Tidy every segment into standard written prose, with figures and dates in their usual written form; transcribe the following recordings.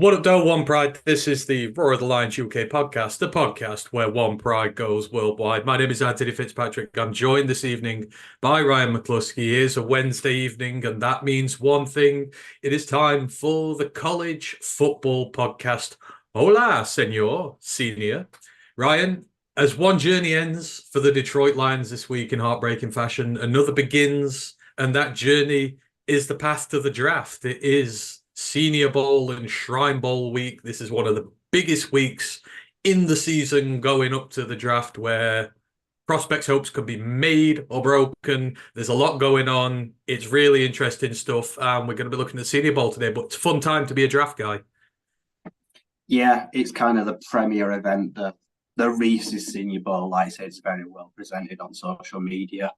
What up, though, One Pride? This is the Roar of the Lions UK podcast, the podcast where One Pride goes worldwide. My name is Anthony Fitzpatrick. I'm joined this evening by Ryan McCluskey. It is a Wednesday evening, and that means one thing. It is time for the college football podcast. Hola, Señor, Senior. Ryan, as one journey ends for the Detroit Lions this week in heartbreaking fashion, another begins, and that journey is the path to the draft. It is Senior Bowl and Shrine Bowl week. This is one of the biggest weeks in the season going up to the draft where prospects' hopes can be made or broken. There's a lot going on. It's really interesting stuff. We're going to be looking at Senior Bowl today, but it's a fun time to be a draft guy. Yeah, it's kind of the premier event, the Reese's Senior Bowl. Like I say, it's very well presented on social media.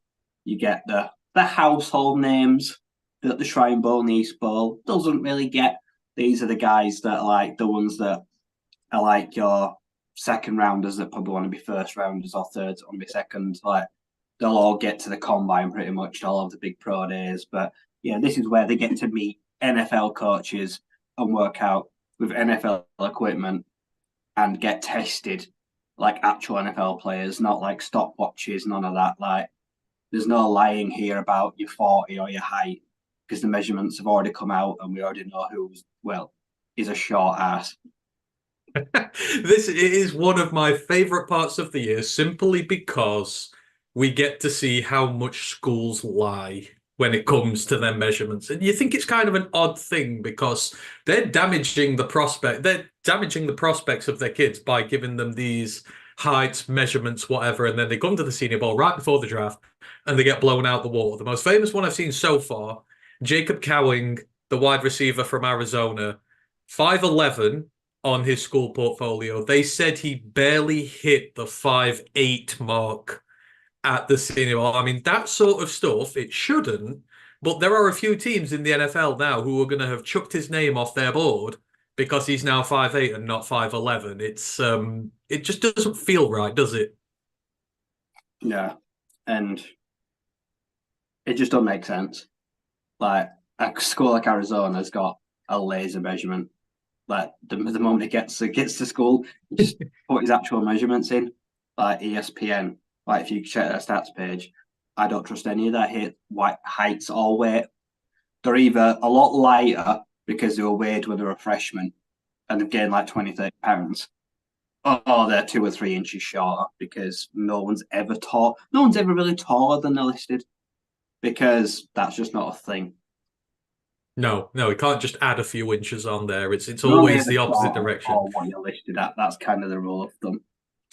You get the household names that the Shrine Bowl and the East Bowl doesn't really get. These are the guys that are like the ones that are like your second rounders that probably want to be first rounders or thirds want to be second. Like they'll all get to the combine pretty much. They'll have the big pro days. But yeah, this is where they get to meet NFL coaches and work out with NFL equipment and get tested like actual NFL players, not like stopwatches, none of that. Like there's no lying here about your 40 or your height, because the measurements have already come out and we already know is a short ass. This is one of my favorite parts of the year simply because we get to see how much schools lie when it comes to their measurements. And you think it's kind of an odd thing because they're damaging the prospects of their kids by giving them these heights, measurements, whatever, and then they come to the Senior Bowl right before the draft and they get blown out the water. The most famous one I've seen so far, Jacob Cowing, the wide receiver from Arizona, 5'11" on his school portfolio. They said he barely hit the 5'8" mark at the Senior Bowl. I mean, that sort of stuff, it shouldn't, but there are a few teams in the NFL now who are going to have chucked his name off their board because he's now 5'8" and not 5'11". It just doesn't feel right, does it? Yeah, and it just don't make sense. Like a school like Arizona's got a laser measurement. Like the moment he gets to school, just put his actual measurements in. Like ESPN, like if you check their stats page, I don't trust any of their heights or weight. They're either a lot lighter because they were weighed when they were a freshman and they've gained like 20, 30 pounds. Or they're 2 or 3 inches shorter because no one's ever really taller than they're listed, because that's just not a thing. No, it can't just add a few inches on there. It's always the opposite direction. Or what you're listed at. That's kind of the rule of thumb.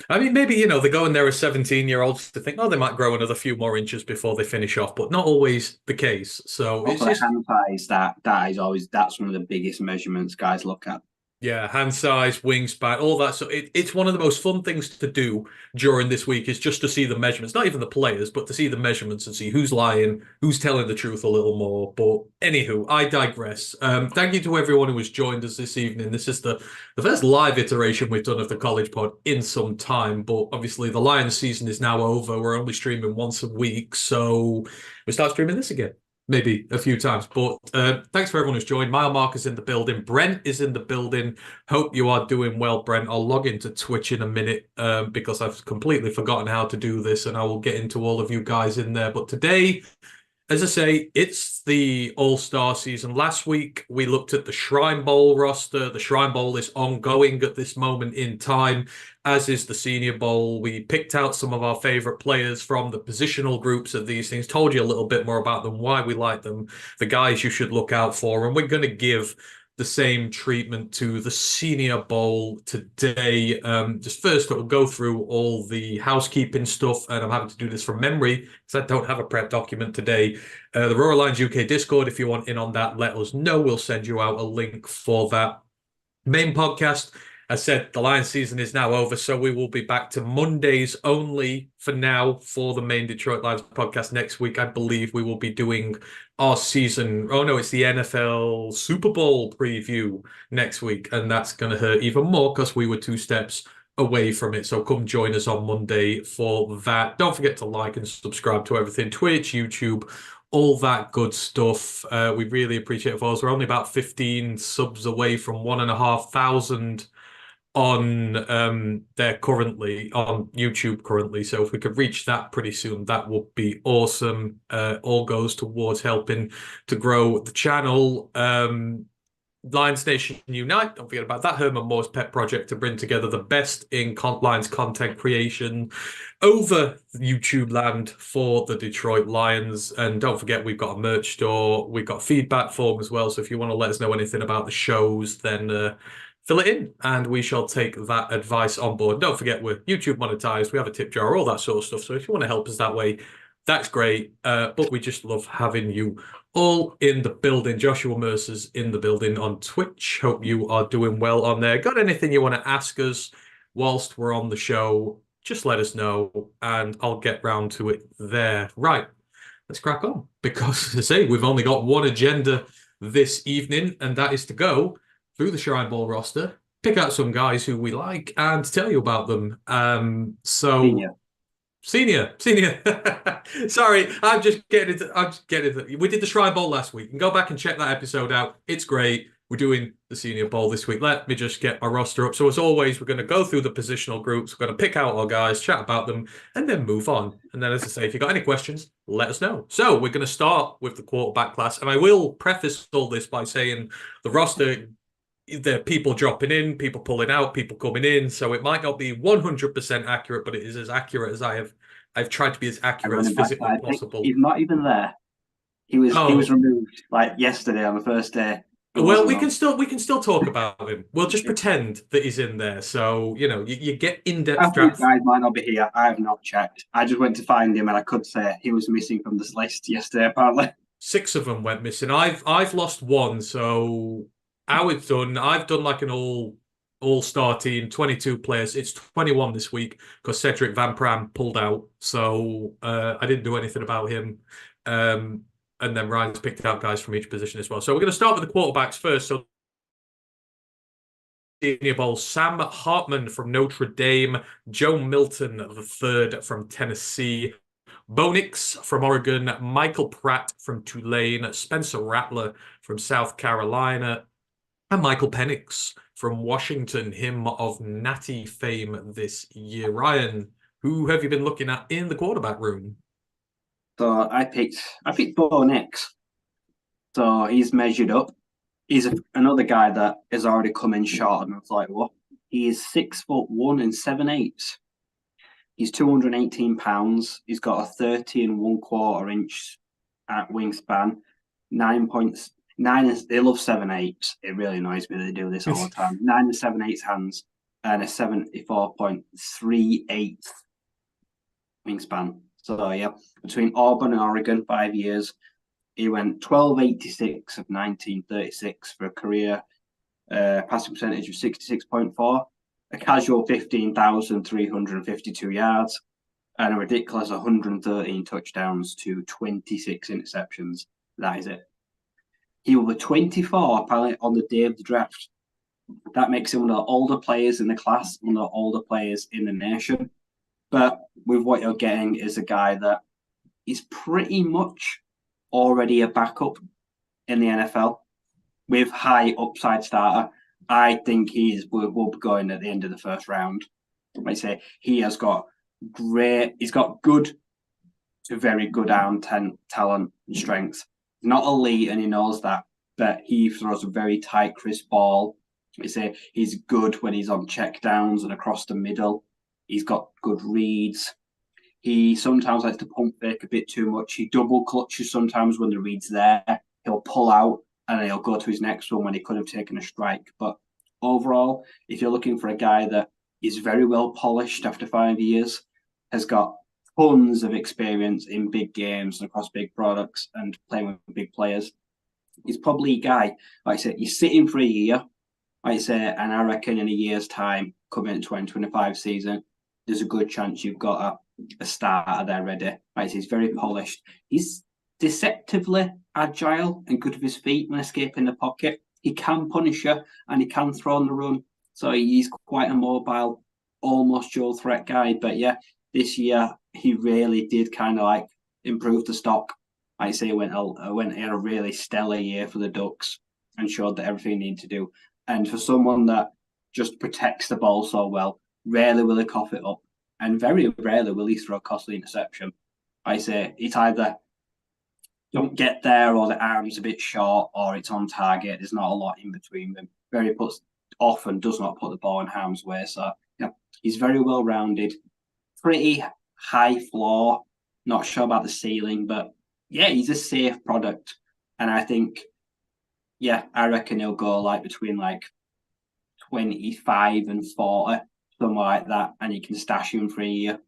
I mean, maybe, they go in there as 17-year-olds to think, oh, they might grow another few more inches before they finish off, but not always the case. So it's just hand size, that's one of the biggest measurements guys look at. Yeah, hand size, wingspan, all that. So it's one of the most fun things to do during this week is just to see the measurements, not even the players, but to see the measurements and see who's lying, who's telling the truth a little more. But anywho, I digress. Thank you to everyone who has joined us this evening. This is the first live iteration we've done of the College Pod in some time, but obviously the Lions season is now over. We're only streaming once a week, so we start streaming this again. Maybe a few times, but thanks for everyone who's joined. Mile Marker's in the building. Brent is in the building. Hope you are doing well, Brent. I'll log into Twitch in a minute because I've completely forgotten how to do this, and I will get into all of you guys in there. But today, as I say, it's the All-Star season. Last week, we looked at the Shrine Bowl roster. The Shrine Bowl is ongoing at this moment in time, as is the Senior Bowl. We picked out some of our favorite players from the positional groups of these things, told you a little bit more about them, why we like them, the guys you should look out for, and we're going to give the same treatment to the Senior Bowl today. Just first, we'll go through all the housekeeping stuff, and I'm having to do this from memory because I don't have a prep document today. The Roar Lions UK Discord, if you want in on that, let us know. We'll send you out a link for that. Main podcast, I said the Lions season is now over, so we will be back to Mondays only for now for the main Detroit Lions podcast. Next week, I believe we will be doing our season. Oh, no, it's the NFL Super Bowl preview next week, and that's going to hurt even more because we were 2 steps away from it. So come join us on Monday for that. Don't forget to like and subscribe to everything, Twitch, YouTube, all that good stuff. We really appreciate it, folks. We're only about 15 subs away from 1,500 on there currently on YouTube currently. So if we could reach that pretty soon, that would be awesome. All goes towards helping to grow the channel. Lions Nation Unite, don't forget about that. Herman Moore's pet project to bring together the best in Lions content creation over YouTube land for the Detroit Lions. And don't forget, we've got a merch store. We've got a feedback form as well. So if you want to let us know anything about the shows, then fill it in and we shall take that advice on board. Don't forget, we're YouTube monetized. We have a tip jar, all that sort of stuff. So if you want to help us that way, that's great. But we just love having you all in the building. Joshua Mercer's in the building on Twitch. Hope you are doing well on there. Got anything you want to ask us whilst we're on the show, just let us know and I'll get round to it there. Right, let's crack on. Because, as I say, we've only got one agenda this evening, and that is to go through the Shrine Ball roster, pick out some guys who we like, and tell you about them. Senior. Sorry, I'm just getting into. We did the Shrine Bowl last week. You can go back and check that episode out. It's great. We're doing the Senior Bowl this week. Let me just get my roster up. So as always, we're going to go through the positional groups. We're going to pick out our guys, chat about them, and then move on. And then, as I say, if you've got any questions, let us know. So we're going to start with the quarterback class. And I will preface all this by saying the roster, there are people dropping in, people pulling out, people coming in. So it might not be 100% accurate, but it is as accurate as I've tried to be as accurate as physically possible. He's not even there. He was removed like yesterday on the first day. Well, we can still talk about him. We'll just pretend that he's in there. So, you get in-depth draft. Guys might not be here. I have not checked. I just went to find him and I could say he was missing from this list yesterday, apparently. 6 of them went missing. I've lost 1, so I've done like an all-star team, 22 players. It's 21 this week because Cedric Van Pram pulled out. So I didn't do anything about him. And then Ryan's picked out guys from each position as well. So we're going to start with the quarterbacks first. So Senior Bowl, Sam Hartman from Notre Dame, Joe Milton the third from Tennessee, Penix from Oregon, Michael Pratt from Tulane, Spencer Rattler from South Carolina, and Michael Penix from Washington, him of Natty fame this year. Ryan, who have you been looking at in the quarterback room? So I picked Penix. So he's measured up. He's another guy that has already come in short, and I was like, what? He is 6'1" and 7'8". He's 218 pounds. He's got a 30 1/4 inch at wingspan, 9.9. They love 7/8. It really annoys me that they do this all the time. 9 7/8 hands and a 74.38 wingspan. So yeah, between Auburn and Oregon, 5 years. He went 1286 of 1936 for a career passing percentage of 66.4, a casual 15,352 yards, and a ridiculous 113 touchdowns to 26 interceptions. That is it. He will be 24 apparently on the day of the draft. That makes him one of the older players in the class, one of the older players in the nation. But with what you're getting is a guy that is pretty much already a backup in the NFL with high upside starter. I think will be going at the end of the first round. I say he has got he's got good to very good arm talent and strength. Not elite, and he knows that, but he throws a very tight, crisp ball. I say he's good when he's on checkdowns and across the middle. He's got good reads. He sometimes likes to pump fake a bit too much. He double clutches sometimes when the read's there. He'll pull out and he'll go to his next one when he could have taken a strike. But overall, if you're looking for a guy that is very well polished after 5 years, has got tons of experience in big games and across big products and playing with big players, he's probably a guy, like I said, you sit him for a year, like I say, and I reckon in a year's time, coming into 2025 season, there's a good chance you've got a starter there ready. Right, he's very polished. He's deceptively agile and good with his feet when escaping the pocket. He can punish you and he can throw on the run. So he's quite a mobile, almost dual threat guy. But yeah, this year he really did kind of like improve the stock Like I say, he had a really stellar year for the Ducks and showed that everything he needed to do. And for someone that just protects the ball so well, rarely will he cough it up, and very rarely will he throw a costly interception. I say it's either don't get there, or the arm's a bit short, or it's on target. There's not a lot in between them. Often does not put the ball in harm's way. So yeah, he's very well rounded, pretty high floor. Not sure about the ceiling, but yeah, he's a safe product. And I think, yeah, I reckon he'll go like between like 25 and 40, something like that, and you can stash him for a year.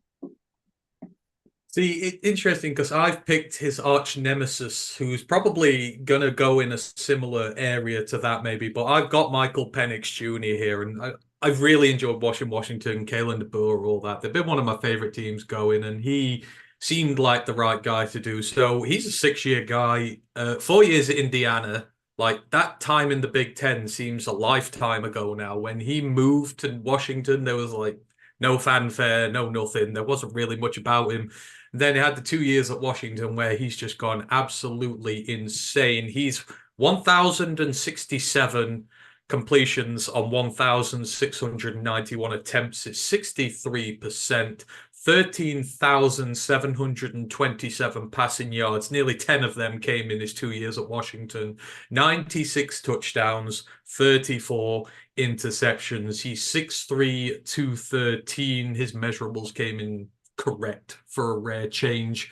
See, interesting because I've picked his arch nemesis, who's probably going to go in a similar area to that, maybe. But I've got Michael Penix Jr. here, and I've really enjoyed watching Washington, Kalen DeBoer, all that. They've been one of my favorite teams going, and he seemed like the right guy to do. So he's a 6-year guy, 4 years at Indiana. Like that time in the Big Ten seems a lifetime ago now. When he moved to Washington, there was like no fanfare, no nothing. There wasn't really much about him. Then he had the 2 years at Washington where he's just gone absolutely insane. He's 1,067 completions on 1,691 attempts. It's 63%, 13,727 passing yards. Nearly 10 of them came in his 2 years at Washington. 96 touchdowns, 34 interceptions. He's 6'3", 213. His measurables came in correct for a rare change.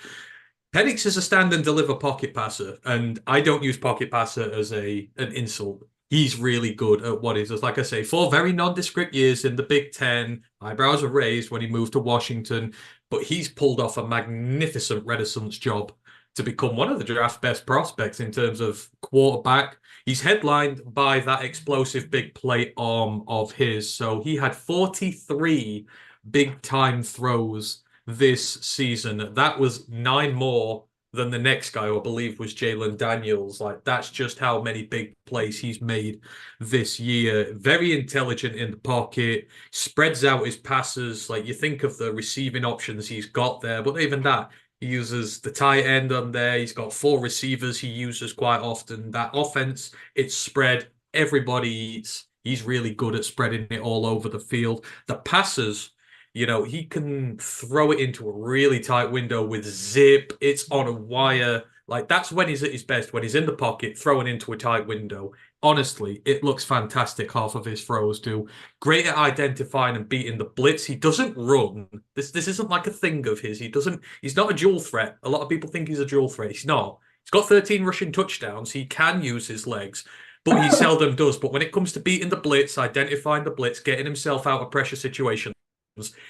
Penix is a stand and deliver pocket passer, and I don't use pocket passer as an insult. He's really good at what he does. Like I say, 4 very nondescript years in the Big Ten. Eyebrows are raised when he moved to Washington, but he's pulled off a magnificent renaissance job to become one of the draft's best prospects in terms of quarterback. He's headlined by that explosive big play arm of his. So he had 43 big time throws this season. That was 9 more than the next guy, who I believe was Jalen Daniels. Like, that's just how many big plays he's made this year. Very intelligent in the pocket, spreads out his passes. Like, you think of the receiving options he's got there, but even that, he uses the tight end on there. He's got 4 receivers he uses quite often. That offense, it's spread. Everybody eats. He's really good at spreading it all over the field. The passes, he can throw it into a really tight window with zip. It's on a wire. Like, that's when he's at his best, when he's in the pocket, throwing into a tight window. Honestly, it looks fantastic. Half of his throws do. Great at identifying and beating the blitz. He doesn't run. This isn't like a thing of his. He's not a dual threat. A lot of people think he's a dual threat. He's not. He's got 13 rushing touchdowns. He can use his legs, but he seldom does. But when it comes to beating the blitz, identifying the blitz, getting himself out of pressure situations,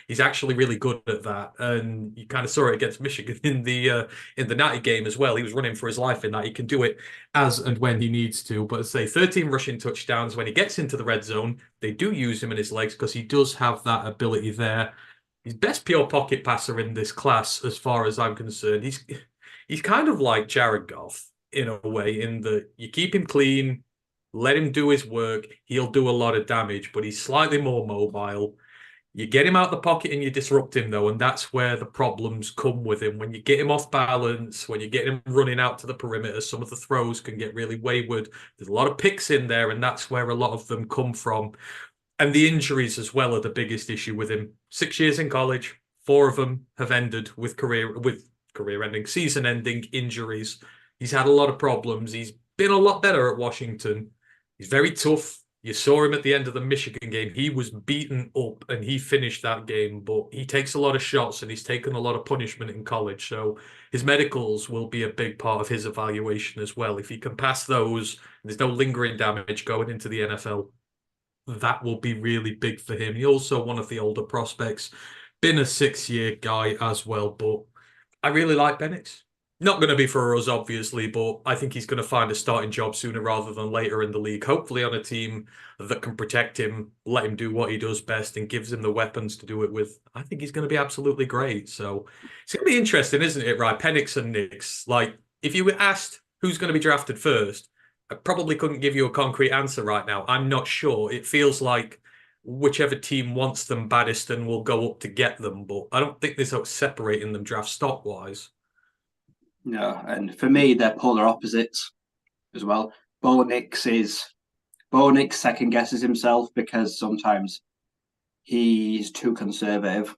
he's actually really good at that. And you kind of saw it against Michigan in the Natty game as well. He was running for his life in that. He can do it as and when he needs to. But say 13 rushing touchdowns. When he gets into the red zone, they do use him in his legs because he does have that ability there. He's best pure pocket passer in this class, as far as I'm concerned. He's kind of like Jared Goff in a way, in that you keep him clean, let him do his work. He'll do a lot of damage, but he's slightly more mobile. You get him out of the pocket and you disrupt him, though, and that's where the problems come with him. When you get him off balance, when you get him running out to the perimeter, some of the throws can get really wayward. There's a lot of picks in there, and that's where a lot of them come from. And the injuries as well are the biggest issue with him. 6 years in college, 4 of them have ended with career-ending, season-ending injuries. He's had a lot of problems. He's been a lot better at Washington. He's very tough. You saw him at the end of the Michigan game. He was beaten up and he finished that game, but he takes a lot of shots and he's taken a lot of punishment in college. So his medicals will be a big part of his evaluation as well. If he can pass those, there's no lingering damage going into the NFL, that will be really big for him. He's also one of the older prospects, been a 6-year guy as well, but I really like Penix. Not going to be for us, obviously, but I think he's going to find a starting job sooner rather than later in the league. Hopefully on a team that can protect him, let him do what he does best, and gives him the weapons to do it with. I think he's going to be absolutely great. So it's going to be interesting, isn't it, right? Penix and Nix. Like, if you were asked who's going to be drafted first, I probably couldn't give you a concrete answer right now. I'm not sure. It feels like whichever team wants them baddest and will go up to get them, but I don't think there's separating them draft stock-wise. No, and for me, they're polar opposites as well. Bonix second guesses himself because sometimes he's too conservative,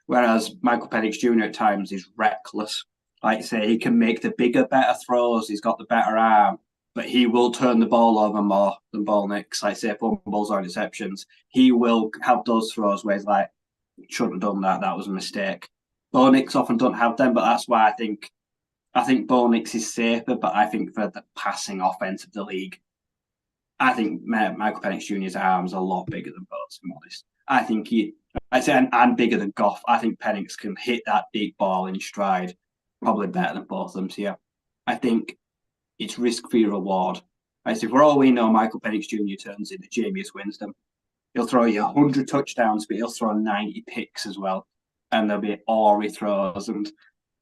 whereas Michael Penix Jr. at times is reckless. Like say, he can make the bigger, better throws. He's got the better arm, but he will turn the ball over more than Bonix. Like say, fumbles or interceptions, he will have those throws where he's like, shouldn't have done that. That was a mistake. Bonix often don't have them, but that's why I think Bonix is safer. But I think for the passing offense of the league, I think Michael Penix Jr.'s arms are a lot bigger than both, to be honest. I think I say, and bigger than Goff. I think Penix can hit that big ball in stride, probably better than both of them. So, yeah, I think it's risk-free reward. I say, for all we know, Michael Penix Jr. turns into Jameis Winston. He'll throw you 100 touchdowns, but he'll throw 90 picks as well. And there'll be Ori throws. And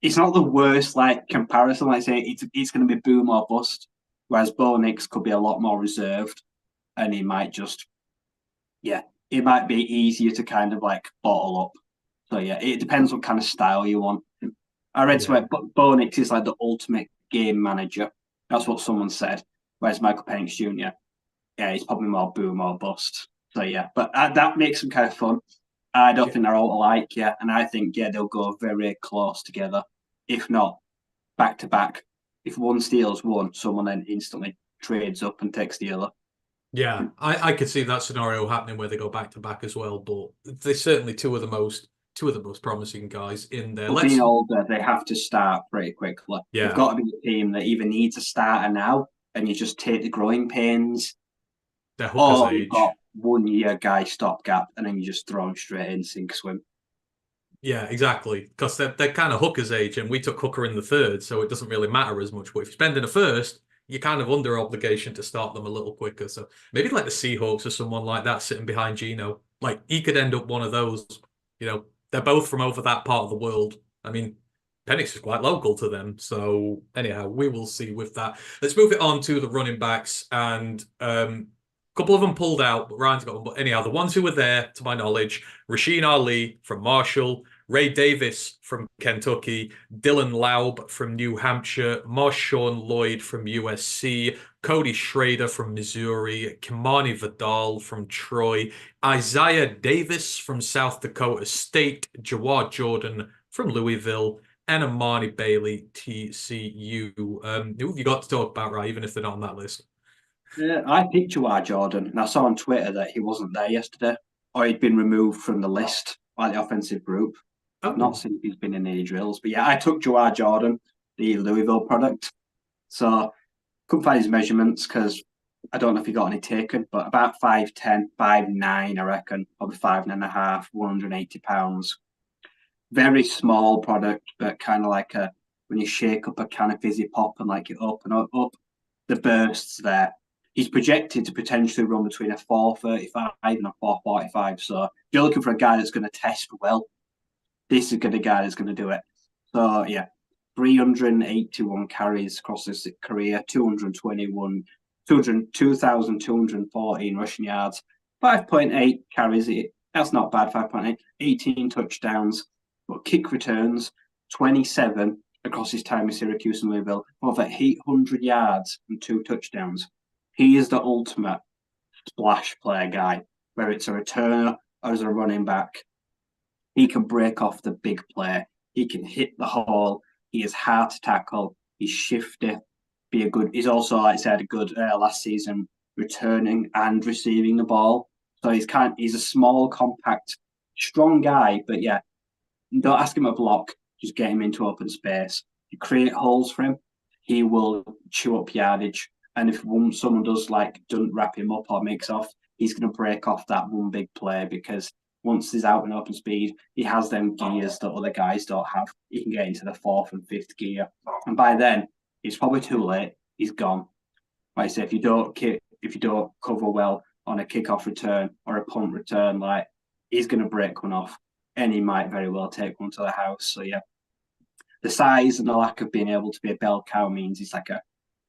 it's not the worst comparison. Like I say, it's going to be boom or bust. Whereas Bonix could be a lot more reserved, and he might just, it might be easier to kind of bottle up. So yeah, it depends what kind of style you want. I read somewhere, but Bonix is like the ultimate game manager. That's what someone said. Whereas Michael Penix Jr., he's probably more boom or bust. So yeah, but that makes them kind of fun. I don't think they're all alike, and I think they'll go very close together, if not back to back. If one steals one, someone then instantly trades up and takes the other. Yeah, I could see that scenario happening where they go back to back as well. But they're certainly two of the most promising guys in there. But being older, they have to start pretty quickly. Yeah. They've got to be a team that either needs a starter now and you just take the growing pains, They're hookers or age. you've got 1 year guy stopgap and then you just throw them straight in, sink, swim. Yeah, exactly. Because they're kind of hookers age, and we took Hooker in the third, so it doesn't really matter as much. But if you spend in a first, you're kind of under obligation to start them a little quicker. So maybe like the Seahawks or someone like that sitting behind Geno. Like he could end up one of those. They're both from over that part of the world. I mean, Penix is quite local to them. So anyhow, we will see with that. Let's move it on to the running backs. And a couple of them pulled out, but Ryan's got them. But anyhow, the ones who were there, to my knowledge, Rasheen Ali from Marshall, Ray Davis from Kentucky, Dylan Laub from New Hampshire, Marshawn Lloyd from USC, Cody Sherer from Missouri, Kimani Vidal from Troy, Isaiah Davis from South Dakota State, Jawad Jordan from Louisville, and Amani Bailey, TCU. Who have you got to talk about, right, even if they're not on that list? Yeah, I picked Jawad Jordan, and I saw on Twitter that he wasn't there yesterday, or he'd been removed from the list by the offensive group. I've not seen if he's been in any drills, but yeah, I took Jawad Jordan, the Louisville product. So couldn't find his measurements because I don't know if he got any taken, but about 5'10", 5'9", I reckon, probably 5.5, 180 pounds. Very small product, but kind of like when you shake up a can of fizzy pop and you open up, the bursts there. He's projected to potentially run between a 4.35 and a 4.45. So if you're looking for a guy that's going to test well, this is a guy that's going to do it. So yeah, 381 carries across his career, 2,214 rushing yards, 5.8 carries. That's not bad, 5.8, 18 touchdowns, but kick returns, 27 across his time with Syracuse and Louisville, over 800 yards and 2 touchdowns. He is the ultimate splash player guy, whether it's a returner or as a running back. He can break off the big play. He can hit the hole. He is hard to tackle. He's shifty. He's also, like I said, a good last season returning and receiving the ball. So he's a small, compact, strong guy. But yeah, don't ask him to block. Just get him into open space. You create holes for him. He will chew up yardage. And if someone doesn't wrap him up or makes off, he's going to break off that one big play because once he's out in open speed, he has them gears that other guys don't have. He can get into the 4th and 5th gear. And by then, it's probably too late. He's gone. Like I say, if you don't cover well on a kickoff return or a punt return, he's going to break one off. And he might very well take one to the house. So yeah, the size and the lack of being able to be a bell cow means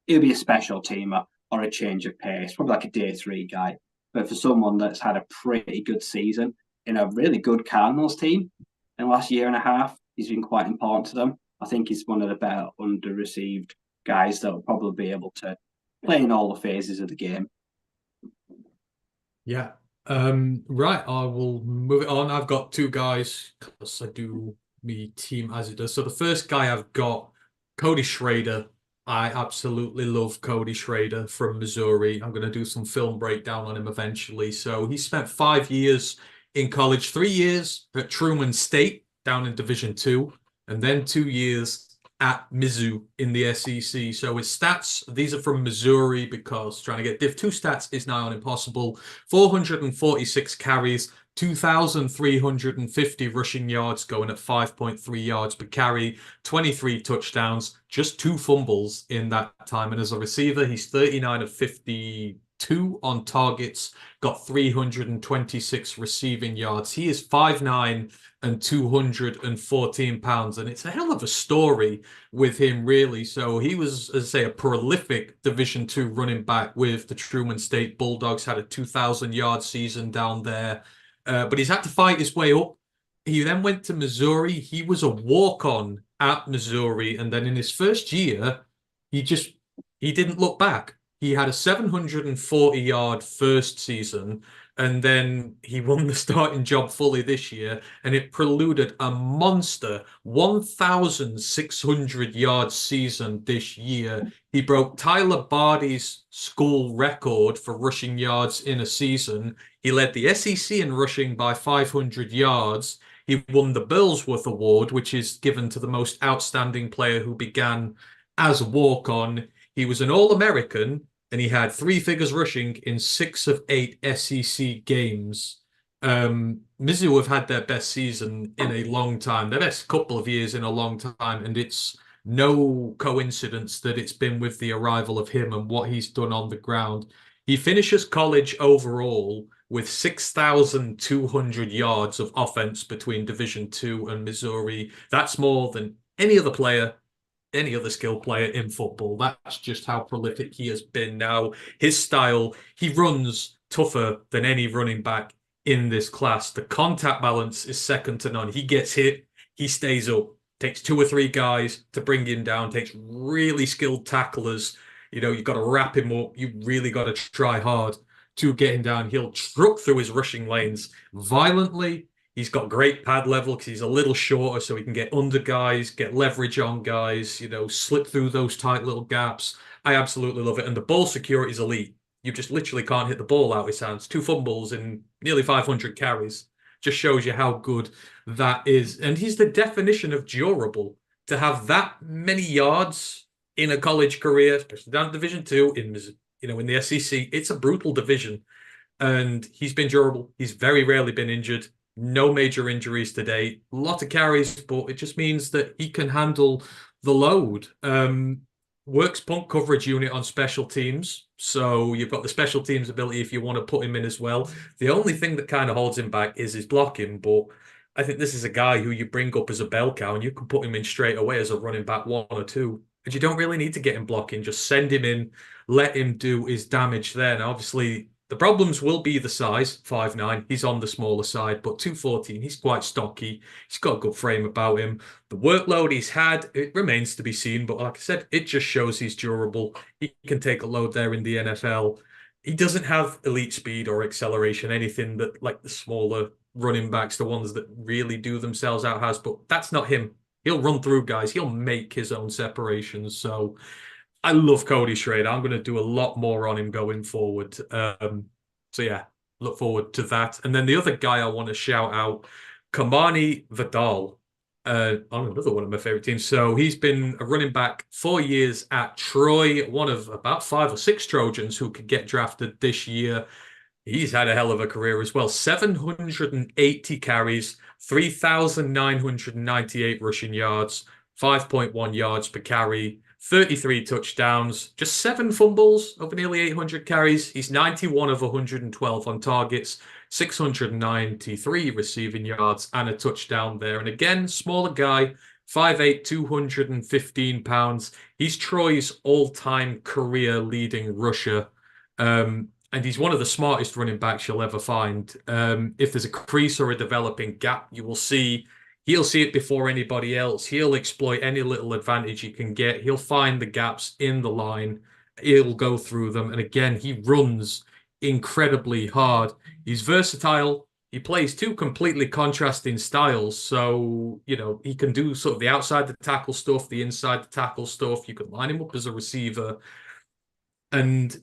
he'll be a special teamer or a change of pace, probably like a day 3 guy. But for someone that's had a pretty good season in a really good Cardinals team in the last year and a half, he's been quite important to them. I think he's one of the better under-received guys that will probably be able to play in all the phases of the game. Yeah. Right, I will move it on. I've got two guys because I do me team as it does. So the first guy I've got, Cody Sherer. I absolutely love Cody Sherer from Missouri. I'm going to do some film breakdown on him eventually. So he spent 5 years in college, 3 years at Truman State down in Division Two, and then 2 years at Mizzou in the SEC. So his stats, these are from Missouri because trying to get Div 2 stats is now impossible. 446 carries, 2,350 rushing yards, going at 5.3 yards per carry, 23 touchdowns, just 2 fumbles in that time. And as a receiver, he's 39 of 52 on targets, got 326 receiving yards. He is 5'9" and 214 pounds. And it's a hell of a story with him, really. So he was, as I say, a prolific Division II running back with the Truman State Bulldogs, had a 2,000-yard season down there. But he's had to fight his way up. He then went to Missouri. He was a walk-on at Missouri. And then in his first year, he didn't look back. He had a 740-yard first season, and then he won the starting job fully this year, and it preluded a monster 1,600-yard season this year. He broke Tyler Barty's school record for rushing yards in a season. He led the SEC in rushing by 500 yards. He won the Burlsworth Award, which is given to the most outstanding player who began as a walk-on. He was an All-American, and he had 3 figures rushing in 6 of 8 SEC games. Mizzou have had their best season in a long time, their best couple of years in a long time, and it's no coincidence that it's been with the arrival of him and what he's done on the ground. He finishes college overall with 6,200 yards of offense between Division II and Missouri. That's more than any other player, any other skilled player in football. That's just how prolific he has been now. His style, he runs tougher than any running back in this class. The contact balance is second to none. He gets hit, he stays up, takes 2 or 3 guys to bring him down, takes really skilled tacklers. You know, you've got to wrap him up. You really got to try hard to get him down. He'll truck through his rushing lanes violently. He's got great pad level because he's a little shorter, so he can get under guys, get leverage on guys, you know, slip through those tight little gaps. I absolutely love it. And the ball security is elite. You just literally can't hit the ball out of his hands. 2 fumbles in nearly 500 carries. Just shows you how good that is. And he's the definition of durable. To have that many yards in a college career, especially down Division II, in the SEC, it's a brutal division. And he's been durable. He's very rarely been injured. No major injuries today. A lot of carries, but it just means that he can handle the load. Works punt coverage unit on special teams. So you've got the special teams ability if you want to put him in as well. The only thing that kind of holds him back is his blocking. But I think this is a guy who you bring up as a bell cow and you can put him in straight away as a running back 1 or 2. And you don't really need to get him blocking. Just send him in, let him do his damage there. Now, obviously, the problems will be the size, 5'9". He's on the smaller side, but 214, he's quite stocky. He's got a good frame about him. The workload he's had, it remains to be seen, but like I said, it just shows he's durable. He can take a load there in the NFL. He doesn't have elite speed or acceleration, anything that like the smaller running backs, the ones that really do themselves out has, but that's not him. He'll run through guys. He'll make his own separations. So I love Cody Sherer. I'm going to do a lot more on him going forward. So yeah, look forward to that. And then the other guy I want to shout out, Kamani Vidal. Another one of my favorite teams. So he's been a running back 4 years at Troy, one of about 5 or 6 Trojans who could get drafted this year. He's had a hell of a career as well. 780 carries, 3,998 rushing yards, 5.1 yards per carry, 33 touchdowns, just 7 fumbles over nearly 800 carries. He's 91 of 112 on targets, 693 receiving yards, and a touchdown there. And again, smaller guy, 5'8", 215 pounds. He's Troy's all-time career leading rusher. And he's one of the smartest running backs you'll ever find. If there's a crease or a developing gap, you will see He'll see it before anybody else. He'll exploit any little advantage he can get. He'll find the gaps in the line. He'll go through them. And again, he runs incredibly hard. He's versatile. He plays two completely contrasting styles. So, he can do sort of the outside the tackle stuff, the inside the tackle stuff. You can line him up as a receiver and,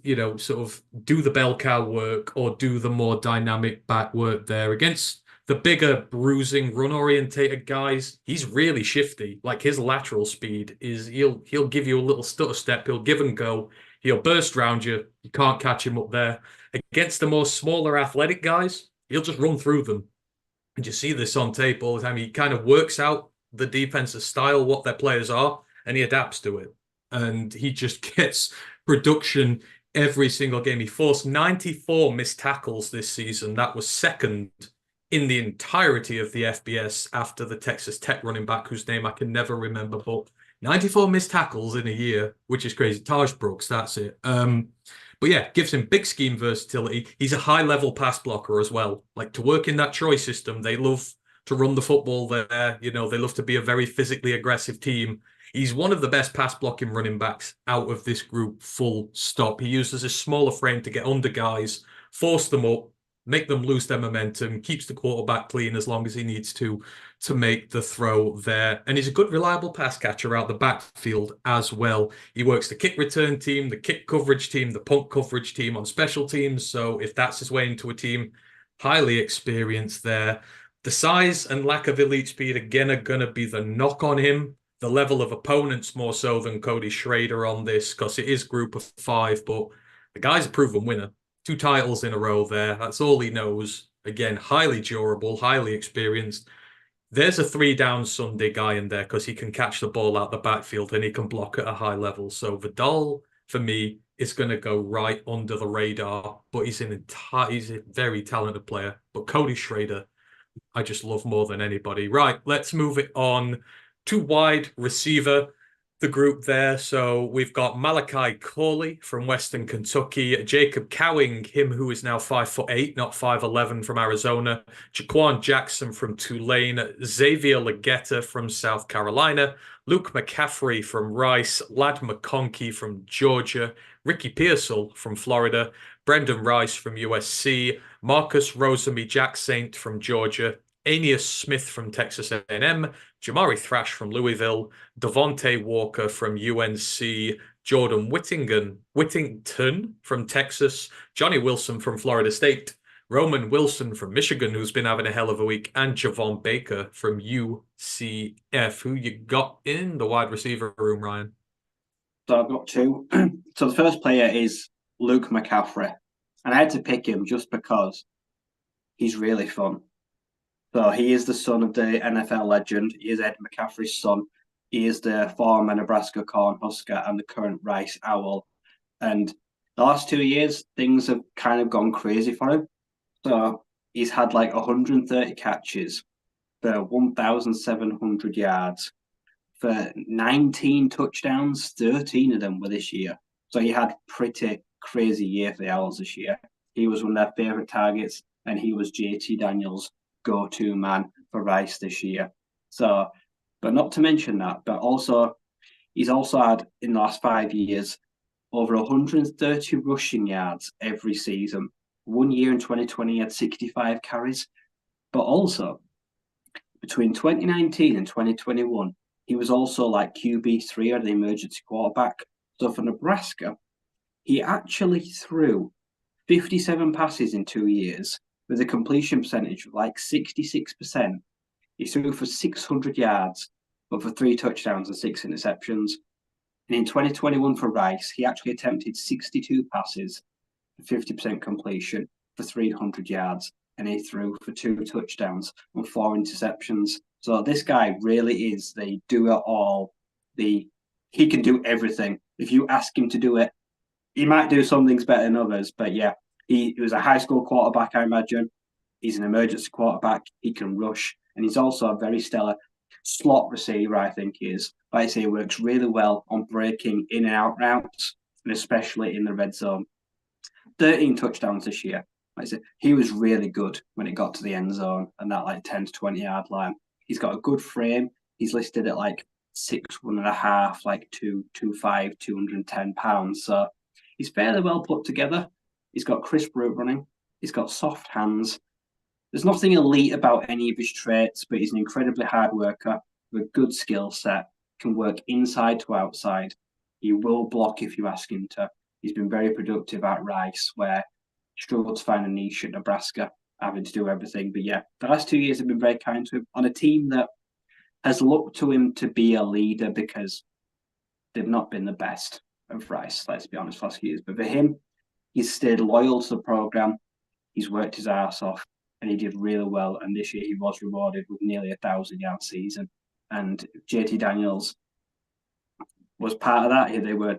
sort of do the bell cow work or do the more dynamic back work there against the bigger bruising run orientated guys. He's really shifty. Like his lateral speed is he'll give you a little stutter step, he'll give and go, he'll burst round you. You can't catch him up there. Against the more smaller athletic guys, he'll just run through them. And you see this on tape all the time. He kind of works out the defensive style, what their players are, and he adapts to it. And he just gets production every single game. He forced 94 missed tackles this season. That was second in the entirety of the FBS after the Texas Tech running back, whose name I can never remember, but 94 missed tackles in a year, which is crazy. Taj Brooks, that's it. But yeah, gives him big scheme versatility. He's a high-level pass blocker as well. Like, to work in that Troy system, they love to run the football there. They love to be a very physically aggressive team. He's one of the best pass blocking running backs out of this group, full stop. He uses his smaller frame to get under guys, force them up, make them lose their momentum, keeps the quarterback clean as long as he needs to make the throw there. And he's a good, reliable pass catcher out the backfield as well. He works the kick return team, the kick coverage team, the punt coverage team on special teams. So if that's his way into a team, highly experienced there. The size and lack of elite speed, again, are going to be the knock on him. The level of opponents more so than Cody Sherer on this, because it is group of 5, but the guy's a proven winner. 2 titles in a row there. That's all he knows. Again, highly durable, highly experienced. There's a 3-down Sunday guy in there because he can catch the ball out the backfield and he can block at a high level. So Vidal, for me, is going to go right under the radar, but he's a very talented player. But Cody Sherer, I just love more than anybody. Right, let's move it on to wide receiver. The group there. So we've got Malachi Kelley from Western Kentucky, Jacob Cowing, him who is now 5'8", not 5'11", from Arizona, Jaquan Jackson from Tulane, Xavier Legetta from South Carolina, Luke McCaffrey from Rice, Lad McConkey from Georgia, Ricky Pearsall from Florida, Brendan Rice from USC, Marcus Rosemy-Jacksaint from Georgia, Aeneas Smith from Texas A&M, Jamari Thrash from Louisville, Devontae Walker from UNC, Jordan Whittington from Texas, Johnny Wilson from Florida State, Roman Wilson from Michigan, who's been having a hell of a week, and Javon Baker from UCF. Who you got in the wide receiver room, Ryan? So I've got 2. So the first player is Luke McCaffrey. And I had to pick him just because he's really fun. So he is the son of the NFL legend. He is Ed McCaffrey's son. He is the former Nebraska Cornhusker and the current Rice Owl. And the last 2 years, things have kind of gone crazy for him. So he's had like 130 catches for 1,700 yards, for 19 touchdowns. 13 of them were this year. So he had pretty crazy year for the Owls this year. He was one of their favourite targets, and he was JT Daniels' go-to man for Rice this year. So, but not to mention that, but also he's also had in the last 5 years over 130 rushing yards every season. 1 year in 2020 he had 65 carries, but also between 2019 and 2021 he was also like QB3 or the emergency quarterback. So for Nebraska, he actually threw 57 passes in 2 years, with a completion percentage of like 66%. He threw for 600 yards, but for 3 touchdowns and 6 interceptions. And in 2021 for Rice, he actually attempted 62 passes for 50% completion for 300 yards, and he threw for 2 touchdowns and 4 interceptions. So this guy really is the do-it-all. He can do everything. If you ask him to do it, he might do some things better than others, but yeah. He was a high school quarterback, I imagine. He's an emergency quarterback. He can rush. And he's also a very stellar slot receiver, I think he is. Like I say, he works really well on breaking in and out routes, and especially in the red zone. 13 touchdowns this year. Like I said, he was really good when it got to the end zone and that like 10 to 20 yard line. He's got a good frame. He's listed at like 6'1.5", like 225, £210. So he's fairly well put together. He's got crisp route running. He's got soft hands. There's nothing elite about any of his traits, but he's an incredibly hard worker with a good skill set, can work inside to outside. He will block if you ask him to. He's been very productive at Rice, where he struggled to find a niche at Nebraska, having to do everything. But yeah, the last 2 years have been very kind to him on a team that has looked to him to be a leader because they've not been the best of Rice, let's be honest, last few years. But for him, he's stayed loyal to the program. He's worked his ass off, and he did really well. And this year he was rewarded with nearly 1,000-yard season. And JT Daniels was part of that.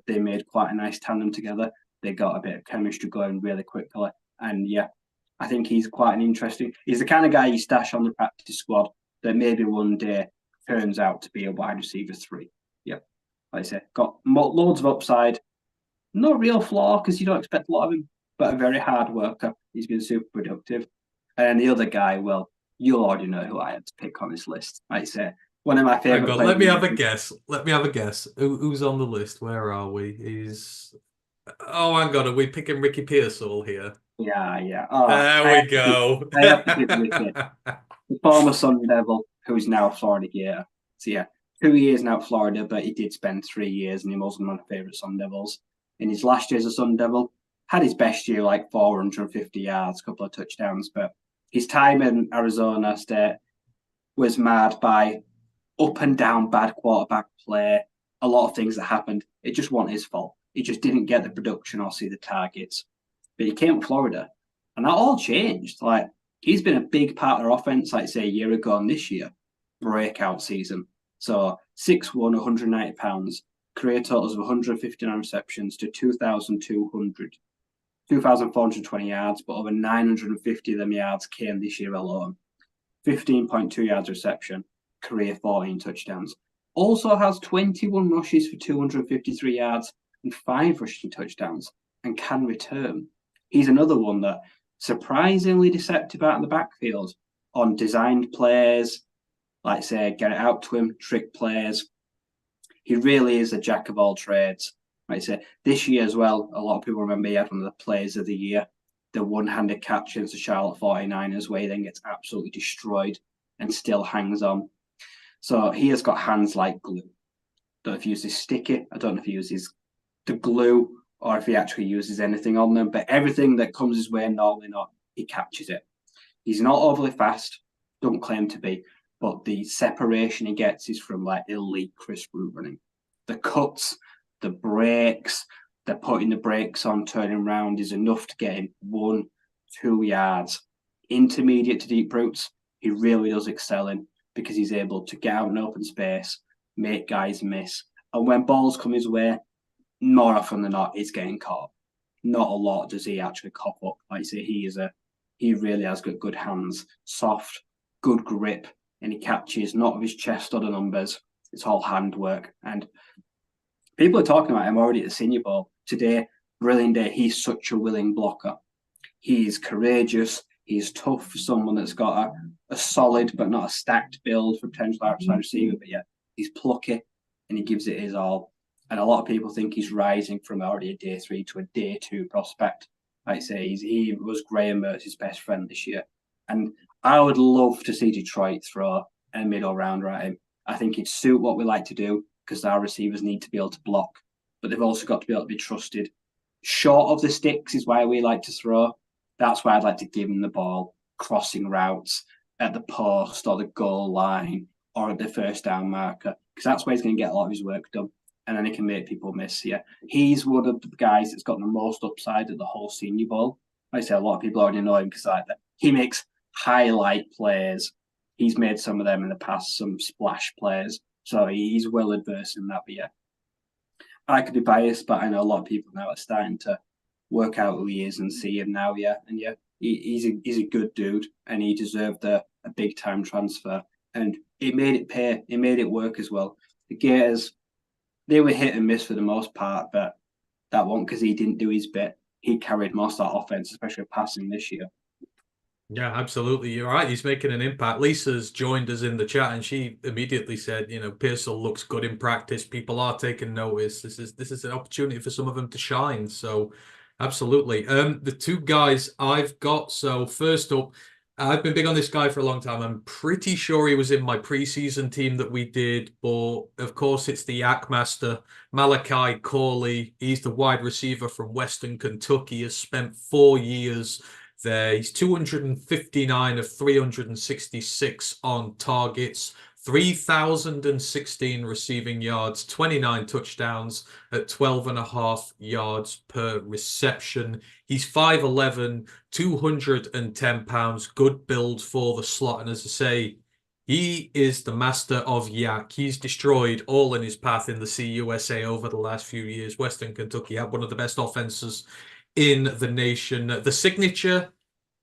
They made quite a nice tandem together. They got a bit of chemistry going really quickly. And yeah, I think he's quite an interesting. He's the kind of guy you stash on the practice squad that maybe one day turns out to be a wide receiver 3. Yep, like I said, got loads of upside. No real flaw because you don't expect a lot of him, but a very hard worker. He's been super productive. And the other guy, well, you'll already know who I had to pick on this list. Like I say, one of my favorite players. Let me have a guess. Who's on the list? Where are we? Oh, hang on. Are we picking Ricky Pearsall here? Yeah. Oh, there we go. I have to pick Ricky. The former Sun Devil, who's now a Florida Gator. So yeah, 2 years now at Florida, but he did spend 3 years, and he was one of my favorite Sun Devils. In his last year as a Sun Devil, had his best year, like 450 yards, a couple of touchdowns, but his time in Arizona State was marred by up and down bad quarterback play, a lot of things that happened. It just wasn't his fault. He just didn't get the production or see the targets. But he came to Florida, and that all changed. Like, he's been a big part of their offense, like say a year ago, and this year, breakout season. So 6'1", 190 pounds, career totals of 159 receptions to 2,420 yards, but over 950 of them yards came this year alone. 15.2 yards reception, career 14 touchdowns. Also has 21 rushes for 253 yards and 5 rushing touchdowns, and can return. He's another one that surprisingly deceptive out in the backfield on designed plays, like say, get it out to him, trick plays. He really is a jack of all trades. Like say, this year as well, a lot of people remember he had one of the players of the year, the one-handed catch against the Charlotte 49ers, where he then gets absolutely destroyed and still hangs on. So he has got hands like glue. Don't know if he uses sticky. I don't know if he uses the glue or if he actually uses anything on them, but everything that comes his way, normally not, he catches it. He's not overly fast, don't claim to be, but the separation he gets is from like elite crisp route running. The cuts, the breaks, the putting the brakes on, turning around is enough to get him 1-2 yards. Intermediate to deep routes, he really does excel in because he's able to get out in open space, make guys miss. And when balls come his way, more often than not, he's getting caught. Not a lot does he actually cop up. Like I say, he really has got good hands, soft, good grip, and he catches not of his chest or the numbers. It's all handwork. And people are talking about him already at the Senior Bowl today. Brilliant day. He's such a willing blocker. He's courageous. He's tough for someone that's got a solid but not a stacked build for potential outside receiver. But yeah, he's plucky and he gives it his all. And a lot of people think he's rising from already a day 3 to a day 2 prospect. Like I say, he was Graham Mertz's best friend this year. And I would love to see Detroit throw a middle rounder at him. I think it'd suit what we like to do because our receivers need to be able to block, but they've also got to be able to be trusted. Short of the sticks is why we like to throw. That's why I'd like to give him the ball, crossing routes at the post or the goal line or at the first down marker, because that's where he's going to get a lot of his work done. And then he can make people miss. Yeah, he's one of the guys that's got the most upside at the whole Senior Bowl. Like I say, a lot of people already know him because like that. He makes highlight plays. He's made some of them in the past, some splash plays. So he's well adverse in that. But yeah, I could be biased, but I know a lot of people now are starting to work out who he is and see him now. Yeah, and yeah, he's a good dude, and he deserved a big time transfer, and it made it pay. It made it work as well. The Gators, they were hit and miss for the most part, but that wasn't because he didn't do his bit. He carried most of that offense, especially passing this year. Yeah, absolutely. You're right. He's making an impact. Lisa's joined us in the chat and she immediately said, Parcel looks good in practice. People are taking notice. This is an opportunity for some of them to shine. So absolutely. The two guys I've got. So first up, I've been big on this guy for a long time. I'm pretty sure he was in my preseason team that we did, but of course it's the Yak Master, Malachi Kelley. He's the wide receiver from Western Kentucky, has spent 4 years there. He's 259 of 366 on targets, 3,016 receiving yards, 29 touchdowns at 12.5 yards per reception. He's 5'11, 210 pounds, good build for the slot. And as I say, he is the master of yak. He's destroyed all in his path in the CUSA over the last few years. Western Kentucky had one of the best offenses in the nation. The signature,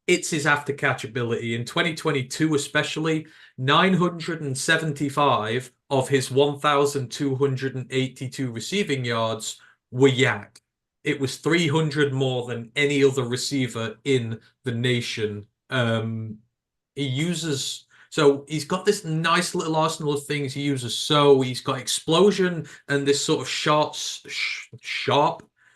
it's his after catch ability. In 2022, especially, 975 of his 1,282 receiving yards were yak. It was 300 more than any other receiver in the nation. He uses. So he's got this nice little arsenal of things he uses. So he's got explosion and this sort of sharp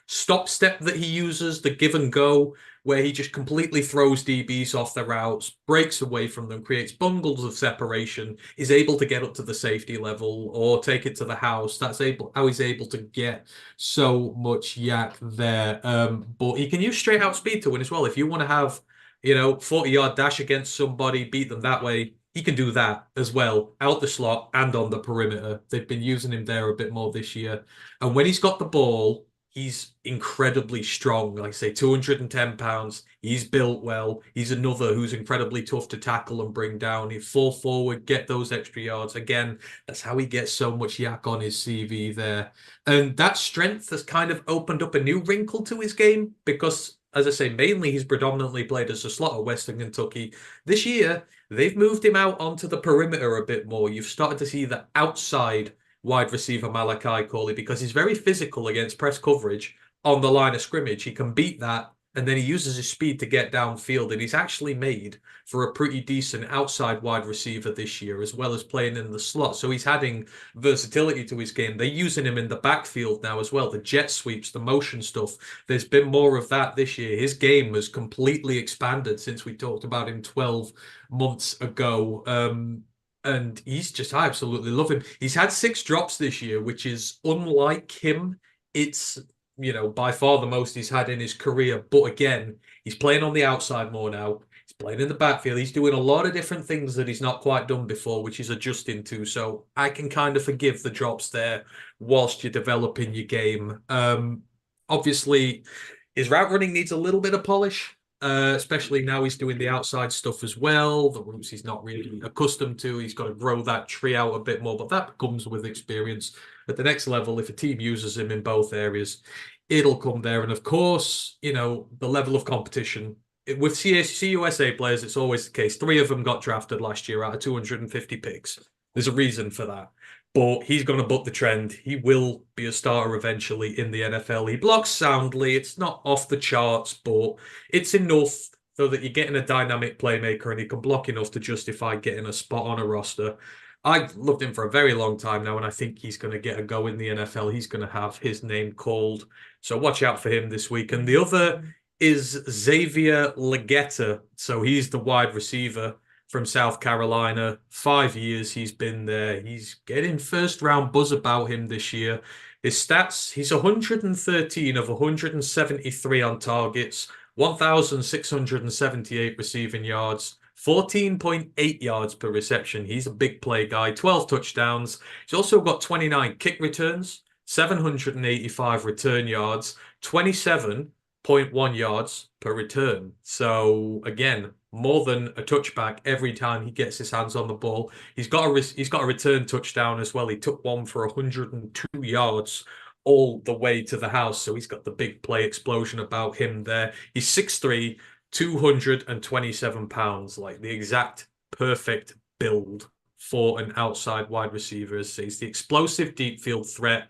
stop step that he uses, the give and go, where he just completely throws DBs off their routes, breaks away from them, creates bungles of separation, is able to get up to the safety level or take it to the house. That's how he's able to get so much yak there. But he can use straight out speed to win as well. If you want to have, 40-yard dash against somebody, beat them that way, he can do that as well, out the slot and on the perimeter. They've been using him there a bit more this year. And when he's got the ball, he's incredibly strong. Like I say, 210 pounds. He's built well. He's another who's incredibly tough to tackle and bring down. He fall forward, get those extra yards. Again, that's how he gets so much yak on his CV there. And that strength has kind of opened up a new wrinkle to his game because, as I say, mainly he's predominantly played as a slot at Western Kentucky. This year, they've moved him out onto the perimeter a bit more. You've started to see the outside wide receiver Malachi Kelley because he's very physical against press coverage on the line of scrimmage. He can beat that, and then he uses his speed to get downfield, and he's actually made for a pretty decent outside wide receiver this year, as well as playing in the slot. So he's adding versatility to his game. They're using him in the backfield now as well, the jet sweeps, the motion stuff. There's been more of that this year. His game has completely expanded since we talked about him 12 months ago. And I absolutely love him. He's had 6 drops this year, which is unlike him. It's, by far the most he's had in his career. But again, he's playing on the outside more now. He's playing in the backfield. He's doing a lot of different things that he's not quite done before, which he's adjusting to. So I can kind of forgive the drops there whilst you're developing your game. Obviously, his route running needs a little bit of polish. Especially now he's doing the outside stuff as well, the routes he's not really accustomed to. He's got to grow that tree out a bit more, but that comes with experience. At the next level, if a team uses him in both areas, it'll come there. And of course, the level of competition. With CUSA players, it's always the case. 3 of them got drafted last year out of 250 picks. There's a reason for that. But he's going to buck the trend. He will be a starter eventually in the NFL. He blocks soundly. It's not off the charts, but it's enough so that you're getting a dynamic playmaker and he can block enough to justify getting a spot on a roster. I've loved him for a very long time now, and I think he's going to get a go in the NFL. He's going to have his name called. So watch out for him this week. And the other is Xavier Legetta. So he's the wide receiver from South Carolina. 5 years he's been there. He's getting first round buzz about him this year. His stats, he's 113 of 173 on targets, 1,678 receiving yards, 14.8 yards per reception. He's a big play guy, 12 touchdowns. He's also got 29 kick returns, 785 return yards, 27.1 yards per return. So again, more than a touchback every time he gets his hands on the ball. He's got a return touchdown as well. He took one for 102 yards all the way to the house. So he's got the big play explosion about him there. He's 6'3", 227 pounds, like the exact perfect build for an outside wide receiver. He's the explosive deep field threat.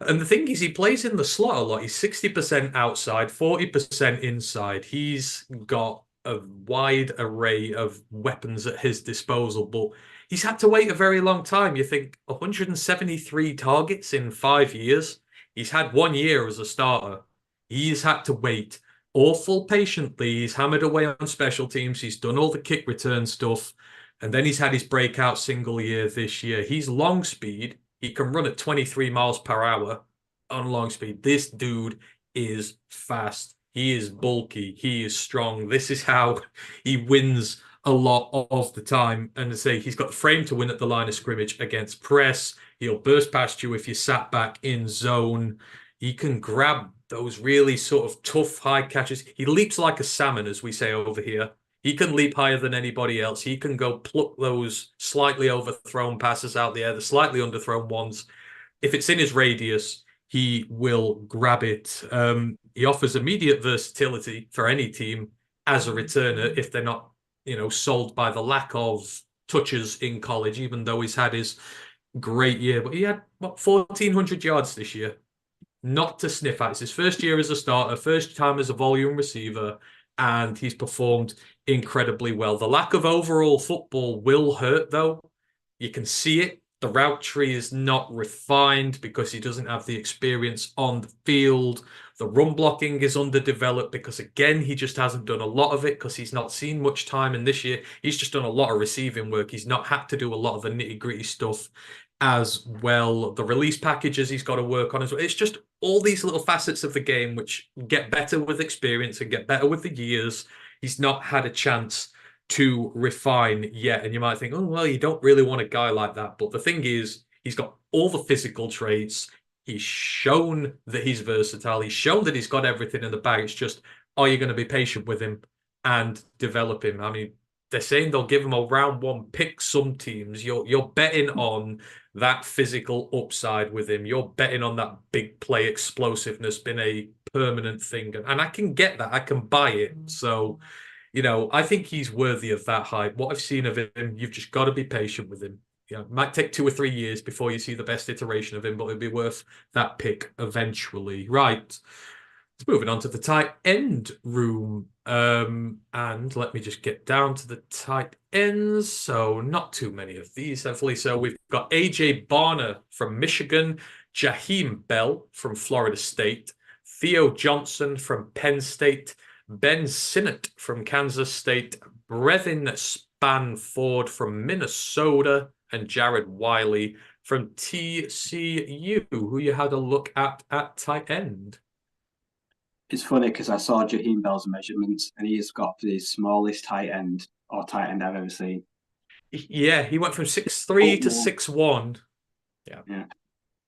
And the thing is, he plays in the slot a lot. He's 60% outside, 40% inside. He's got a wide array of weapons at his disposal, but he's had to wait a very long time. You think 173 targets in 5 years. He's had 1 year as a starter. He's had to wait awful patiently. He's hammered away on special teams. He's done all the kick return stuff. And then he's had his breakout single year this year. He's long speed. He can run at 23 miles per hour on long speed. This dude is fast. He is bulky. He is strong. This is how he wins a lot of the time. And to say he's got the frame to win at the line of scrimmage against press. He'll burst past you if you sat back in zone. He can grab those really sort of tough high catches. He leaps like a salmon, as we say over here. He can leap higher than anybody else. He can go pluck those slightly overthrown passes out there, the slightly underthrown ones. If it's in his radius, he will grab it. He offers immediate versatility for any team as a returner if they're not, sold by the lack of touches in college, even though he's had his great year. But he had, 1,400 yards this year. Not to sniff at. It's his first year as a starter, first time as a volume receiver, and he's performed incredibly well. The lack of overall football will hurt, though. You can see it. The route tree is not refined because he doesn't have the experience on the field. The run blocking is underdeveloped because, again, he just hasn't done a lot of it because he's not seen much time. And this year, he's just done a lot of receiving work. He's not had to do a lot of the nitty-gritty stuff as well. The release packages he's got to work on as well. It's just all these little facets of the game which get better with experience and get better with the years. He's not had a chance to refine yet. And you might think, oh, well, you don't really want a guy like that. But the thing is, he's got all the physical traits. He's shown that he's versatile. He's shown that he's got everything in the bag. It's just, are you going to be patient with him and develop him? I mean, they're saying they'll give him a round one pick. Some teams, you're betting on that physical upside with him. You're betting on that big play explosiveness being a permanent thing. And I can get that. I can buy it. So, I think he's worthy of that hype. What I've seen of him, you've just got to be patient with him. It might take 2 or 3 years before you see the best iteration of him, but it'll be worth that pick eventually. Right. Moving on to the tight end room. And let me just get down to the tight ends. So not too many of these, hopefully. So we've got AJ Barner from Michigan, Jaheim Bell from Florida State, Theo Johnson from Penn State, Ben Sinnott from Kansas State, Brevin Spanford from Minnesota, and Jared Wiley from TCU, who you had a look at tight end. It's funny because I saw Jaheim Bell's measurements and he's got the smallest tight end I've ever seen. Yeah, he went from 6'3" to 6'1". Yeah.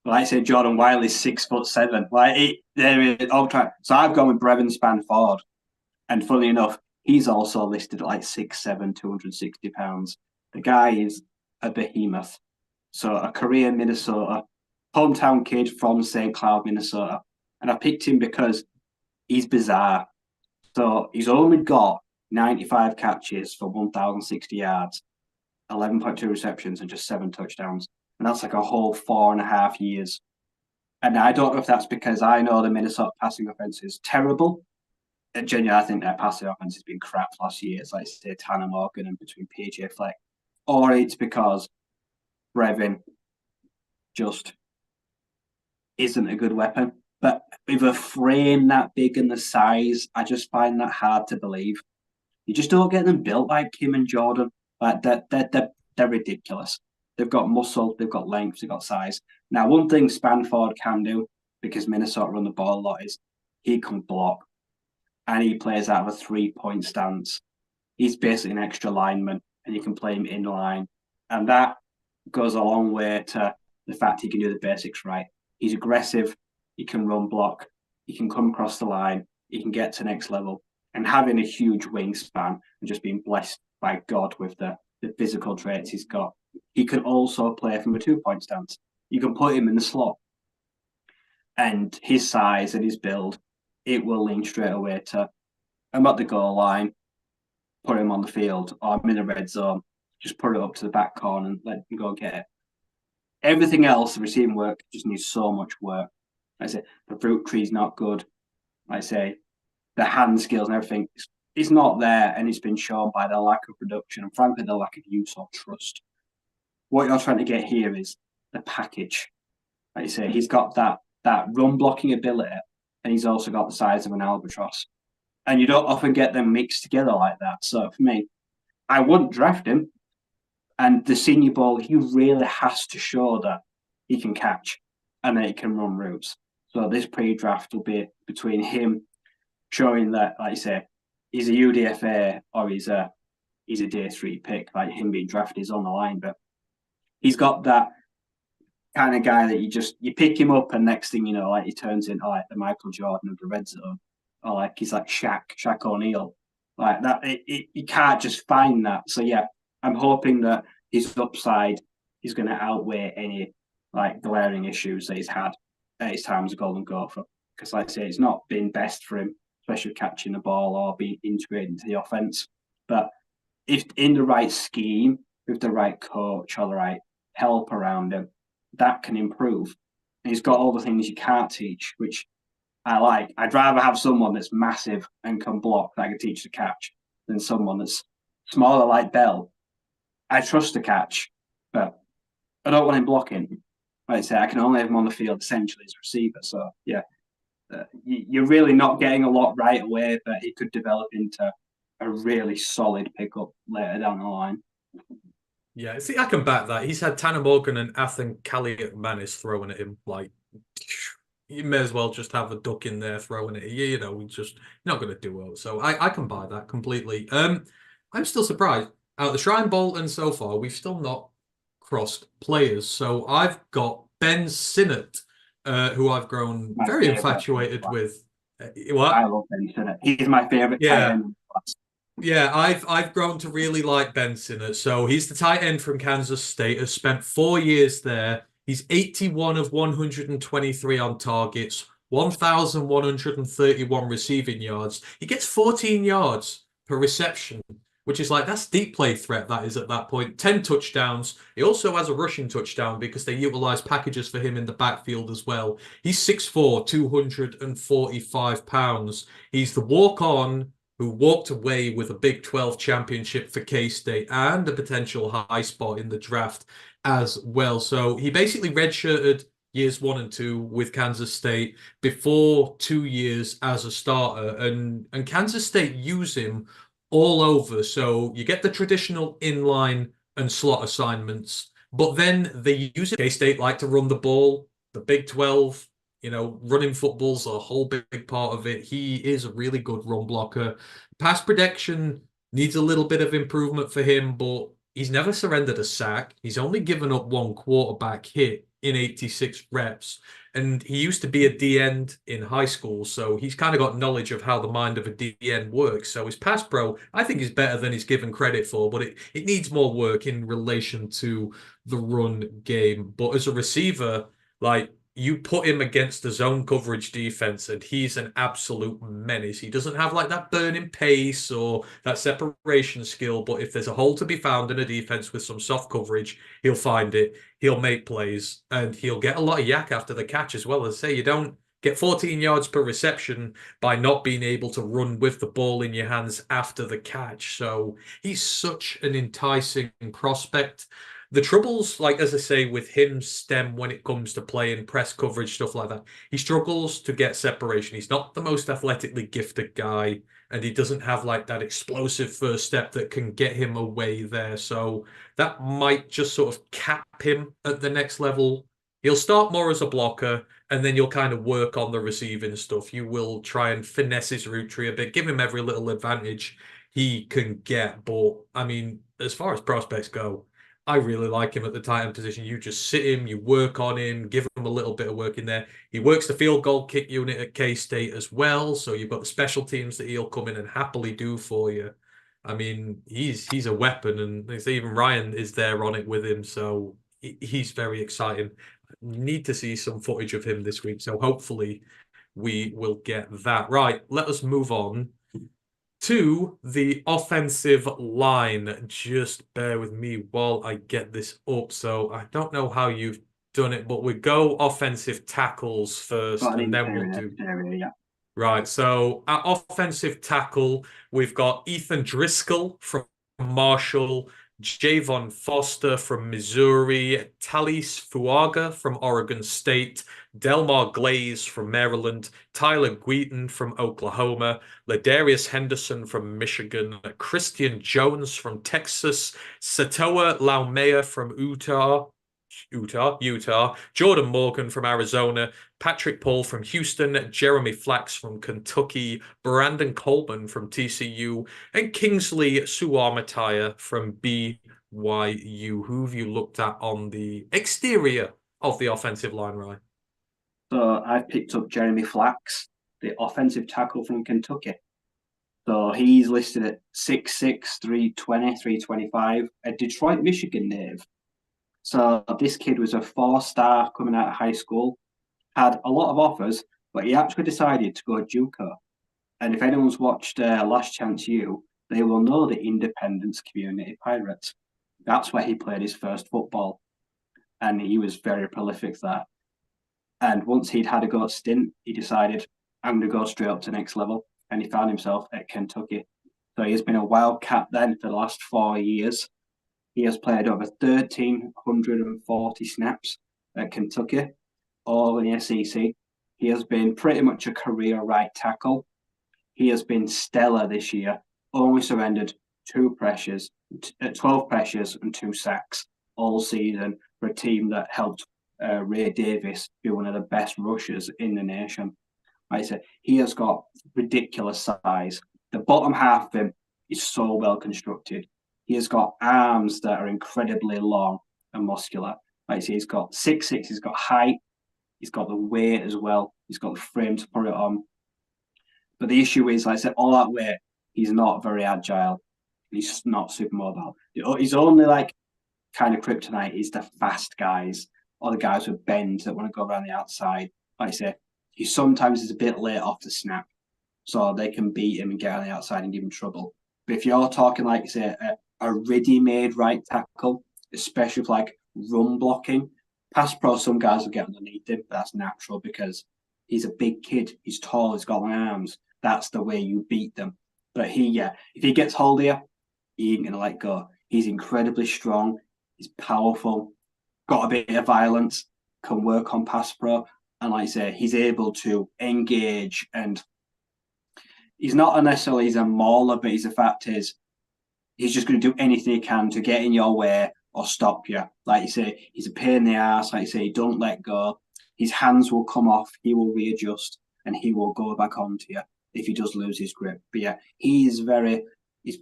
Like I said, Jordan Wiley's 6'7". So I've gone with Brevin Spanford. And funny enough, he's also listed at like 6'7", 260 pounds. The guy is a behemoth. So a Courier, Minnesota, hometown kid from St. Cloud, Minnesota. And I picked him because he's bizarre. So he's only got 95 catches for 1,060 yards, 11.2 receptions, and just 7 touchdowns. And that's like a whole 4.5 years. And I don't know if that's because I know the Minnesota passing offense is terrible. And genuinely, I think their passing offense has been crap last year. It's like, say, Tanner Morgan and between PJ Fleck. Or it's because Brevin just isn't a good weapon. But with a frame that big and the size, I just find that hard to believe. You just don't get them built like Kim and Jordan. Like they're ridiculous. They've got muscle, they've got length, they've got size. Now, one thing Spanford can do, because Minnesota run the ball a lot, is he can block. And he plays out of a 3-point stance. He's basically an extra lineman, and you can play him in line. And that goes a long way to the fact he can do the basics right. He's aggressive. He can run block. He can come across the line. He can get to next level. And having a huge wingspan and just being blessed by God with the physical traits he's got, he can also play from a 2-point stance. You can put him in the slot. And his size and his build, it will lean straight away to, I'm at the goal line, put him on the field, or I'm in the red zone, just put it up to the back corner and let him go get it. Everything else, the receiving work, just needs so much work. Like I say, the fruit tree's not good. Like I say, the hand skills and everything it's not there, and it's been shown by the lack of production and frankly the lack of use or trust. What you're trying to get here is the package. Like you say, he's got that run blocking ability, and he's also got the size of an albatross. And you don't often get them mixed together like that. So for me, I wouldn't draft him. And the Senior Bowl, he really has to show that he can catch and that he can run routes. So this pre-draft will be between him showing that, like you say, he's a UDFA or he's a day 3 pick, like him being drafted is on the line. But he's got that kind of guy that you pick him up and next thing you know, like he turns into like the Michael Jordan of the red zone. Or like he's like Shaq O'Neal. Like that, you can't just find that. So yeah, I'm hoping that his upside is going to outweigh any like glaring issues that he's had at his time as a Golden Gopher. Because like I say, it's not been best for him, especially catching the ball or being integrated into the offense. But if in the right scheme, with the right coach or the right help around him, that can improve. And he's got all the things you can't teach, which I like. I'd rather have someone that's massive and can block that I can teach to catch than someone that's smaller like Bell. I trust the catch, but I don't want him blocking. Like I say, I can only have him on the field essentially as a receiver. So yeah, you're really not getting a lot right away, but he could develop into a really solid pickup later down the line. Yeah, see, I can back that. He's had Tanner Morgan and Athan Manis throwing at him. Like, you may as well just have a duck in there throwing it. You know, just not going to do well. So I can buy that completely. I'm still surprised. Out of the Shrine Bowl and so far, we've still not crossed players. So I've got Ben Sinnott, who I've grown very infatuated with. What? I love Ben Sinnott. He's my favorite tight end. Yeah, I've grown to really like Ben Sinnott. So he's the tight end from Kansas State, has spent 4 years there. He's 81 of 123 on targets, 1,131 receiving yards. He gets 14 yards per reception, which is like, that's deep play threat, that is at that point. 10 touchdowns. He also has a rushing touchdown because they utilize packages for him in the backfield as well. He's 6'4", 245 pounds. He's the walk-on who walked away with a Big 12 championship for K-State and a potential high spot in the draft as well. So he basically redshirted years 1 and 2 with Kansas State before 2 years as a starter. And Kansas State use him all over. So you get the traditional inline and slot assignments, but then they use it. K-State like to run the ball. The Big 12, you know, running football's a whole big part of it. He is a really good run blocker. Pass protection needs a little bit of improvement for him, but he's never surrendered a sack. He's only given up 1 quarterback hit in 86 reps. And he used to be a D-end in high school, so he's kind of got knowledge of how the mind of a D-end works. So his pass pro, I think, is better than he's given credit for, but it needs more work in relation to the run game. But as a receiver, like, you put him against the zone coverage defense and he's an absolute menace. He doesn't have like that burning pace or that separation skill, but if there's a hole to be found in a defense with some soft coverage, he'll find it, he'll make plays, and he'll get a lot of yak after the catch as well. As I say, you don't get 14 yards per reception by not being able to run with the ball in your hands after the catch. So he's such an enticing prospect. The troubles, like, as I say, with him stem when it comes to playing press coverage, stuff like that. He struggles to get separation. He's not the most athletically gifted guy, and he doesn't have like that explosive first step that can get him away there. So that might just sort of cap him at the next level. He'll start more as a blocker, and then you'll kind of work on the receiving stuff. You will try and finesse his route tree a bit, give him every little advantage he can get. But, I mean, as far as prospects go, I really like him at the tight end position. You just sit him, you work on him, give him a little bit of work in there. He works the field goal kick unit at K-State as well, so you've got the special teams that he'll come in and happily do for you. I mean, he's a weapon, and even Ryan is there on it with him, so he's very exciting. Need to see some footage of him this week, so hopefully we will get that. Right, let us move on to the offensive line. Just bear with me while I get this up. So I don't know how you've done it, but we go offensive tackles first, and then we'll do. Yeah. Right, so at offensive tackle, we've got Ethan Driscoll from Marshall, Javon Foster from Missouri, Talis Fuaga from Oregon State, Delmar Glaze from Maryland, Tyler Guiton from Oklahoma, Ladarius Henderson from Michigan, Christian Jones from Texas, Satoa Laumea from Utah, Jordan Morgan from Arizona, Patrick Poole from Houston, Jeremy Flax from Kentucky, Brandon Coleman from TCU, and Kingsley Suamataya from BYU. Who have you looked at on the exterior of the offensive line, Ryan? So I've picked up Jeremy Flax, the offensive tackle from Kentucky. So he's listed at 6'6", 320, 325, a Detroit, Michigan native. So this kid was a 4-star coming out of high school, had a lot of offers, but he actually decided to go JUCO. And if anyone's watched Last Chance U, they will know the Independence Community Pirates. That's where he played his first football. And he was very prolific there. And once he'd had a go at stint, he decided, I'm going to go straight up to next level. And he found himself at Kentucky. So he's been a Wildcat then for the last 4 years. He has played over 1,340 snaps at Kentucky, all in the SEC. He has been pretty much a career right tackle. He has been stellar this year, only surrendered 12 pressures and 2 sacks all season for a team that helped Ray Davis be one of the best rushers in the nation. Like I said, he has got ridiculous size. The bottom half of him is so well constructed. He has got arms that are incredibly long and muscular. Like I say, he's got 6'6", he's got height, he's got the weight as well, he's got the frame to put it on. But the issue is, like I said, all that weight, he's not very agile. He's not super mobile. He's only like kind of kryptonite is the fast guys or the guys with bends that want to go around the outside. Like I say, he sometimes is a bit late off the snap, so they can beat him and get on the outside and give him trouble. But if you're talking like, say, a ready-made right tackle, especially with like run blocking, pass pro, some guys will get underneath him, but that's natural because he's a big kid. He's tall. He's got long arms. That's the way you beat them. But if he gets hold of you, he ain't gonna let go. He's incredibly strong. He's powerful. Got a bit of violence. Can work on pass pro, and like I say, he's able to engage. And he's not necessarily he's a mauler, but the fact is, he's just going to do anything he can to get in your way or stop you. Like you say, he's a pain in the ass. Like you say, don't let go. His hands will come off. He will readjust, and he will go back onto you if he does lose his grip. But yeah, he's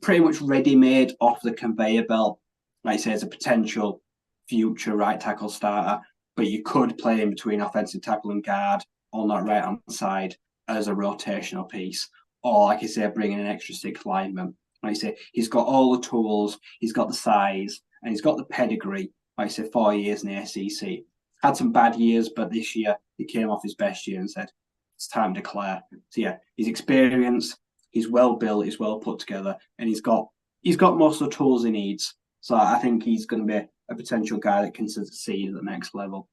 pretty much ready-made off the conveyor belt. Like I say, as a potential future right tackle starter, but you could play him between offensive tackle and guard on that right-hand side as a rotational piece. Or, like I say, bringing an extra 6 lineman. Like I say, he's got all the tools, he's got the size, and he's got the pedigree. Like I say, 4 years in the SEC. Had some bad years, but this year he came off his best year and said, it's time to declare. So yeah, he's experienced, he's well built, he's well put together, and he's got most of the tools he needs. So I think he's going to be a potential guy that can succeed at the next level.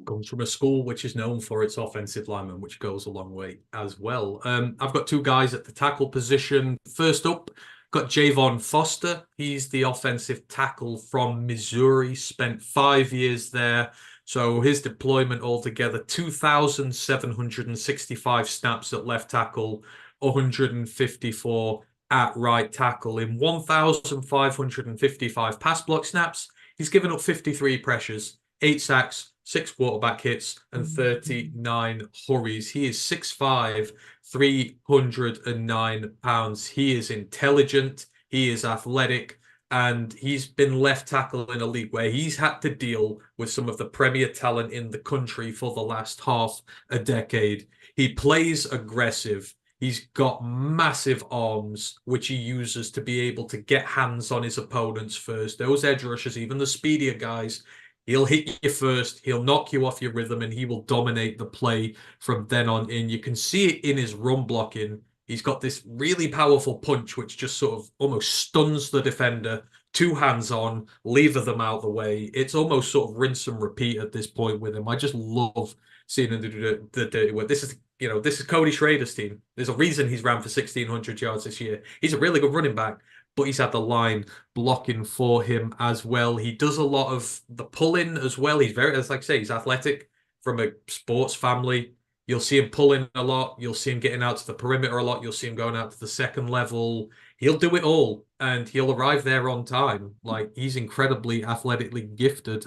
Comes from a school which is known for its offensive linemen, which goes a long way as well. I've got 2 guys at the tackle position. First up, got Javon Foster. He's the offensive tackle from Missouri, spent 5 years there. So his deployment altogether, 2,765 snaps at left tackle, 154 at right tackle. In 1,555 pass block snaps, he's given up 53 pressures, 8 sacks, 6 quarterback hits, and 39 hurries. He is 6'5", 309 pounds. He is intelligent. He is athletic. And he's been left tackle in a league where he's had to deal with some of the premier talent in the country for the last half a decade. He plays aggressive. He's got massive arms, which he uses to be able to get hands on his opponents first. Those edge rushers, even the speedier guys, he'll hit you first, he'll knock you off your rhythm, and he will dominate the play from then on in. You can see it in his run blocking. He's got this really powerful punch, which just sort of almost stuns the defender. 2 hands on, lever them out the way. It's almost sort of rinse and repeat at this point with him. I just love seeing him do the dirty work. This is this is Cody Schrader's team. There's a reason he's ran for 1,600 yards this year. He's a really good running back, but he's had the line blocking for him as well. He does a lot of the pulling as well. He's very, as like I say, he's athletic from a sports family. You'll see him pulling a lot. You'll see him getting out to the perimeter a lot. You'll see him going out to the second level. He'll do it all, and he'll arrive there on time. Like, he's incredibly athletically gifted.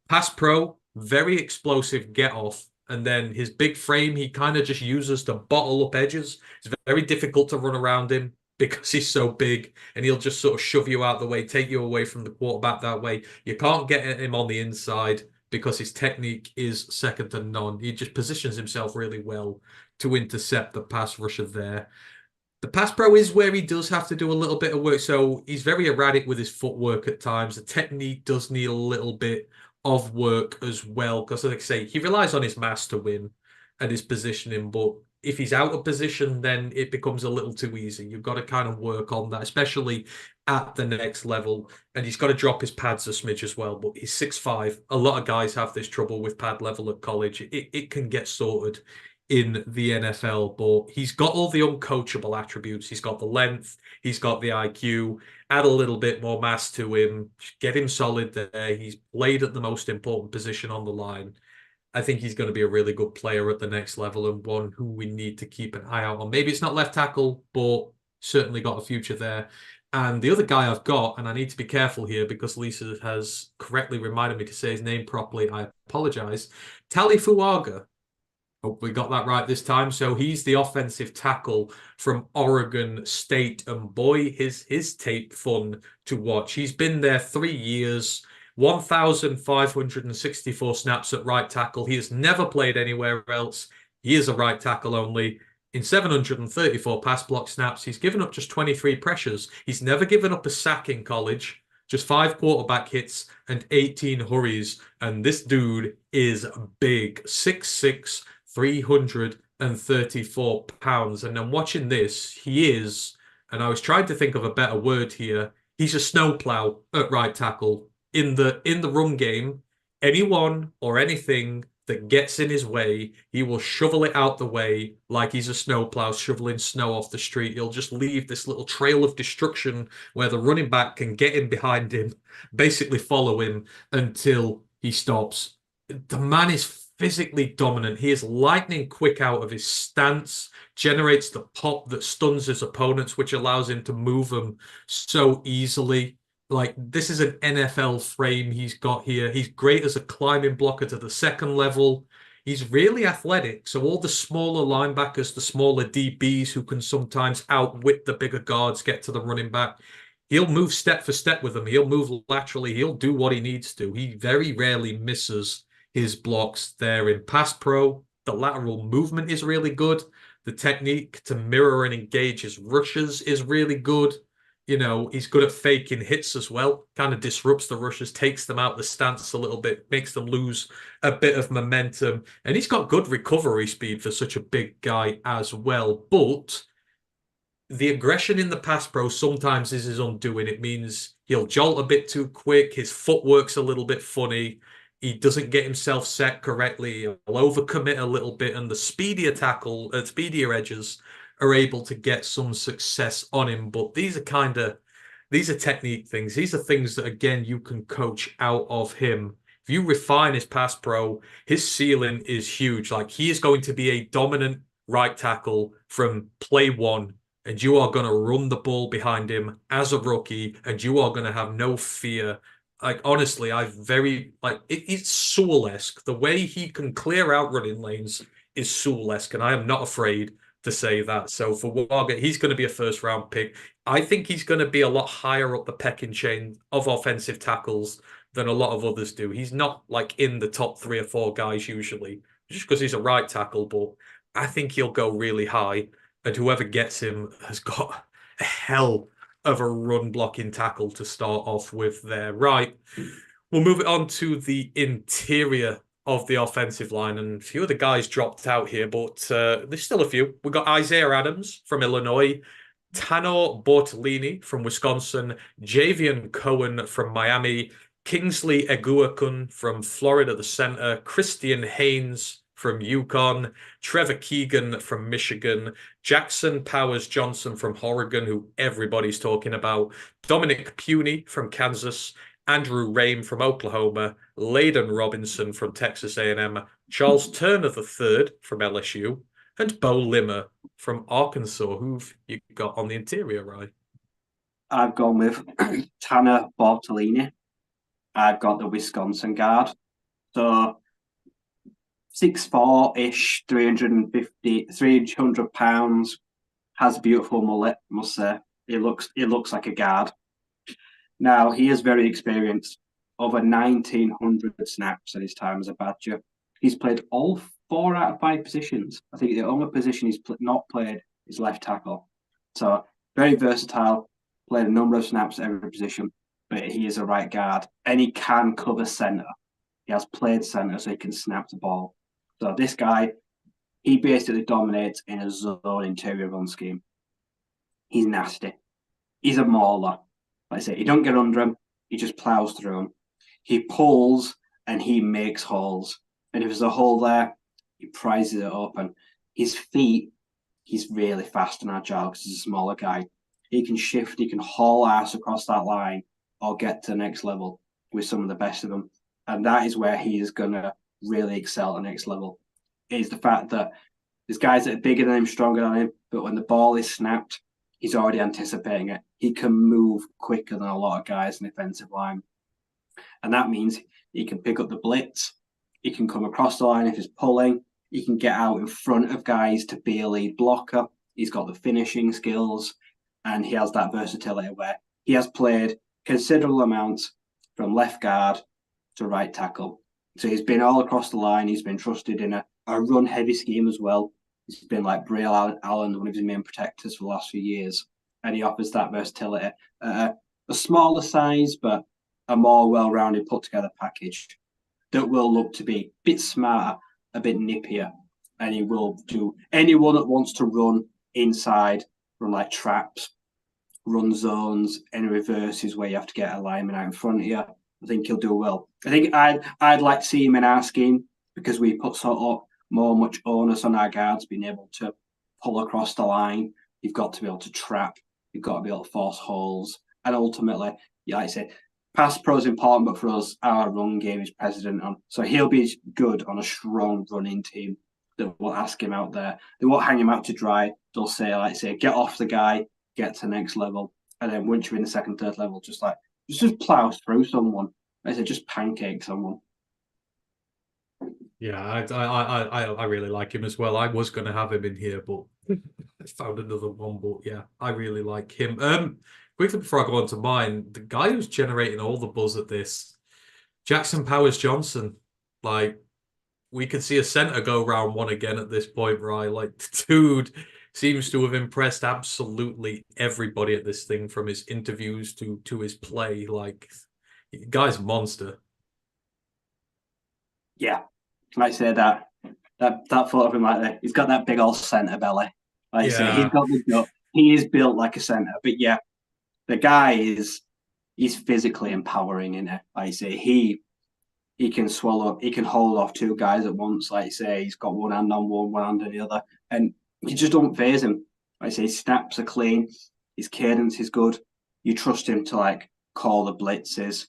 Pass pro, very explosive get off. And then his big frame, he kind of just uses to bottle up edges. It's very difficult to run around him because he's so big, and he'll just sort of shove you out the way, take you away from the quarterback that way. You can't get at him on the inside because his technique is second to none. He just positions himself really well to intercept the pass rusher there. The pass pro is where he does have to do a little bit of work. So he's very erratic with his footwork at times. The technique does need a little bit of work as well. Because, like I say, he relies on his mass to win and his positioning. But if he's out of position, then it becomes a little too easy. You've got to kind of work on that, especially at the next level. And he's got to drop his pads a smidge as well. But he's 6'5". A lot of guys have this trouble with pad level at college. It can get sorted in the NFL, but he's got all the uncoachable attributes. He's got the length, he's got the IQ, add a little bit more mass to him, get him solid there. He's played at the most important position on the line. I think he's going to be a really good player at the next level, and one who we need to keep an eye out on. Maybe it's not left tackle, but certainly got a future there. And the other guy I've got, and I need to be careful here because Lisa has correctly reminded me to say his name properly. I apologize. Talifuaga. Hope we got that right this time. So he's the offensive tackle from Oregon State, and boy, his tape fun to watch. He's been there 3 years, 1,564 snaps at right tackle. He has never played anywhere else. He is a right tackle only. In 734 pass block snaps, he's given up just 23 pressures. He's never given up a sack in college. Just 5 quarterback hits and 18 hurries. And this dude is big, 6'6", 334 pounds. And then watching this, he is, and I was trying to think of a better word here, he's a snowplow at right tackle. In the run game, anyone or anything that gets in his way, he will shovel it out the way like he's a snowplow shoveling snow off the street. He'll just leave this little trail of destruction where the running back can get in behind him, basically follow him until he stops. The man is physically dominant. He is lightning quick out of his stance, generates the pop that stuns his opponents, which allows him to move them so easily. Like, this is an NFL frame he's got here. He's great as a climbing blocker to the second level. He's really athletic. So all the smaller linebackers, the smaller DBs who can sometimes outwit the bigger guards, get to the running back, he'll move step for step with them. He'll move laterally. He'll do what he needs to. He very rarely misses his blocks there in pass pro. The lateral movement is really good. The technique to mirror and engage his rushes is really good. He's good at faking hits as well. Kind of disrupts the rushers, takes them out the stance a little bit, makes them lose a bit of momentum. And he's got good recovery speed for such a big guy as well. But the aggression in the pass pro sometimes is his undoing. It means he'll jolt a bit too quick. His footwork's a little bit funny. He doesn't get himself set correctly. He'll overcommit a little bit, and the speedier edges are able to get some success on him. But these are technique things. These are things that, again, you can coach out of him. If you refine his pass pro, his ceiling is huge. Like, he is going to be a dominant right tackle from play one, and you are going to run the ball behind him as a rookie, and you are going to have no fear. Like, honestly, it's Sewell-esque. The way he can clear out running lanes is Sewell-esque, and I am not afraid to say that. So for Waga, he's going to be a first-round pick. I think he's going to be a lot higher up the pecking chain of offensive tackles than a lot of others do. He's not like in the top 3 or 4 guys usually, just because he's a right tackle, but I think he'll go really high, and whoever gets him has got a hell of a run blocking tackle to start off with there. Right. We'll move it on to the interior of the offensive line, and a few of the guys dropped out here, but there's still a few. We've got Isaiah Adams from Illinois, Tano Bortolini from Wisconsin, Javion Cohen from Miami, Kingsley Eguakun from Florida, the center, Christian Haynes from Yukon, Trevor Keegan from Michigan, Jackson Powers-Johnson from Oregon, who everybody's talking about, Dominic Puny from Kansas, Andrew Rame from Oklahoma, Layden Robinson from Texas A&M, Charles Turner III from LSU, and Bo Limmer from Arkansas. Who've you got on the interior, right? I've gone with Tanner Bortolini. I've got the Wisconsin guard. So 6'4"-ish, 300 pounds, has a beautiful mullet, must say. It looks like a guard. Now, he is very experienced, over 1,900 snaps in his time as a Badger. He's played all 4 out of 5 positions. I think the only position he's not played is left tackle. So, very versatile, played a number of snaps at every position, but he is a right guard, and he can cover centre. He has played centre, so he can snap the ball. So, this guy, he basically dominates in a zone interior run scheme. He's nasty. He's a mauler. Like I say, he don't get under him. He just plows through them. He pulls and he makes holes. And if there's a hole there, he prizes it open. His feet, he's really fast and agile because he's a smaller guy. He can shift, he can haul ass across that line or get to the next level with some of the best of them. And that is where he is going to really excel at the next level. Is the fact that there's guys that are bigger than him, stronger than him, but when the ball is snapped, he's already anticipating it. He can move quicker than a lot of guys in the offensive line. And that means he can pick up the blitz. He can come across the line if he's pulling. He can get out in front of guys to be a lead blocker. He's got the finishing skills. And he has that versatility where he has played considerable amounts from left guard to right tackle. So he's been all across the line. He's been trusted in a run-heavy scheme as well. He's been like Breon Allen, one of his main protectors for the last few years. And he offers that versatility. A smaller size, but a more well-rounded, put-together package that will look to be a bit smarter, a bit nippier. And he will do anyone that wants to run inside, run like traps, run zones, any reverses where you have to get a lineman out in front of you. I think he'll do well. I think I'd like to see him in our scheme because we put sort of much onus on our guards being able to pull across the line. You've got to be able to trap. You've got to be able to force holes. And ultimately, like I say, pass pro is important, but for us, our run game is precedent on. So he'll be good on a strong running team that will ask him out there. They won't hang him out to dry. They'll say, like I say, get off the guy, get to the next level. And then once you're in the second, third level, just plow through someone. Like I say, just pancake someone. Yeah, I really like him as well. I was going to have him in here, but I found another one. But yeah, I really like him. Quickly before I go on to mine, the guy who's generating all the buzz at this, Jackson Powers-Johnson. Like, we could see a center go round 1 again at this point, right? Like, the dude seems to have impressed absolutely everybody at this thing, from his interviews to his play. Like, guy's a monster. Yeah. Like I say, that photo of him like that, he's got that big old centre belly. Like I say, he's got the gut. He is built like a centre. But yeah, the guy he's physically empowering in it. Like I say, he can he can hold off 2 guys at once. Like I say, he's got one hand on one hand on the other. And you just don't phase him. Like I say, his snaps are clean, his cadence is good. You trust him to like call the blitzes.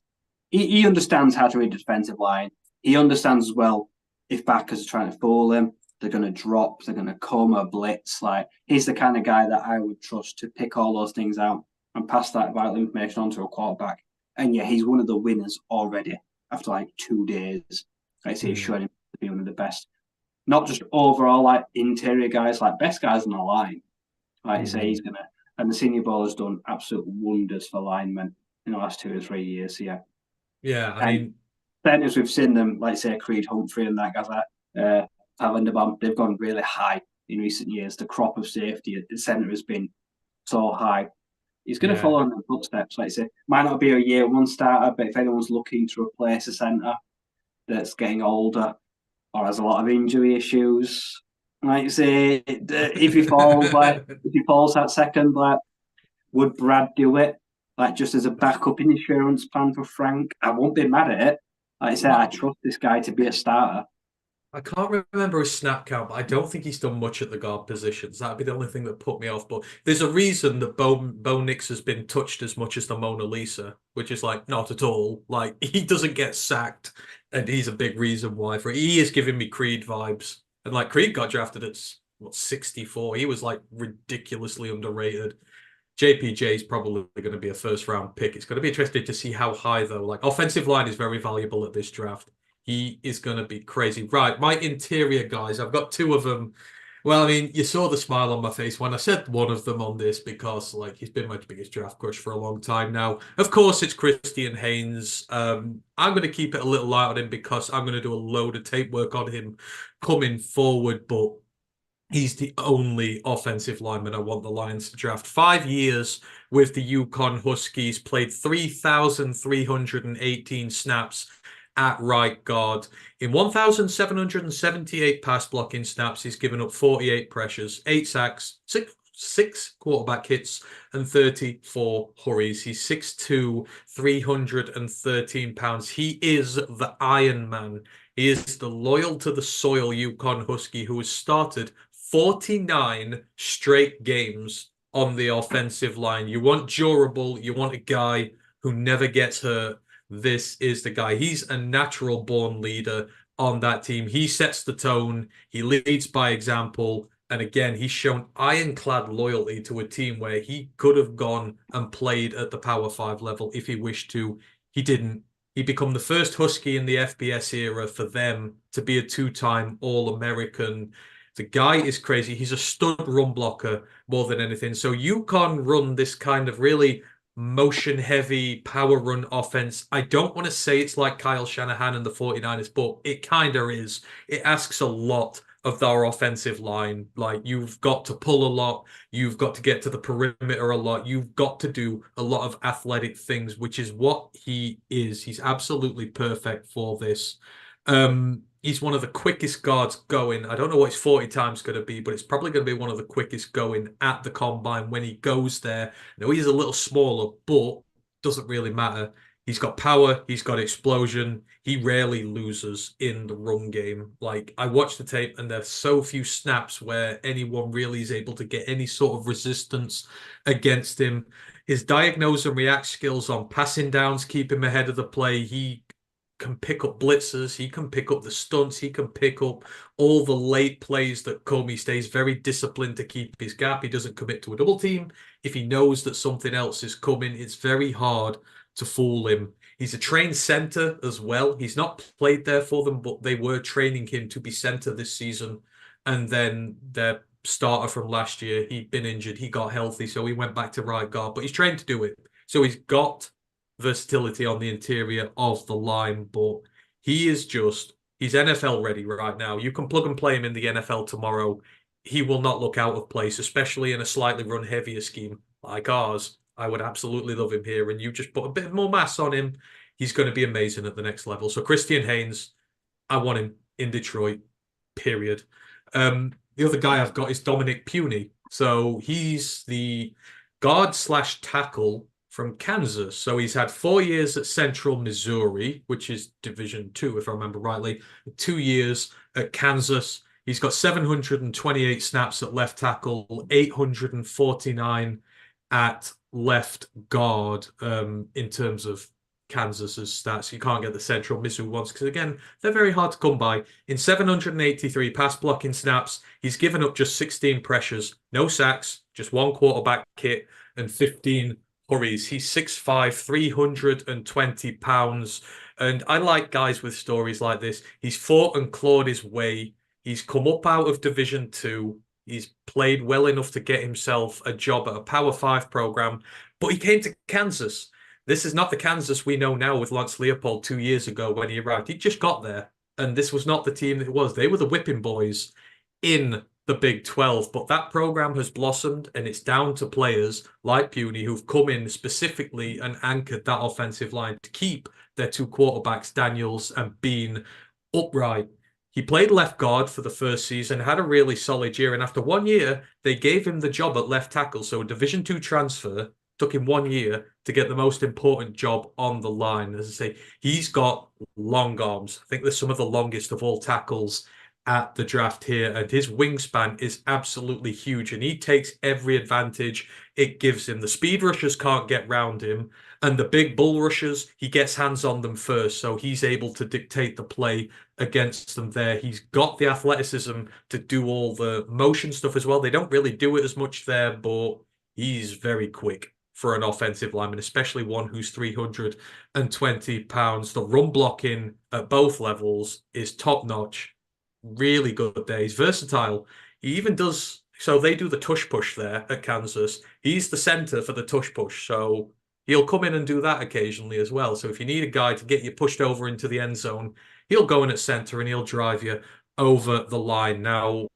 He understands how to read the defensive line. He understands as well if backers are trying to fool him, they're going to drop, they're going to come a blitz. Like, he's the kind of guy that I would trust to pick all those things out and pass that vital information on to a quarterback. And yeah, he's one of the winners already after like 2 days. I say he's showing him to be one of the best. Not just overall like interior guys, like best guys on the line. Like I say, he's going to, and the Senior Bowl has done absolute wonders for linemen in the last 2 or 3 years. So yeah. Yeah, I mean, centers we've seen them, like say Creed Humphrey and that guys like Linderbaum, they've gone really high in recent years. The crop of safety at the center has been so high. He's going to follow in the footsteps. Like I say, might not be a year 1 starter, but if anyone's looking to replace a center that's getting older or has a lot of injury issues, like you say, if he falls that second, like, would Brad do it? Like, just as a backup insurance plan for Frank? I won't be mad at it. Like I said, I trust this guy to be a starter. I can't remember his snap count, but I don't think he's done much at the guard positions. That'd be the only thing that put me off. But there's a reason that Bo Nix has been touched as much as the Mona Lisa, which is like not at all. Like he doesn't get sacked, and he's a big reason why. For he is giving me Creed vibes, and like Creed got drafted at what 64. He was like ridiculously underrated. JPJ is probably going to be a first round pick. It's going to be interesting to see how high though. Like offensive line is very valuable at this draft. He is going to be crazy. Right, my interior guys, I've got two of them. Well, I mean, you saw the smile on my face when I said one of them on this because, like, he's been my biggest draft crush for a long time now. Of course, it's Christian Haynes. I'm going to keep it a little light on him because I'm going to do a load of tape work on him coming forward, but he's the only offensive lineman I want the Lions to draft. 5 years with the Yukon Huskies, played 3,318 snaps at right guard. In 1,778 pass blocking snaps, he's given up 48 pressures, 8 sacks, six quarterback hits, and 34 hurries. He's 6'2", 313 pounds. He is the Iron Man. He is the loyal to the soil Yukon Husky who has started 49 straight games on the offensive line. You want durable, you want a guy who never gets hurt. This is the guy. He's a natural born leader on that team. He sets the tone. He leads by example. And again, he's shown ironclad loyalty to a team where he could have gone and played at the Power 5 level if he wished to. He didn't. He became the first Husky in the FBS era for them to be a two-time All-American. The guy is crazy. He's a stud run blocker more than anything. So UConn run this kind of really motion-heavy power run offense. I don't want to say it's like Kyle Shanahan and the 49ers, but it kind of is. It asks a lot of our offensive line. Like, you've got to pull a lot. You've got to get to the perimeter a lot. You've got to do a lot of athletic things, which is what he is. He's absolutely perfect for this. He's one of the quickest guards going. I don't know what his 40 times going to be, but it's probably going to be one of the quickest going at the combine when he goes there. Now, he's a little smaller, but doesn't really matter. He's got power. He's got explosion. He rarely loses in the run game. Like, I watched the tape, and there's so few snaps where anyone really is able to get any sort of resistance against him. His diagnose and react skills on passing downs keep him ahead of the play. He can pick up blitzers. He can pick up the stunts. He can pick up all the late plays that Comey stays very disciplined to keep his gap. He doesn't commit to a double team. If he knows that something else is coming, it's very hard to fool him. He's a trained center as well. He's not played there for them, but they were training him to be center this season. And then their starter from last year, he'd been injured. He got healthy, so he went back to right guard, but he's trained to do it. So he's got versatility on the interior of the line, but he's NFL ready right now. You can plug and play him in the NFL tomorrow. He will not look out of place, especially in a slightly run heavier scheme like ours. I would absolutely love him here. And you just put a bit more mass on him, he's going to be amazing at the next level. So Christian Haynes, I want him in Detroit, period. The other guy I've got is Dominic Puny. So he's the guard/tackle from Kansas. So he's had 4 years at Central Missouri, which is Division II, if I remember rightly, 2 years at Kansas. He's got 728 snaps at left tackle, 849 at left guard in terms of Kansas's stats. You can't get the Central Missouri ones because, again, they're very hard to come by. In 783 pass blocking snaps, he's given up just 16 pressures, no sacks, just one quarterback hit, and 15 hurries. He's 6'5", 320 pounds. And I like guys with stories like this. He's fought and clawed his way. He's come up out of Division II. He's played well enough to get himself a job at a Power 5 program, but he came to Kansas. This is not the Kansas we know now with Lance Leopold 2 years ago when he arrived. He just got there, and this was not the team that it was. They were the whipping boys in the Big 12, but that program has blossomed, and it's down to players like Puny who've come in specifically and anchored that offensive line to keep their two quarterbacks, Daniels and Bean, upright. He played left guard for the first season, had a really solid year, and after 1 year, they gave him the job at left tackle. So a Division II transfer took him 1 year to get the most important job on the line. As I say, he's got long arms. I think they're some of the longest of all tackles at the draft here, and his wingspan is absolutely huge, and he takes every advantage it gives him. The speed rushers can't get round him, and the big bull rushers, he gets hands on them first, so he's able to dictate the play against them there. He's got the athleticism to do all the motion stuff as well. They don't really do it as much there, but he's very quick for an offensive lineman, especially one who's 320 pounds. The run blocking at both levels is top notch. Really good there. He's versatile. He even does, so they do the tush push there at Kansas. He's the center for the tush push, so he'll come in and do that occasionally as well. So if you need a guy to get you pushed over into the end zone, he'll go in at center and he'll drive you over the line. Now,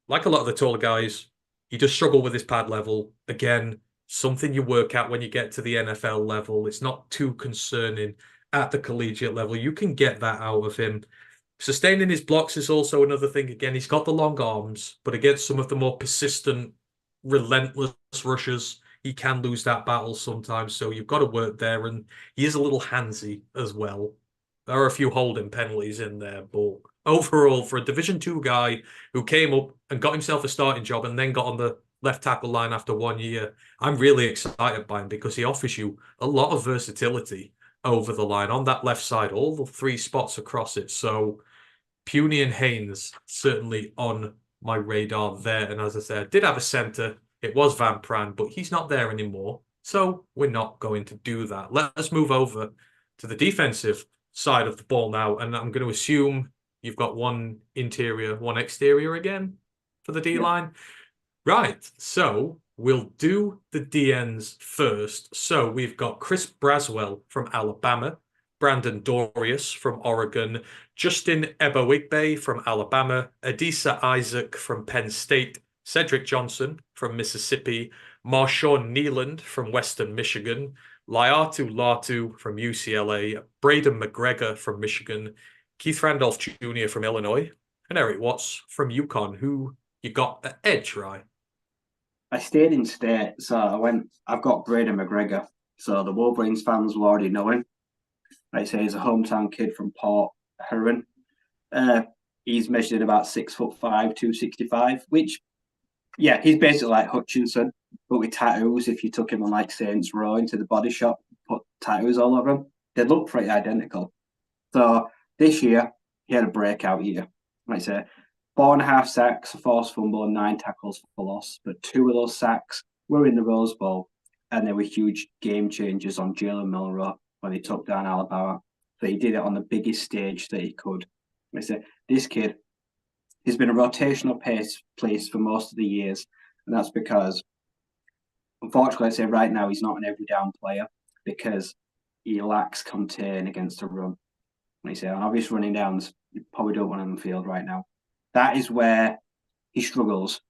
like a lot of the taller guys, he does struggle with his pad level. Again, something you work at when you get to the NFL level. It's not too concerning at the collegiate level. You can get that out of him. Sustaining his blocks is also another thing. Again, he's got the long arms, but against some of the more persistent, relentless rushers, he can lose that battle sometimes. So you've got to work there, and he is a little handsy as well. There are a few holding penalties in there, but overall, for a Division II guy who came up and got himself a starting job and then got on the left tackle line after 1 year, I'm really excited by him because he offers you a lot of versatility over the line on that left side, all the three spots across it. So Puny and Haynes certainly on my radar there. And as I said, I did have a center. It was Van Pran, but he's not there anymore. So we're not going to do that. Let's move over to the defensive side of the ball now. And I'm going to assume you've got one interior, one exterior again for the D-line. Yeah. Right. So we'll do the DNs first. So we've got Chris Braswell from Alabama, Brandon Dorius from Oregon, Justin Ebowigbe from Alabama, Adisa Isaac from Penn State, Cedric Johnson from Mississippi, Marshawn Nealand from Western Michigan, Laiatu Latu from UCLA, Braden McGregor from Michigan, Keith Randolph Jr. from Illinois, and Eric Watts from UConn. Who you got at edge, right? I stayed in state, so I've got Braden McGregor. So the Wolverines fans will already know him. Like I say, he's a hometown kid from Port Huron. He's measured about 6'5", 265, which, yeah, he's basically like Hutchinson, but with tattoos. If you took him on like Saints Row into the body shop, put tattoos all over him, they'd look pretty identical. So this year, he had a breakout year. Like I say, 4.5 sacks, a forced fumble, and 9 tackles for loss. But 2 of those sacks were in the Rose Bowl, and they were huge game changers on Jalen Milroe when he took down Alabama. So he did it on the biggest stage that he could. I say, this kid, he's been a rotational place for most of the years, and that's because, unfortunately, I say right now he's not an every down player because he lacks contain against the run. Like I say, on obvious running downs, you probably don't want him on the field right now. That is where he struggles.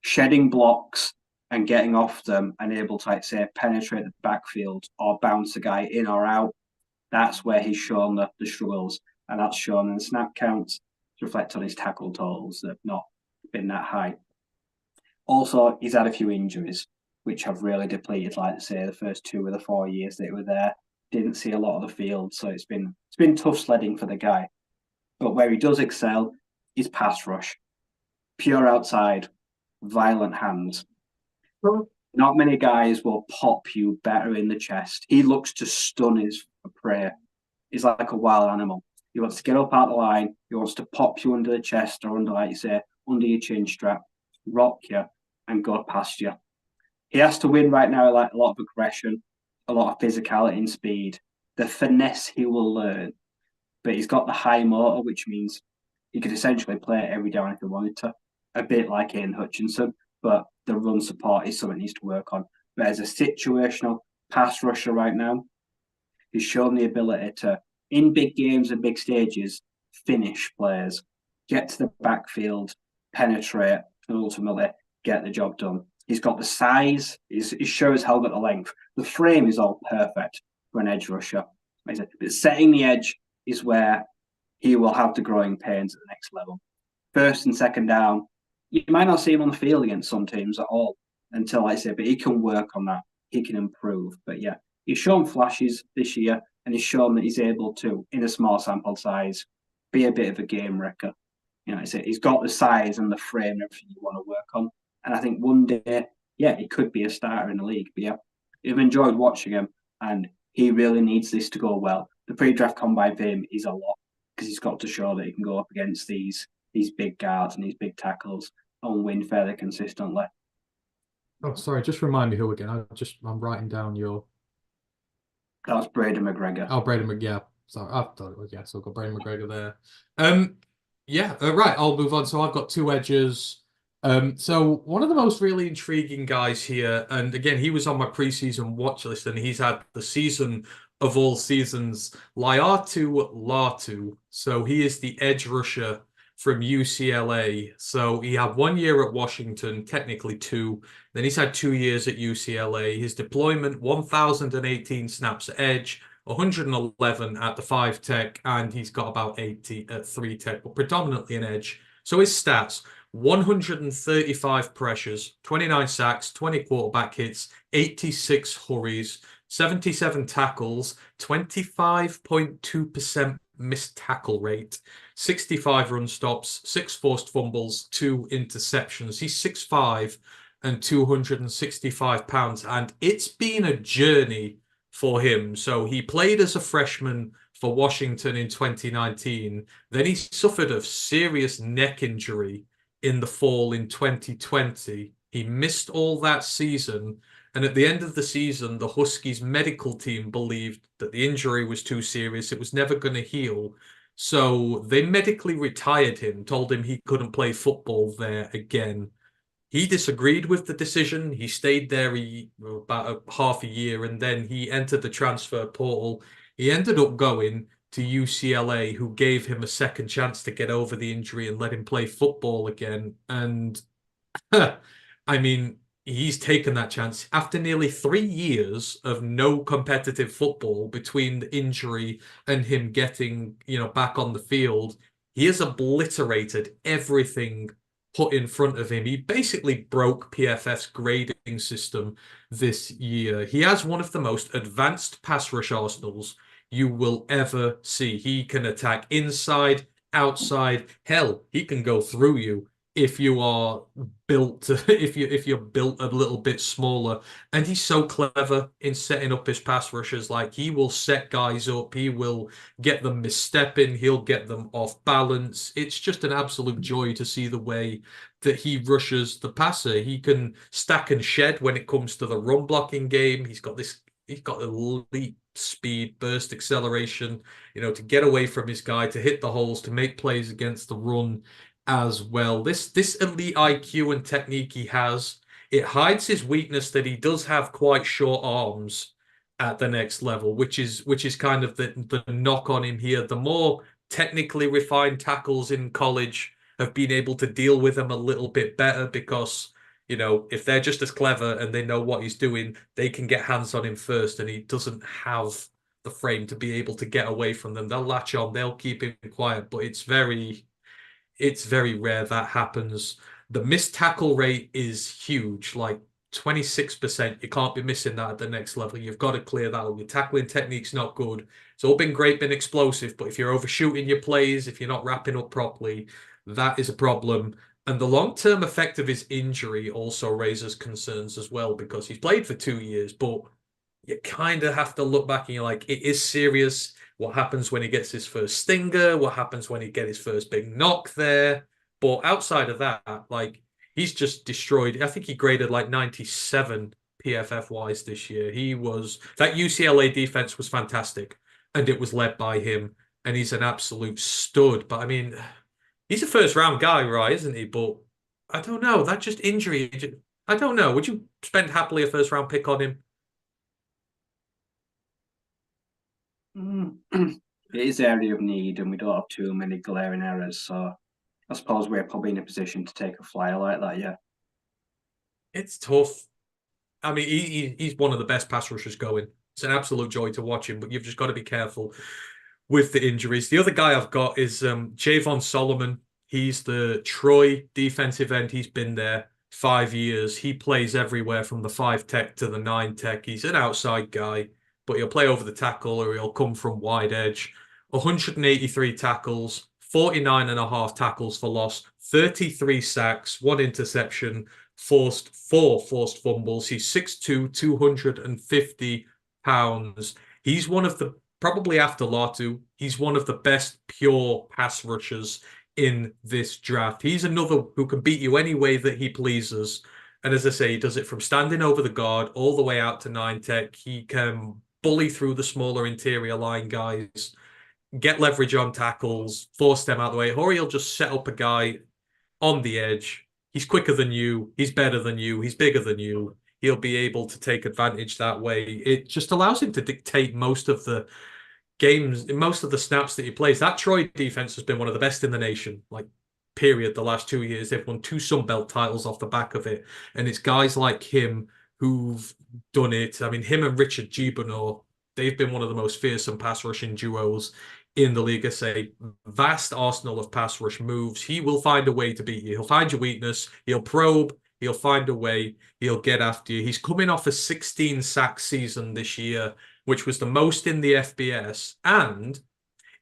Shedding blocks and getting off them and able to, like say, penetrate the backfield or bounce a guy in or out. That's where he's shown the struggles. And that's shown in the snap counts to reflect on his tackle totals that have not been that high. Also, he's had a few injuries, which have really depleted, like I say, the first 2 of the 4 years that he was there. Didn't see a lot of the field, so it's been tough sledding for the guy. But where he does excel is pass rush. Pure outside, violent hands. Not many guys will pop you better in the chest. He looks to stun his prey. He's like a wild animal. He wants to get up out the line. He wants to pop you under the chest or under, like you say, under your chin strap, rock you, and go past you. He has to win right now, like a lot of aggression, a lot of physicality and speed. The finesse he will learn, but he's got the high motor, which means he could essentially play it every down if he wanted to. A bit like Ian Hutchinson, but the run support is something he needs to work on. But as a situational pass rusher right now, he's shown the ability to, in big games and big stages, finish players, get to the backfield, penetrate, and ultimately get the job done. He's got the size. He's sure as hell got the length. The frame is all perfect for an edge rusher. But setting the edge is where he will have the growing pains at the next level. First and second down, you might not see him on the field against some teams at all until I say, but he can work on that. He can improve. But yeah, he's shown flashes this year, and he's shown that he's able to, in a small sample size, be a bit of a game wrecker. He's got the size and the frame and everything you want to work on. And I think one day, he could be a starter in the league. But I've enjoyed watching him, and he really needs this to go well. The pre-draft combine for him is a lot because he's got to show that he can go up against these big guards and these big tackles and win fairly consistently. Oh, sorry, just remind me who again. I'm writing down your. That was Braden McGregor. Oh, Braden McGregor. Yeah, sorry, I thought it was So I've got Braden McGregor there. Right. I'll move on. So I've got two edges. So one of the most really intriguing guys here, and again, he was on my preseason watch list, and he's had the season of all seasons, Laiatu Latu. So he is the edge rusher from UCLA. So he had 1 year at Washington, technically two. Then he's had 2 years at UCLA. His deployment, 1,018 snaps at edge, 111 at the 5 tech, and he's got about 80 at 3 tech, but predominantly an edge. So his stats, 135 pressures, 29 sacks, 20 quarterback hits, 86 hurries, 77 tackles, 25.2% missed tackle rate, 65 run stops, 6 forced fumbles, 2 interceptions. He's 6'5" and 265 pounds, and it's been a journey for him. So he played as a freshman for Washington in 2019. Then he suffered a serious neck injury in the fall in 2020. He missed all that season. And at the end of the season, the Huskies medical team believed that the injury was too serious. It was never going to heal. So they medically retired him, told him he couldn't play football there again. He disagreed with the decision. He stayed there about half a year, and then he entered the transfer portal. He ended up going to UCLA, who gave him a second chance to get over the injury and let him play football again. And I mean, he's taken that chance after nearly 3 years of no competitive football between the injury and him getting, back on the field. He has obliterated everything put in front of him. He basically broke PFF's grading system this year. He has one of the most advanced pass rush arsenals you will ever see. He can attack inside, outside. Hell, he can go through you if you are built, if you're built a little bit smaller. And he's so clever in setting up his pass rushers. Like, he will set guys up, he will get them misstepping, he'll get them off balance. It's just an absolute joy to see the way that he rushes the passer. He can stack and shed when it comes to the run blocking game. He's got elite speed, burst acceleration, to get away from his guy, to hit the holes, to make plays against the run as well. This elite IQ and technique he has, it hides his weakness that he does have quite short arms at the next level, which is kind of the knock on him here. The more technically refined tackles in college have been able to deal with him a little bit better because, if they're just as clever and they know what he's doing, they can get hands on him first, and he doesn't have the frame to be able to get away from them. They'll latch on, they'll keep him quiet, but it's very rare that happens. The missed tackle rate is huge, like 26%. You can't be missing that at the next level. You've got to clear that up. Your tackling technique's not good. It's all been great, been explosive, but if you're overshooting your plays, if you're not wrapping up properly, that is a problem. And the long-term effect of his injury also raises concerns as well, because he's played for 2 years, but you kind of have to look back and you're like, it is serious. What happens when he gets his first stinger? What happens when he gets his first big knock there? But outside of that, like, he's just destroyed. I think he graded like 97 PFF-wise this year. That UCLA defense was fantastic, and it was led by him, and he's an absolute stud. But I mean, he's a first-round guy, right, isn't he? But I don't know. That just injury, I don't know. Would you spend happily a first-round pick on him? It is area of need, and we don't have too many glaring errors, so I suppose we're probably in a position to take a flyer like that, yeah. It's tough. I mean, he's one of the best pass rushers going. It's an absolute joy to watch him, but you've just got to be careful with the injuries. The other guy I've got is Javon Solomon. He's the Troy defensive end. He's been there 5 years. He plays everywhere from the 5 tech to the 9 tech. He's an outside guy, but he'll play over the tackle or he'll come from wide edge. 183 tackles, 49.5 tackles for loss, 33 sacks, 1 interception, forced 4 forced fumbles. He's 6'2", 250 pounds. He's one of the, probably after Latu, he's one of the best pure pass rushers in this draft. He's another who can beat you any way that he pleases. And as I say, he does it from standing over the guard all the way out to 9 tech. He can bully through the smaller interior line guys, get leverage on tackles, force them out of the way, or he'll just set up a guy on the edge. He's quicker than you. He's better than you. He's bigger than you. He'll be able to take advantage that way. It just allows him to dictate most of the games, most of the snaps that he plays. That Troy defense has been one of the best in the nation, like, period, the last 2 years. They've won 2 Sunbelt titles off the back of it. And it's guys like him who've done it. I mean, him and Richard Gibonor, they've been one of the most fearsome pass rushing duos in the league. I say, vast arsenal of pass rush moves. He will find a way to beat you. He'll find your weakness. He'll probe. He'll find a way. He'll get after you. He's coming off a 16 sack season this year, which was the most in the FBS. And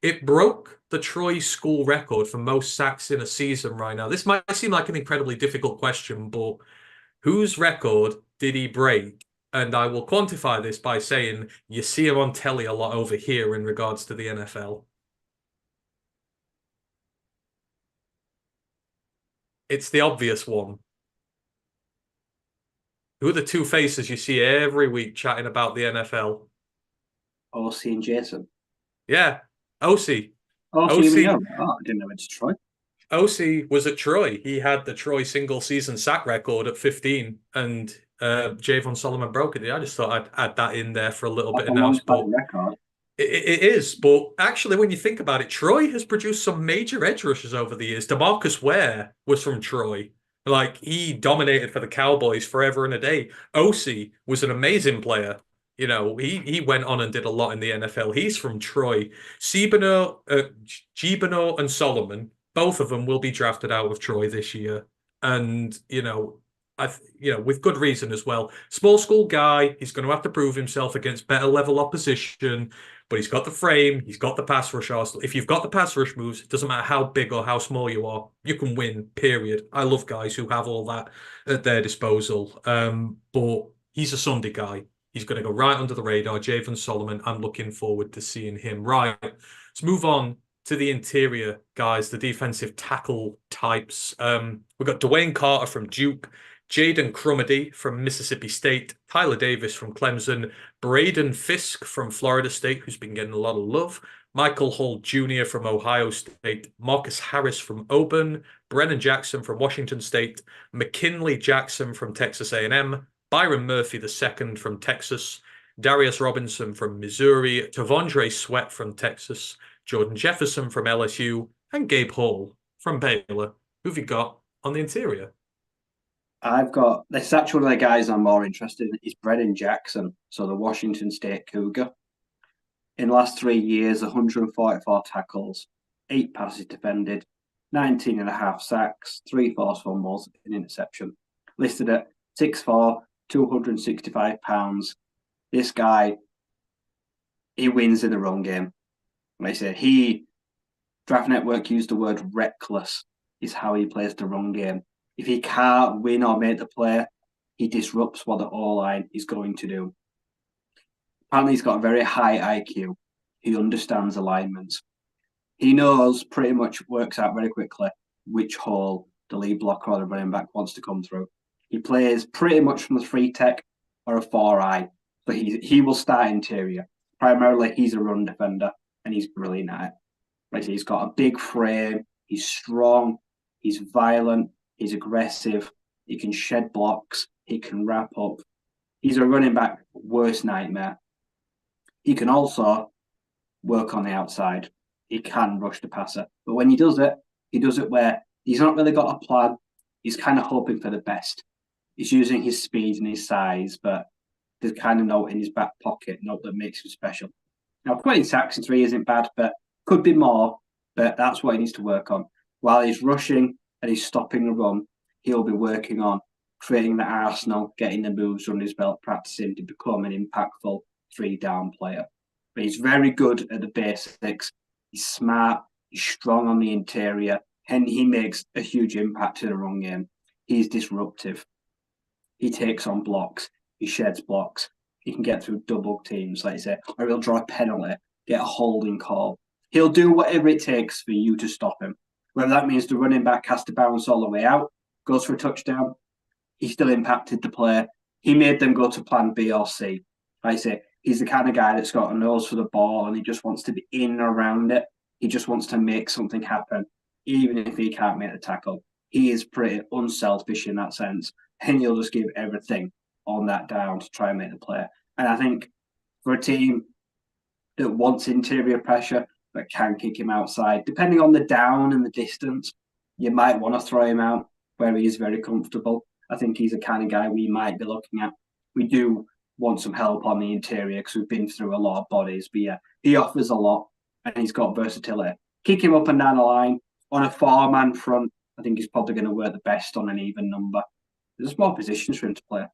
it broke the Troy school record for most sacks in a season right now. This might seem like an incredibly difficult question, but whose record did he break? And I will quantify this by saying you see him on telly a lot over here in regards to the NFL. It's the obvious one. Who are the 2 faces you see every week chatting about the NFL? OC and Jason. Yeah, OC. Oh, OC. I didn't know it's Troy. OC was at Troy. He had the Troy single season sack record at 15, and Javon Solomon broke it. I just thought I'd add that in there for a little bit of now. Record. It is, but actually, when you think about it, Troy has produced some major edge rushers over the years. DeMarcus Ware was from Troy. Like, he dominated for the Cowboys forever and a day. OC was an amazing player. You know, he went on and did a lot in the NFL. He's from Troy. Gibonor and Solomon, both of them will be drafted out of Troy this year. And, with good reason as well. Small school guy, he's going to have to prove himself against better level opposition, but he's got the frame, he's got the pass rush arsenal. If you've got the pass rush moves, it doesn't matter how big or how small you are, you can win, period. I love guys who have all that at their disposal. But he's a Sunday guy. He's going to go right under the radar. Javon Solomon, I'm looking forward to seeing him. Right, let's move on to the interior guys, the defensive tackle types. We've got Dwayne Carter from Duke, Jaden Crumedy from Mississippi State, Tyler Davis from Clemson, Braden Fisk from Florida State, who's been getting a lot of love, Michael Hull Jr. from Ohio State, Marcus Harris from Auburn, Brennan Jackson from Washington State, McKinley Jackson from Texas A&M, Byron Murphy II from Texas, Darius Robinson from Missouri, Tavondre Sweat from Texas, Jordan Jefferson from LSU, and Gabe Hall from Baylor. Who've you got on the interior? I've got, this actually one of the guys I'm more interested in is Brennan Jackson, so the Washington State Cougar. In the last 3 years, 144 tackles, 8 passes defended, 19.5 sacks, 3 forced fumbles, an interception. Listed at 6'4", 265 pounds. This guy, he wins in the run game. Like I say, Draft Network used the word reckless is how he plays the run game. If he can't win or make the play, he disrupts what the O-line is going to do. Apparently, he's got a very high IQ. He understands alignments. He knows, pretty much works out very quickly which hole the lead blocker or the running back wants to come through. He plays pretty much from the 3 tech or a 4-eye, but he will start interior. Primarily, he's a run defender, and he's brilliant at it. Right, he's got a big frame. He's strong. He's violent. He's aggressive. He can shed blocks. He can wrap up. He's a running back worst nightmare. He can also work on the outside. He can rush the passer. But when he does it where he's not really got a plan. He's kind of hoping for the best. He's using his speed and his size, but there's kind of note in his back pocket, note that makes him special. Now, 20 sacks in 3 isn't bad, but could be more. But that's what he needs to work on. While he's rushing and he's stopping the run, he'll be working on creating the arsenal, getting the moves under his belt, practicing to become an impactful 3-down player. But he's very good at the basics. He's smart. He's strong on the interior, and he makes a huge impact in the run game. He's disruptive. He takes on blocks. He sheds blocks. He can get through double teams, like you say, or he'll draw a penalty, get a holding call. He'll do whatever it takes for you to stop him. Whether that means the running back has to bounce all the way out, goes for a touchdown, he still impacted the play. He made them go to plan B or C. Like I say, he's the kind of guy that's got a nose for the ball and he just wants to be in and around it. He just wants to make something happen, even if he can't make the tackle. He is pretty unselfish in that sense, and he'll just give everything on that down to try and make the play. And I think for a team that wants interior pressure but can kick him outside, depending on the down and the distance, you might want to throw him out where he is very comfortable. I think he's the kind of guy we might be looking at. We do want some help on the interior because we've been through a lot of bodies. But yeah, he offers a lot and he's got versatility. Kick him up and down the line on a 4-man front. I think he's probably going to work the best on an even number. There's more positions for him to play.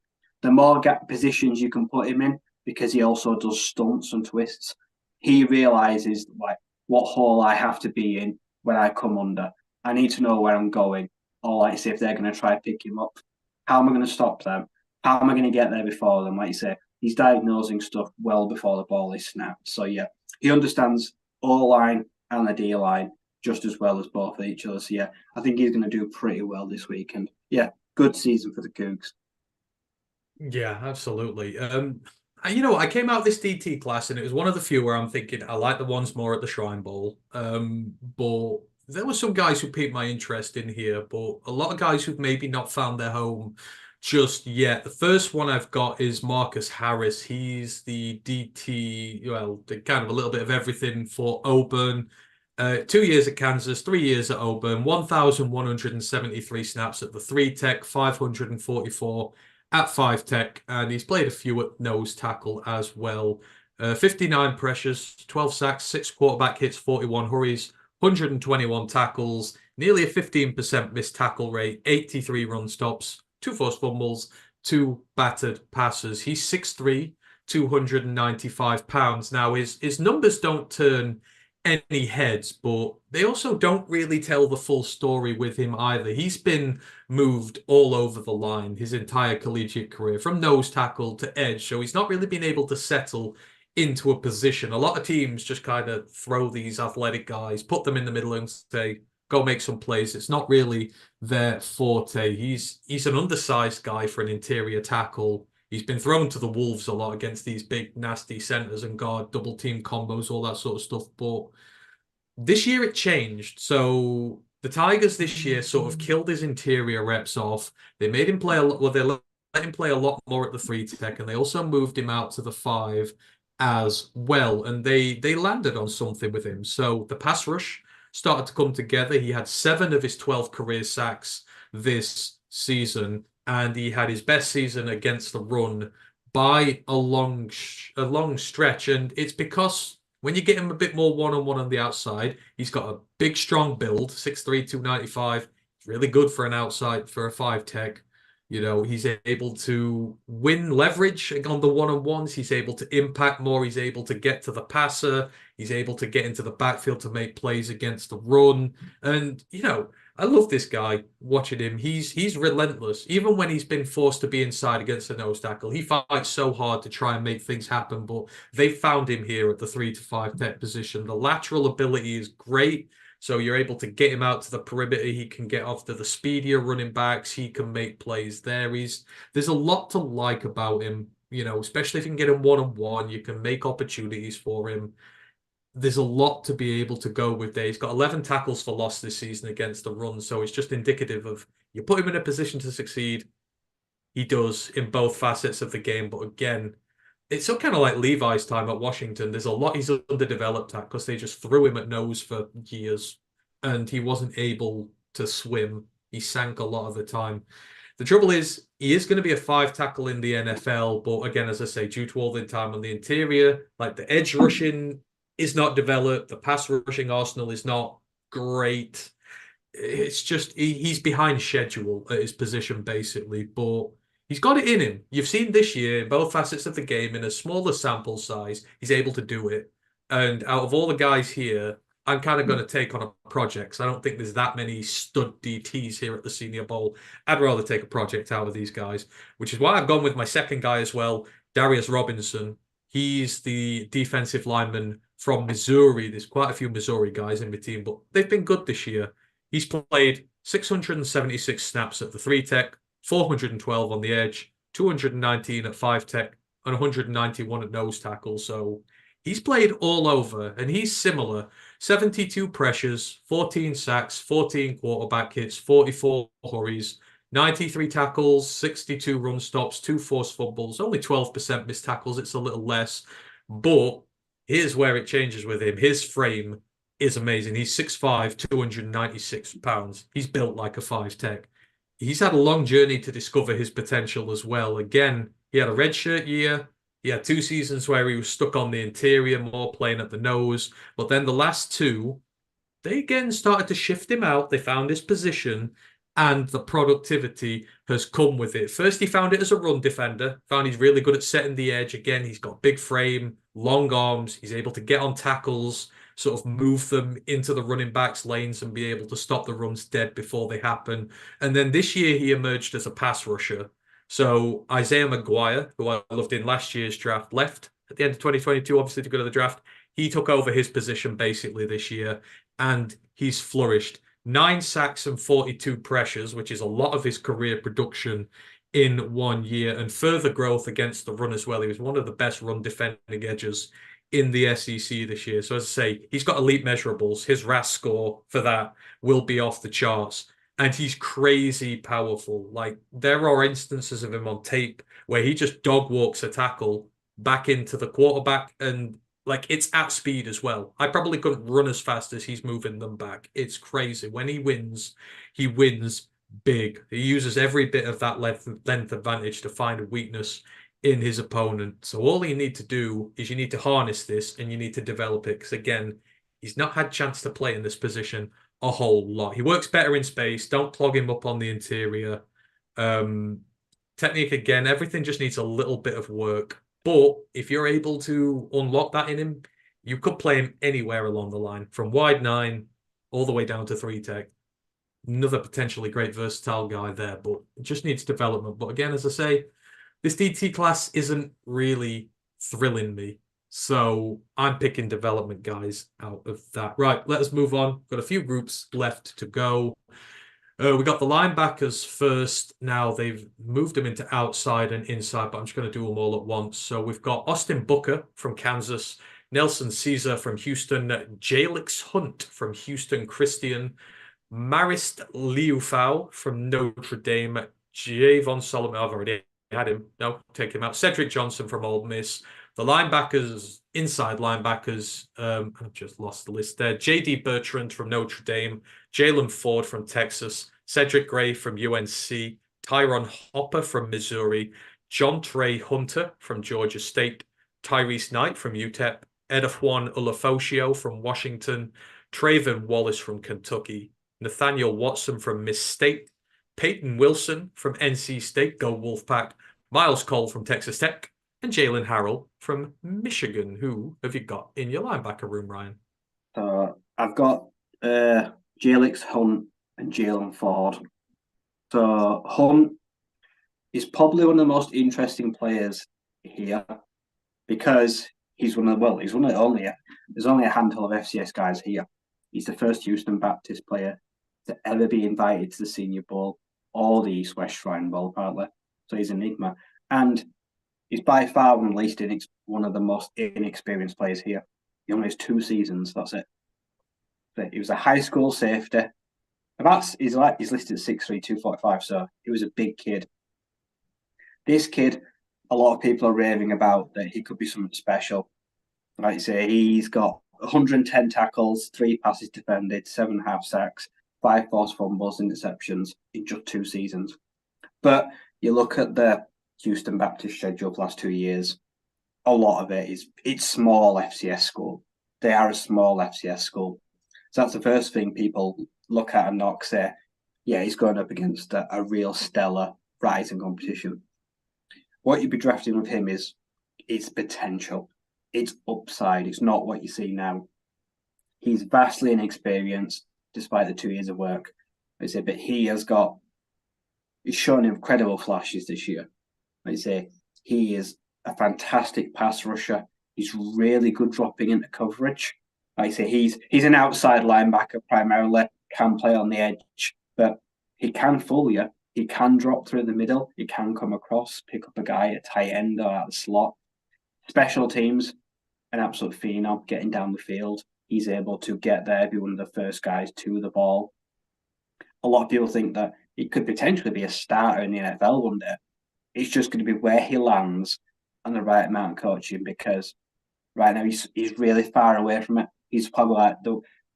The more gap positions you can put him in, because he also does stunts and twists, he realizes like what hole I have to be in when I come under. I need to know where I'm going. Or like say if they're going to try to pick him up, how am I going to stop them? How am I going to get there before them? Like you say, he's diagnosing stuff well before the ball is snapped. So yeah, he understands O-line and the D-line just as well as both of each other. So yeah, I think he's going to do pretty well this weekend. Yeah, good season for the Cougs. Yeah, absolutely. I came out this DT class and it was one of the few where I'm thinking I like the ones more at the Shrine Bowl. But there were some guys who piqued my interest in here, but a lot of guys who've maybe not found their home just yet. The first one I've got is Marcus Harris. He's the DT, the kind of a little bit of everything for Auburn. 2 years at Kansas, 3 years at Auburn, 1,173 snaps at the 3 tech, 544 at 5 tech, and he's played a few at nose tackle as well. 59 pressures, 12 sacks, 6 quarterback hits, 41 hurries, 121 tackles, nearly a 15% missed tackle rate, 83 run stops, 2 forced fumbles, 2 battered passes. He's 6'3", 295 pounds. Now, his numbers don't turn any heads, but they also don't really tell the full story with him either. He's been moved all over the line his entire collegiate career, from nose tackle to edge, so he's not really been able to settle into a position. A lot of teams just kind of throw these athletic guys, put them in the middle and say, go make some plays. It's not really their forte. He's an undersized guy for an interior tackle. He's been thrown to the wolves a lot against these big, nasty centers and guard double team combos, all that sort of stuff. But this year it changed. So the Tigers this year sort of killed his interior reps off. They made him play a lot. Well, they let him play a lot more at the 3 tech, and they also moved him out to the 5 as well. And they landed on something with him. So the pass rush started to come together. He had 7 of his 12 career sacks this season, and he had his best season against the run by a long stretch. And it's because when you get him a bit more one-on-one on the outside, he's got a big, strong build, 6'3", 295. Really good for an outside, for a 5 tech. He's able to win leverage on the one-on-ones. He's able to impact more. He's able to get to the passer. He's able to get into the backfield to make plays against the run. And, I love this guy, watching him. He's relentless. Even when he's been forced to be inside against the nose tackle, he fights so hard to try and make things happen. But they found him here at the 3 to 5 tech position. The lateral ability is great. So you're able to get him out to the perimeter. He can get off to the speedier running backs. He can make plays there. There's a lot to like about him, especially if you can get him one-on-one. You can make opportunities for him. There's a lot to be able to go with there. He's got 11 tackles for loss this season against the run. So it's just indicative of you put him in a position to succeed. He does in both facets of the game. But again, it's so kind of like Levi's time at Washington. There's a lot he's underdeveloped at because they just threw him at nose for years and he wasn't able to swim. He sank a lot of the time. The trouble is, he is going to be a 5 tackle in the NFL. But again, as I say, due to all the time on the interior, like the edge rushing is not developed. The pass rushing arsenal is not great. It's just he's behind schedule at his position, basically. But he's got it in him. You've seen this year, in both facets of the game, in a smaller sample size, he's able to do it. And out of all the guys here, I'm kind of going to take on a project. I don't think there's that many stud DTs here at the Senior Bowl. I'd rather take a project out of these guys, which is why I've gone with my second guy as well, Darius Robinson. He's the defensive lineman from Missouri. There's quite a few Missouri guys in my team, but they've been good this year. He's played 676 snaps at the 3-tech, 412 on the edge, 219 at 5-tech, and 191 at nose tackle. So he's played all over, and he's similar. 72 pressures, 14 sacks, 14 quarterback hits, 44 hurries, 93 tackles, 62 run stops, 2 forced fumbles, only 12% missed tackles. It's a little less. But here's where it changes with him. His frame is amazing. He's 6'5", 296 pounds. He's built like a 5-tech. He's had a long journey to discover his potential as well. Again, he had a redshirt year. He had 2 seasons where he was stuck on the interior, more playing at the nose. But then the last 2, they again started to shift him out. They found his position, and the productivity has come with it. First, he found it as a run defender. Found he's really good at setting the edge. Again, he's got big frame, long arms. He's able to get on tackles, sort of move them into the running backs' lanes and be able to stop the runs dead before they happen. And then this year, he emerged as a pass rusher. So Isaiah McGuire, who I loved in last year's draft, left at the end of 2022, obviously, to go to the draft. He took over his position basically this year, and he's flourished. 9 sacks and 42 pressures, which is a lot of his career production in 1 year, and further growth against the run as well. He was one of the best run defending edges in the SEC this year. So as I say, he's got elite measurables. His RAS score for that will be off the charts. And he's crazy powerful. Like, there are instances of him on tape where he just dog walks a tackle back into the quarterback, and like, it's at speed as well. I probably couldn't run as fast as he's moving them back. It's crazy. When he wins big. He uses every bit of that length advantage to find a weakness in his opponent. So all you need to do is you need to harness this, and you need to develop it. Because again, he's not had a chance to play in this position a whole lot. He works better in space. Don't clog him up on the interior. Technique, again, everything just needs a little bit of work. But if you're able to unlock that in him, you could play him anywhere along the line, from wide 9 all the way down to 3-tech. Another potentially great versatile guy there, but it just needs development. But again, as I say, this DT class isn't really thrilling me. So I'm picking development guys out of that. Right, let us move on. Got a few groups left to go. We got the linebackers first. Now they've moved them into outside and inside, but I'm just going to do them all at once. So we've got Austin Booker from Kansas, Nelson Caesar from Houston, Jalix Hunt from Houston Christian, Marist Liufau from Notre Dame, Javon Solomon. I've already had him. No, take him out. Cedric Johnson from Ole Miss. The linebackers, inside linebackers, I've just lost the list there. J.D. Bertrand from Notre Dame, Jalen Ford from Texas, Cedric Gray from UNC, Tyron Hopper from Missouri, John Trey Hunter from Georgia State, Tyrese Knight from UTEP, Edafwan Ulafosio from Washington, Trayvon Wallace from Kentucky, Nathaniel Watson from Miss State, Peyton Wilson from NC State, go Wolfpack, Miles Cole from Texas Tech, and Jalen Harrell from Michigan. Who have you got in your linebacker room, Ryan? I've got Jalix Hunt and Jalen Ford. So Hunt is probably one of the most interesting players here because he's one of the only. There's only a handful of FCS guys here. He's the first Houston Baptist player to ever be invited to the Senior Bowl or the East West Shrine Bowl, partly. So he's an enigma, and he's by far one of the most inexperienced players here. He only has 2 seasons. That's it. But he was a high school safety. He's listed 6'3", 245. So he was a big kid. This kid, a lot of people are raving about that he could be something special. Like you say, he's got 110 tackles, 3 passes defended, 7.5 sacks, 5 forced fumbles, interceptions in just 2 seasons. But you look at the Houston Baptist schedule the last 2 years, a lot of it's small FCS school. They are a small FCS school. So that's the first thing people look at and knock, say, yeah, he's going up against a real stellar rising competition. What you'd be drafting with him is its potential, its upside. It's not what you see now. He's vastly inexperienced, despite the 2 years of work. I say, but he's shown incredible flashes this year. I say, he is a fantastic pass rusher. He's really good dropping into coverage. Like I say, he's an outside linebacker primarily, can play on the edge, but he can fool you. He can drop through the middle. He can come across, pick up a guy at tight end or out of the slot. Special teams, an absolute phenom, getting down the field. He's able to get there, be one of the first guys to the ball. A lot of people think that he could potentially be a starter in the NFL one day. It's just going to be where he lands and the right amount of coaching, because right now he's really far away from it. He's probably like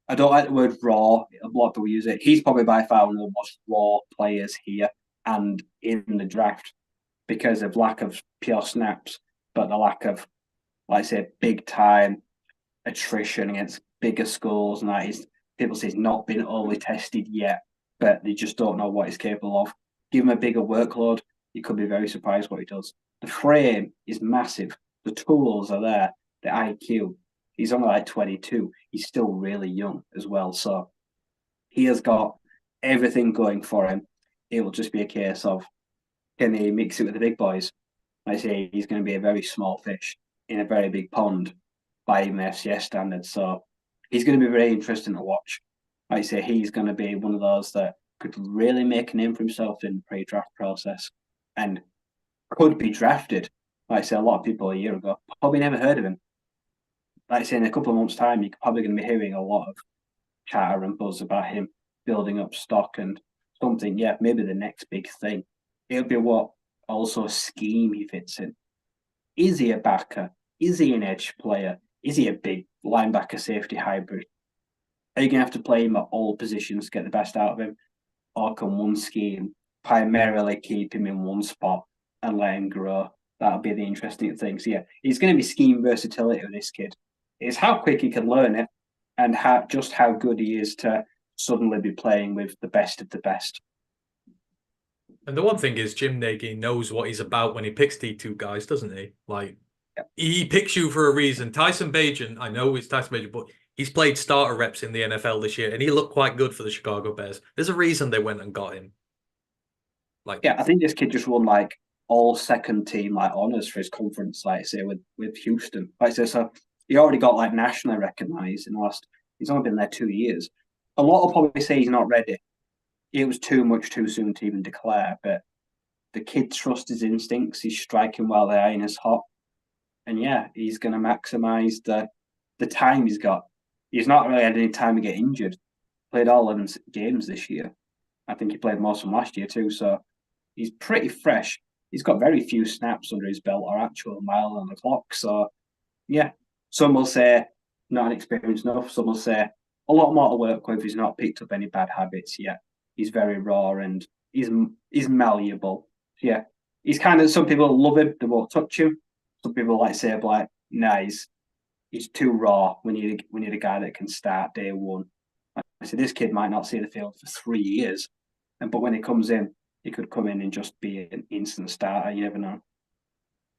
I don't like the word raw. A lot of people use it. He's probably by far one of the most raw players here and in the draft because of lack of pure snaps, but the lack of, like I say, big time attrition against bigger schools, and that is, people say he's not been overly tested yet, but they just don't know what he's capable of. Give him a bigger workload, you could be very surprised what he does. The frame is massive. The tools are there. The IQ. He's only like 22. He's still really young as well. So he has got everything going for him. It will just be a case of, can he mix it with the big boys? I say he's going to be a very small fish in a very big pond by even FCS standards. So he's going to be very interesting to watch. Like I say, he's going to be one of those that could really make a name for himself in the pre-draft process and could be drafted. Like I say, a lot of people a year ago probably never heard of him. Like I say, in a couple of months' time, you're probably going to be hearing a lot of chatter and buzz about him building up stock and something. Yeah, maybe the next big thing. It'll be what also scheme he fits in. Is he a backer? Is he an edge player? Is he a big linebacker safety hybrid? Are you going to have to play him at all positions to get the best out of him? Or can one scheme primarily keep him in one spot and let him grow? That'll be the interesting thing. So yeah, he's going to be scheme versatility with this kid. It's how quick he can learn it and how good he is to suddenly be playing with the best of the best. And the one thing is, Jim Nagy knows what he's about when he picks D2 guys, doesn't he? Like, he picks you for a reason. Tyson Bagent, I know it's Tyson Bagent, but he's played starter reps in the NFL this year, and he looked quite good for the Chicago Bears. There's a reason they went and got him. Like, yeah, I think this kid just won like all second team like honors for his conference, like say with Houston. Like say, so he already got like nationally recognized in the last. He's only been there 2 years. A lot will probably say he's not ready. It was too much too soon to even declare, but the kid trusts his instincts. He's striking while the iron is hot, and yeah, he's going to maximize the time he's got. He's not really had any time to get injured. Played all 11 games this year. I think he played most from last year too, so he's pretty fresh. He's got very few snaps under his belt or actual mile on the clock. So yeah, some will say not experienced enough. Some will say a lot more to work with. He's not picked up any bad habits yet. He's very raw and he's malleable. Yeah, he's kind of, some people love him, they won't touch him. Some people like say like, nah, he's too raw. We need a guy that can start day one. I said, this kid might not see the field for 3 years, but when he comes in, he could come in and just be an instant starter. You never know.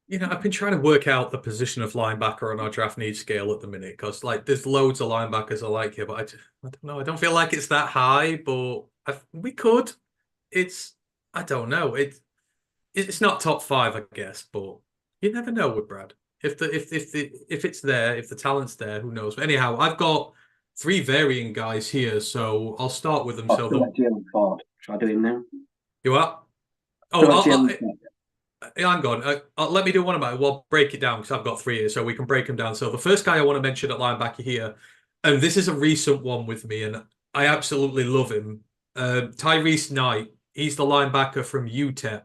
You know, I've been trying to work out the position of linebacker on our draft needs scale at the minute, because like there's loads of linebackers I like here, but I don't know. I don't feel like it's that high, but we could. I don't know. It's not top 5, I guess, but you never know with Brad. If it's there, if the talent's there, who knows? But anyhow, I've got 3 varying guys here, so I'll start with them. Jalen Ford. Should I do him now? You what? Hang on. Let me do one of mine. We'll break it down because I've got 3 here, so we can break them down. So the first guy I want to mention at linebacker here, and this is a recent one with me, and I absolutely love him. Tyrese Knight. He's the linebacker from UTEP.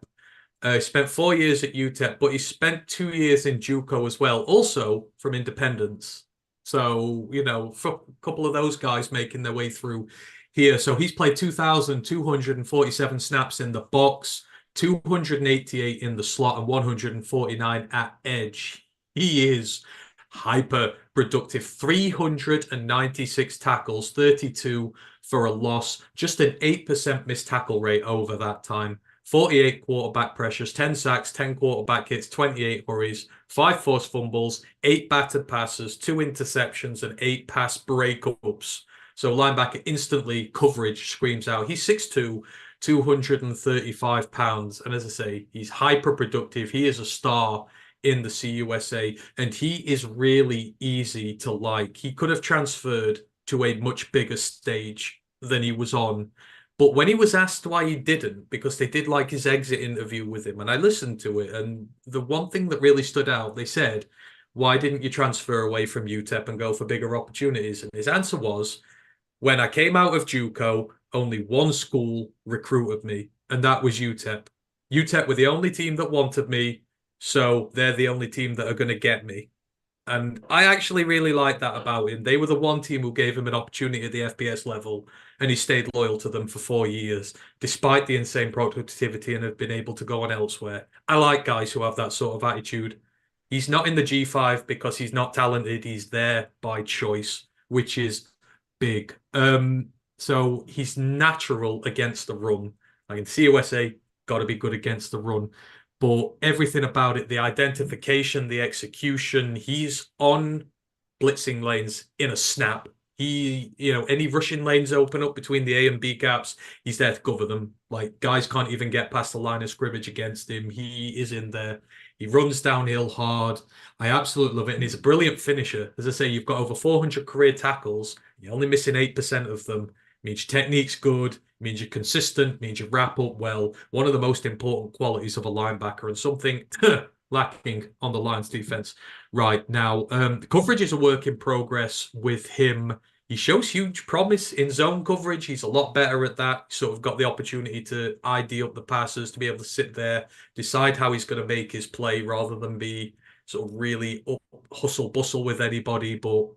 He spent 4 years at UTEP, but he spent 2 years in JUCO as well, also from Independence. So, you know, for a couple of those guys making their way through here. So he's played 2,247 snaps in the box, 288 in the slot, and 149 at edge. He is hyper productive. 396 tackles, 32 for a loss, just an 8% missed tackle rate over that time. 48 quarterback pressures, 10 sacks, 10 quarterback hits, 28 hurries, 5 forced fumbles, 8 batted passes, 2 interceptions, and 8 pass breakups. So linebacker instantly coverage screams out. He's 6'2", 235 pounds. And as I say, he's hyper productive. He is a star in the CUSA, and he is really easy to like. He could have transferred to a much bigger stage than he was on. But when he was asked why he didn't, because they did like his exit interview with him, and I listened to it, and the one thing that really stood out, they said, why didn't you transfer away from UTEP and go for bigger opportunities? And his answer was, when I came out of JUCO, only one school recruited me, and that was UTEP. UTEP were the only team that wanted me, so they're the only team that are going to get me. And I actually really like that about him. They were the one team who gave him an opportunity at the FBS level, and he stayed loyal to them for 4 years, despite the insane productivity, and have been able to go on elsewhere. I like guys who have that sort of attitude. He's not in the G5 because he's not talented. He's there by choice, which is big. So he's natural against the run. Like in CUSA, got to be good against the run. But everything about it, the identification, the execution, he's on blitzing lanes in a snap. Any rushing lanes open up between the A and B gaps, he's there to cover them. Like, guys can't even get past the line of scrimmage against him. He is in there. He runs downhill hard. I absolutely love it. And he's a brilliant finisher. As I say, you've got over 400 career tackles. You're only missing 8% of them. Means your technique's good, means you're consistent, means you wrap up well. One of the most important qualities of a linebacker, and something lacking on the Lions defense right now. The coverage is a work in progress with him. He shows huge promise in zone coverage. He's a lot better at that. Sort of got the opportunity to ID up the passes, to be able to sit there, decide how he's going to make his play rather than be sort of really hustle bustle with anybody. But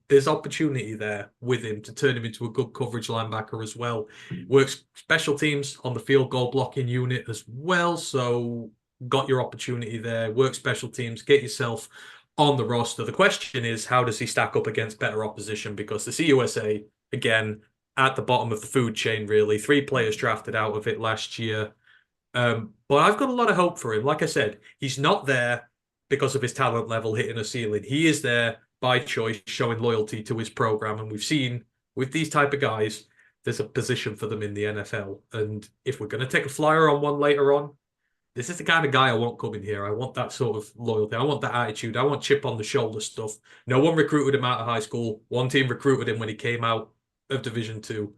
there's opportunity there with him to turn him into a good coverage linebacker as well. Works special teams on the field goal blocking unit as well. So got your opportunity there. Work special teams, get yourself on the roster. The question is, how does he stack up against better opposition? Because the CUSA, again, at the bottom of the food chain, really. 3 players drafted out of it last year. But I've got a lot of hope for him. Like I said, he's not there because of his talent level hitting a ceiling. He is there by choice, showing loyalty to his program. And we've seen with these type of guys, there's a position for them in the NFL. And if we're going to take a flyer on one later on, this is the kind of guy I want coming here. I want that sort of loyalty. I want that attitude. I want chip on the shoulder stuff. No one recruited him out of high school. One team recruited him when he came out of Division 2.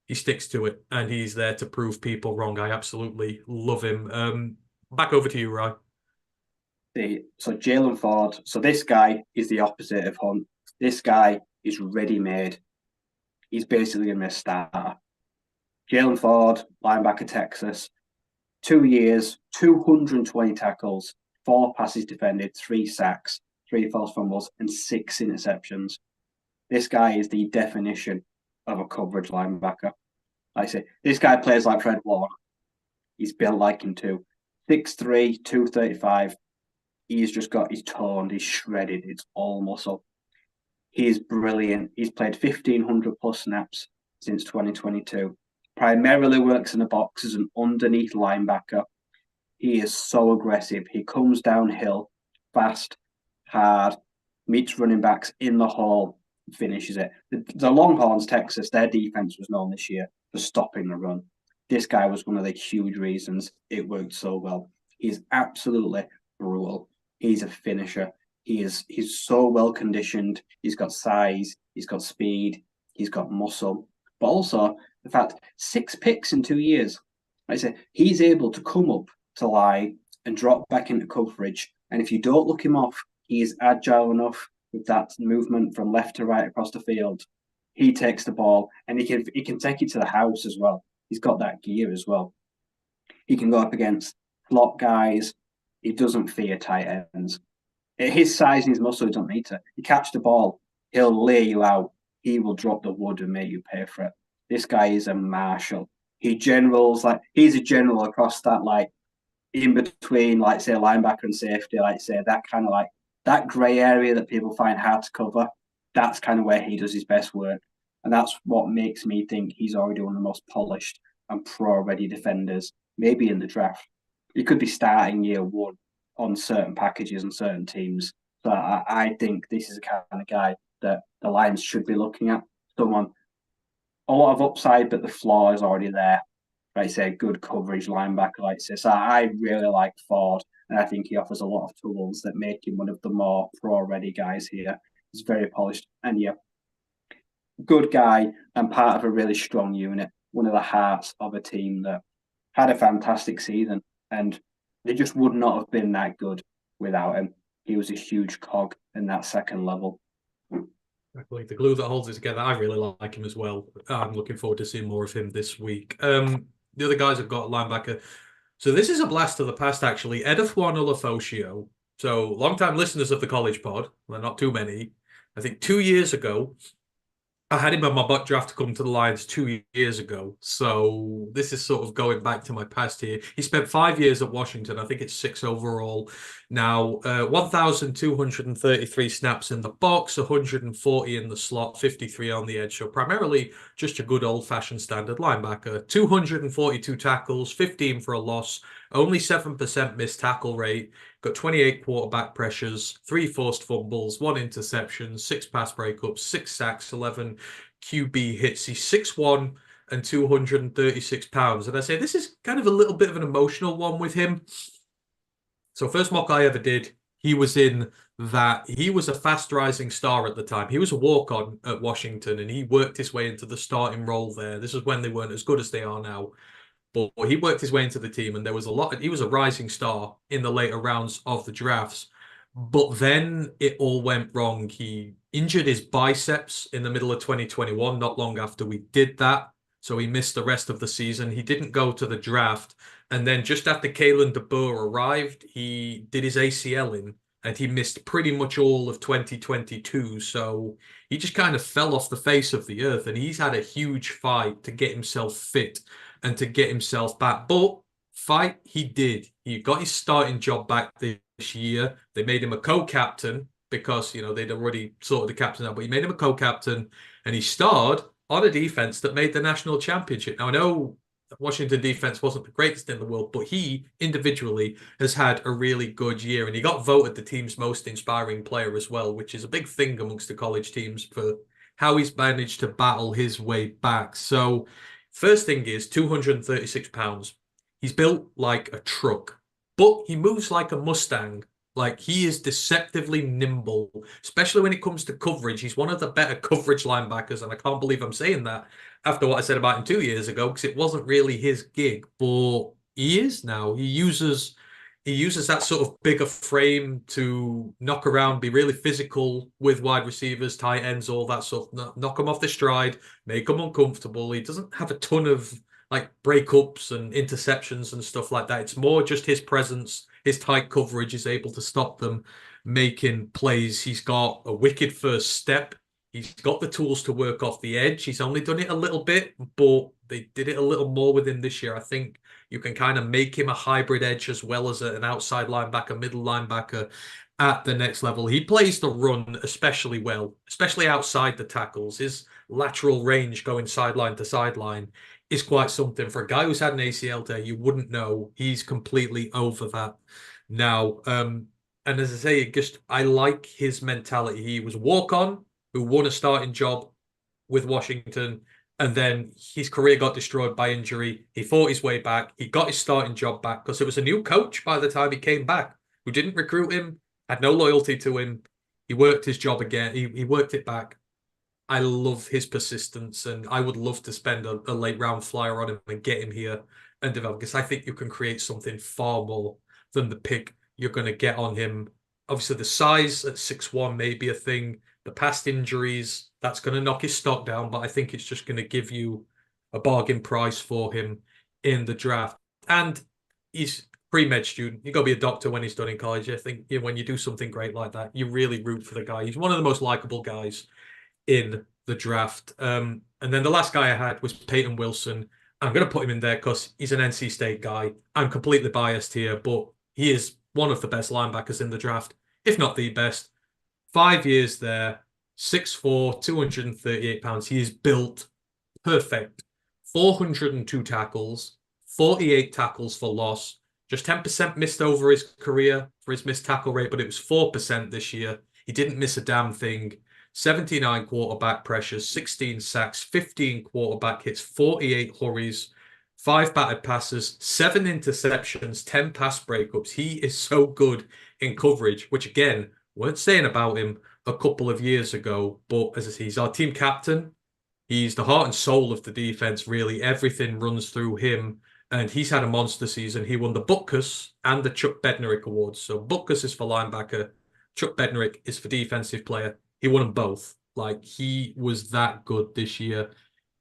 He sticks to it, and he's there to prove people wrong. I absolutely love him. Back over to you, Ryan. So Jalen Ford. So this guy is the opposite of Hunt. This guy is ready-made. He's basically going to be a starter. Jalen Ford, linebacker, Texas. 2 years, 220 tackles, 4 passes defended, 3 sacks, 3 forced fumbles, and 6 interceptions. This guy is the definition of a coverage linebacker. Like I say, this guy plays like Fred Warner. He's built like him too. 6'3", 235. He's toned, he's shredded, it's all muscle. He's brilliant. He's played 1,500 plus snaps since 2022. Primarily works in the box as an underneath linebacker. He is so aggressive. He comes downhill, fast, hard, meets running backs in the hole, finishes it. The Longhorns, Texas, their defense was known this year for stopping the run. This guy was one of the huge reasons it worked so well. He's absolutely brutal. He's a finisher. He's so well conditioned. He's got size. He's got speed. He's got muscle. But also the fact 6 picks in 2 years. Like I say, he's able to come up to lie and drop back into coverage. And if you don't look him off, he is agile enough with that movement from left to right across the field. He takes the ball and he can take it to the house as well. He's got that gear as well. He can go up against slot guys. He doesn't fear tight ends. At his size and his muscle, he doesn't need to. You catch the ball, he'll lay you out. He will drop the wood and make you pay for it. This guy is a marshal. He's a general across that, like, in between, like, say, linebacker and safety, like, say, that kind of, like, that grey area that people find hard to cover. That's kind of where he does his best work. And that's what makes me think he's already one of the most polished and pro-ready defenders maybe in the draft. He could be starting year one on certain packages and certain teams. So I think this is the kind of guy that the Lions should be looking at. Someone, a lot of upside, but the floor is already there. Like I say, good coverage linebacker, like I say. So I really like Ford, and I think he offers a lot of tools that make him one of the more pro-ready guys here. He's very polished, and yeah, good guy and part of a really strong unit. One of the hearts of a team that had a fantastic season, and they just would not have been that good without him. He was a huge cog in that second level. Exactly. The glue that holds it together. I really like him as well. I'm looking forward to seeing more of him this week. The other guys have got a linebacker. So this is a blast of the past, actually. Edefwan Olafosio. So long-time listeners of the College Pod, well, not too many. I think 2 years ago, I had him on my butt draft to come to the Lions 2 years ago. So this is sort of going back to my past here. He spent 5 years at Washington. I think it's 6 overall. Now, 1,233 snaps in the box, 140 in the slot, 53 on the edge. So primarily just a good old-fashioned standard linebacker. 242 tackles, 15 for a loss, only 7% missed tackle rate. Got 28 quarterback pressures, 3 forced fumbles, 1 interception, 6 pass breakups, 6 sacks, 11 QB hits. He's 6'1" and 236 pounds. And I say this is kind of a little bit of an emotional one with him. So first mock I ever did, he was in that. He was a fast rising star at the time. He was a walk-on at Washington, and he worked his way into the starting role there. This is when they weren't as good as they are now. But he worked his way into the team, and there was he was a rising star in the later rounds of the drafts. But then it all went wrong. He injured his biceps in the middle of 2021, not long after we did that. So he missed the rest of the season. He didn't go to the draft. And then just after Kalen DeBoer arrived, he did his ACL in, and he missed pretty much all of 2022. So he just kind of fell off the face of the earth, and he's had a huge fight to get himself fit and to get himself back. But fight he did. He got his starting job back this year. They made him a co-captain because, you know, they'd already sorted the captain out, but he made him a co-captain, and he starred on a defense that made the national championship. Now, I know Washington defense wasn't the greatest in the world, but he individually has had a really good year, and he got voted the team's most inspiring player as well, which is a big thing amongst the college teams for how he's managed to battle his way back. So first thing is 236 pounds. He's built like a truck, but he moves like a Mustang. Like, he is deceptively nimble, especially when it comes to coverage. He's one of the better coverage linebackers, and I can't believe I'm saying that after what I said about him 2 years ago, because it wasn't really his gig, but he is now. He uses that sort of bigger frame to knock around, be really physical with wide receivers, tight ends, all that stuff, knock them off the stride, make them uncomfortable. He doesn't have a ton of like breakups and interceptions and stuff like that. It's more just his presence, his tight coverage is able to stop them making plays. He's got a wicked first step. He's got the tools to work off the edge. He's only done it a little bit, but they did it a little more with him this year. I think you can kind of make him a hybrid edge as well as an outside linebacker, middle linebacker at the next level. He plays the run especially well, especially outside the tackles. His lateral range going sideline to sideline is quite something. For a guy who's had an ACL tear, you wouldn't know. He's completely over that now. And as I say, I like his mentality. He was a walk-on who won a starting job with Washington, and then his career got destroyed by injury. He fought his way back. He got his starting job back because it was a new coach by the time he came back who didn't recruit him, had no loyalty to him. He worked his job again. He worked it back. I love his persistence, and I would love to spend a late round flyer on him and get him here and develop, because I think you can create something far more than the pick you're going to get on him. Obviously, the size at 6'1" may be a thing. The past injuries, that's going to knock his stock down, but I think it's just going to give you a bargain price for him in the draft. And he's pre-med student. You got to be a doctor when he's done in college. I think when you do something great like that, you really root for the guy. He's one of the most likable guys in the draft. And then the last guy I had was Peyton Wilson. I'm going to put him in there because he's an NC State guy. I'm completely biased here, but he is one of the best linebackers in the draft, if not the best. 5 years there, 6'4", 238 pounds. He is built perfect. 402 tackles, 48 tackles for loss, just 10% missed over his career for his missed tackle rate, but it was 4% this year. He didn't miss a damn thing. 79 quarterback pressures, 16 sacks, 15 quarterback hits, 48 hurries, 5 batted passes, 7 interceptions, 10 pass breakups. He is so good in coverage, which again, weren't saying about him a couple of years ago, but as I say, he's our team captain. He's the heart and soul of the defense, really. Everything runs through him, and he's had a monster season. He won the Butkus and the Chuck Bednarik Awards. So Butkus is for linebacker, Chuck Bednarik is for defensive player. He won them both. Like, he was that good this year.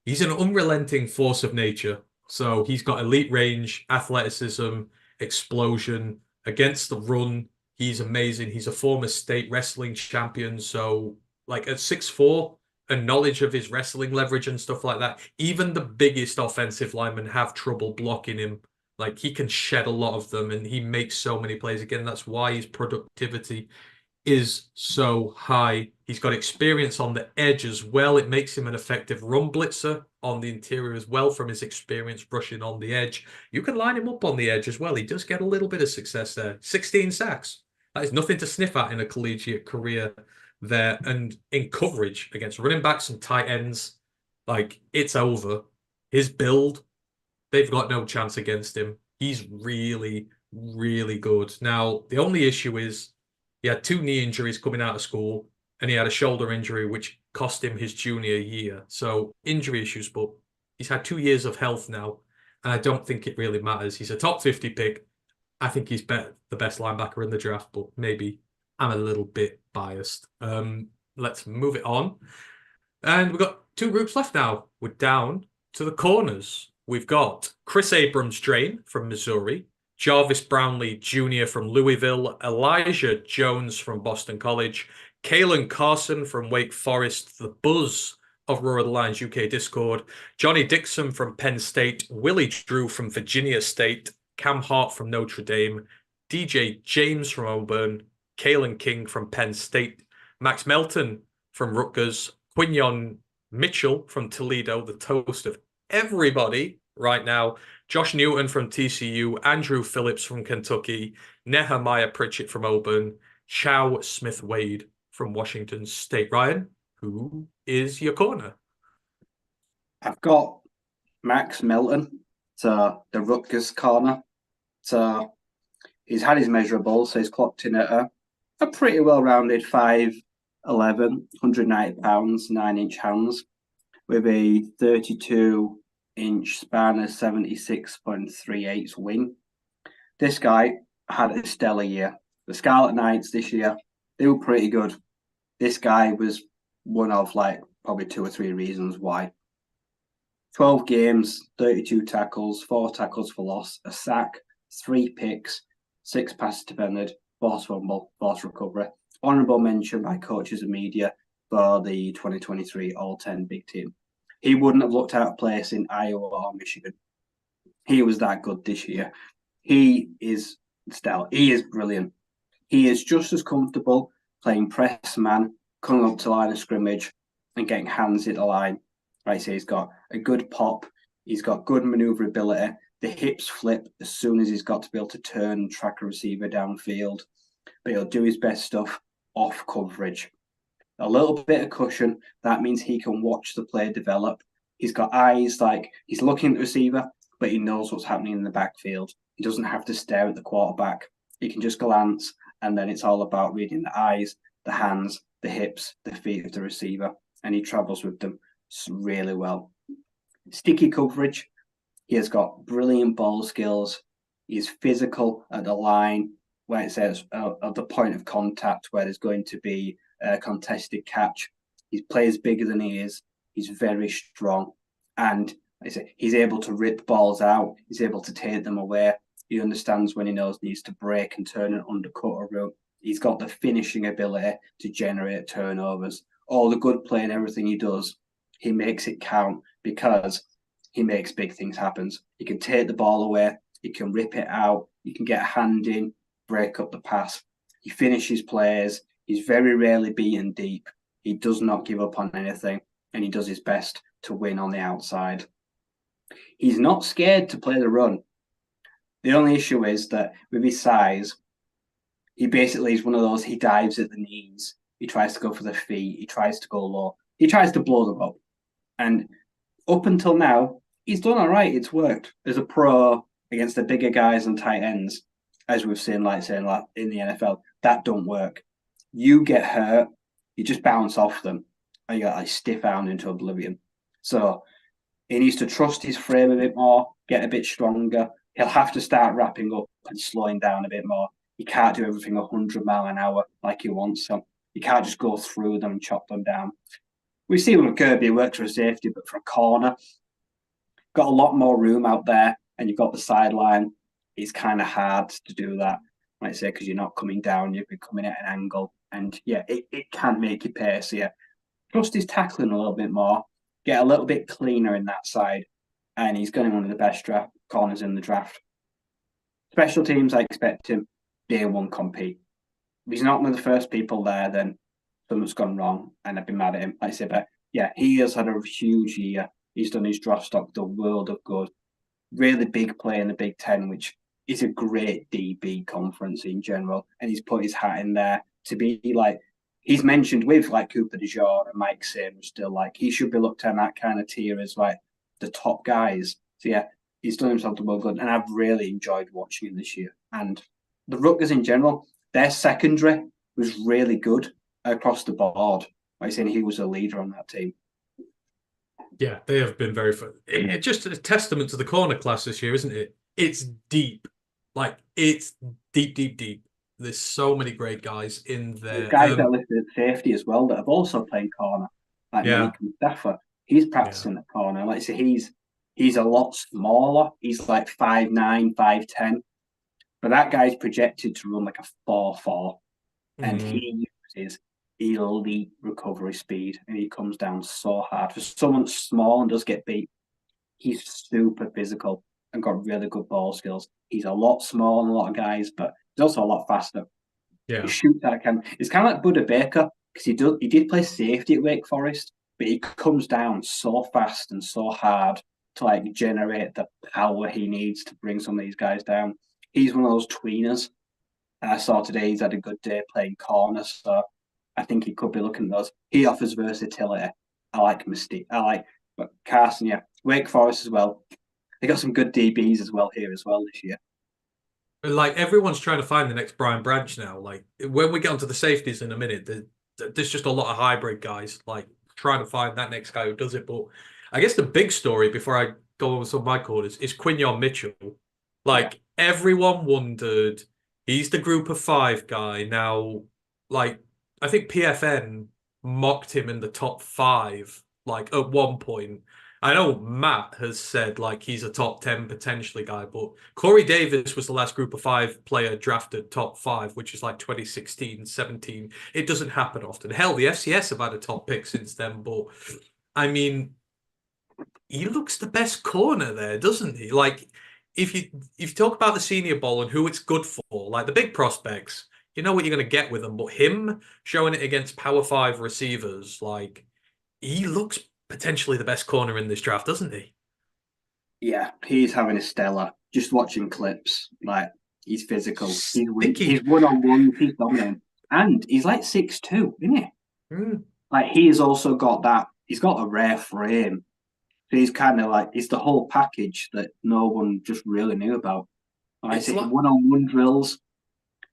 He's an unrelenting force of nature. So he's got elite range, athleticism, explosion against the run. He's amazing. He's a former state wrestling champion. So, like, at 6'4", and knowledge of his wrestling leverage and stuff like that, even the biggest offensive linemen have trouble blocking him. Like, he can shed a lot of them, and he makes so many plays. Again, that's why his productivity is so high. He's got experience on the edge as well. It makes him an effective run blitzer on the interior as well from his experience rushing on the edge. You can line him up on the edge as well. He does get a little bit of success there. 16 sacks. That is nothing to sniff at in a collegiate career there. And in coverage against running backs and tight ends, like, it's over. His build, they've got no chance against him. He's really, really good. Now, the only issue is he had 2 knee injuries coming out of school, and he had a shoulder injury, which cost him his junior year. So injury issues, but he's had 2 years of health now, and I don't think it really matters. He's a top 50 pick. I think he's the best linebacker in the draft, but maybe I'm a little bit biased. Let's move it on. And we've got 2 groups left now. We're down to the corners. We've got Chris Abrams-Drain from Missouri, Jarvis Brownlee Jr. from Louisville, Elijah Jones from Boston College, Kalen Carson from Wake Forest, the Buzz of Roar of the Lions UK Discord, Johnny Dixon from Penn State, Willie Drew from Virginia State, Cam Hart from Notre Dame, DJ James from Auburn, Kalen King from Penn State, Max Melton from Rutgers, Quinion Mitchell from Toledo, the toast of everybody right now, Josh Newton from TCU, Andrew Phillips from Kentucky, Nehemiah Pritchett from Auburn, Chow Smith-Wade from Washington State. Ryan, who is your corner? I've got Max Melton, the Rutgers corner. So he's had his measurables, so he's clocked in at a pretty well-rounded 5'11", 190 pounds, 9-inch hands, with a 32-inch span, a 76.38 wing. This guy had a stellar year. The Scarlet Knights this year, they were pretty good. This guy was one of, like, probably 2 or 3 reasons why. 12 games, 32 tackles, 4 tackles for loss, a sack, 3 picks, 6 passes defended, forced fumble, forced recovery. Honourable mention by coaches and media for the 2023 All-10 Big Team. He wouldn't have looked out of place in Iowa or Michigan. He was that good this year. He is stellar. He is brilliant. He is just as comfortable playing press man, coming up to line of scrimmage and getting hands in the line. Like I say, he's got a good pop. He's got good maneuverability. The hips flip as soon as he's got to be able to turn and track a receiver downfield. But he'll do his best stuff off coverage. A little bit of cushion. That means he can watch the play develop. He's got eyes, like he's looking at the receiver, but he knows what's happening in the backfield. He doesn't have to stare at the quarterback. He can just glance, and then it's all about reading the eyes, the hands, the hips, the feet of the receiver, and he travels with them really well. Sticky coverage. He has got brilliant ball skills. He's physical at the line, where it says at the point of contact, where there's going to be a contested catch. He plays bigger than he is. He's very strong. And like I say, he's able to rip balls out. He's able to take them away. He understands when he knows he needs to break and turn and undercut a route. He's got the finishing ability to generate turnovers. All the good play and everything he does, he makes it count because he makes big things happen. He can take the ball away. He can rip it out. He can get a hand in, break up the pass. He finishes plays. He's very rarely beaten deep. He does not give up on anything, and he does his best to win on the outside. He's not scared to play the run. The only issue is that with his size, he basically is one of those, he dives at the knees. He tries to go for the feet. He tries to go low. He tries to blow them up. And up until now, he's done all right. It's worked. As a pro against the bigger guys and tight ends, as we've seen, like saying like in the NFL, that don't work. You get hurt, you just bounce off them, and you got like stiff armed into oblivion. So he needs to trust his frame a bit more, get a bit stronger. He'll have to start wrapping up and slowing down a bit more. He can't do everything 100 mile an hour like he wants to. You can't just go through them and chop them down. We see with Kirby, it works for a safety, but for a corner, got a lot more room out there, and you've got the sideline. It's kind of hard to do that, like I say, because you're not coming down, you're coming at an angle. And yeah, it can make you pace here. Trust his tackling a little bit more, get a little bit cleaner in that side, and he's going to be one of the best draft corners in the draft. Special teams, I expect him day one compete. If he's not one of the first people there, then something's gone wrong, and I'd be mad at him. Like I say, but yeah, he has had a huge year. He's done his draft stock the world of good. Really big play in the Big Ten, which is a great DB conference in general, and he's put his hat in there to be like, he's mentioned with like Cooper DeJour and Mike Sim, still like he should be looked at in that kind of tier as like the top guys. So yeah, he's done himself the world good, and I've really enjoyed watching him this year. And the Rutgers in general, their secondary was really good across the board. Like saying he was a leader on that team. Yeah, they have been very fun. It's just a testament to the corner class this year, isn't it? It's deep. Like, it's deep, deep, deep. There's so many great guys in there. There's guys that are listed at safety as well that have also played corner, like Malik Mustafa. He's practicing at corner. Like I say, he's a lot smaller. He's like 5'9", 5'10". But that guy's projected to run like a 4.4. And he uses elite recovery speed, and he comes down so hard. For someone small and does get beat, he's super physical and got really good ball skills. He's a lot smaller than a lot of guys, but he's also a lot faster. Yeah, he shoots out of camera. It's kind of like Buda Baker, because he did play safety at Wake Forest, but he comes down so fast and so hard to like generate the power he needs to bring some of these guys down. He's one of those tweeners. I saw today he's had a good day playing corner, so I think he could be looking at those. He offers versatility. I like Mystique. But Carson, yeah, Wake Forest as well. They got some good DBs as well here as well this year. Like, everyone's trying to find the next Brian Branch now. Like, when we get onto the safeties in a minute, there's just a lot of hybrid guys, like, trying to find that next guy who does it. But I guess the big story, before I go over some of my quarters, is Quinyon Mitchell. Like, everyone wondered, he's the group of 5 guy. Now, like, I think PFN mocked him in the top 5, like, at one point. I know Matt has said, like, he's a top 10 potentially guy, but Corey Davis was the last group of 5 player drafted top 5, which is like 2016, 17. It doesn't happen often. Hell, the FCS have had a top pick since then, but I mean, he looks the best corner there, doesn't he? Like, if you talk about the Senior Bowl and who it's good for, like the big prospects, you know what you're going to get with them, but him showing it against Power 5 receivers, like, he looks potentially the best corner in this draft, doesn't he? Yeah, he's having a stellar. Just watching clips, like, he's physical. He's one-on-one, he's dominant. And he's like 6'2", isn't he? Like, he has also got that, he's got a rare frame. So he's kind of like, he's the whole package that no one just really knew about. Like I say, one-on-one drills.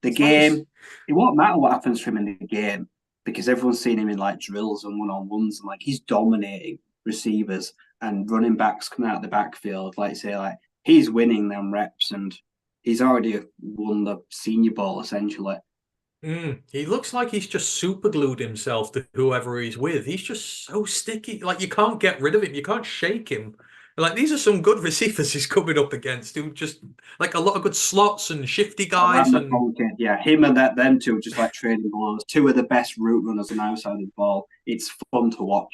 The game, it won't matter what happens to him in the game, because everyone's seen him in like drills and one-on-ones, and like he's dominating receivers and running backs coming out of the backfield. Like say, like he's winning them reps, and he's already won the Senior Bowl essentially. He looks like he's just super glued himself to whoever he's with. He's just so sticky. Like, you can't get rid of him. You can't shake him. Like, these are some good receivers he's coming up against, who just like a lot of good slots and shifty guys. Yeah, him and them two just like trading blows. 2 of the best route runners on outside of the ball. It's fun to watch.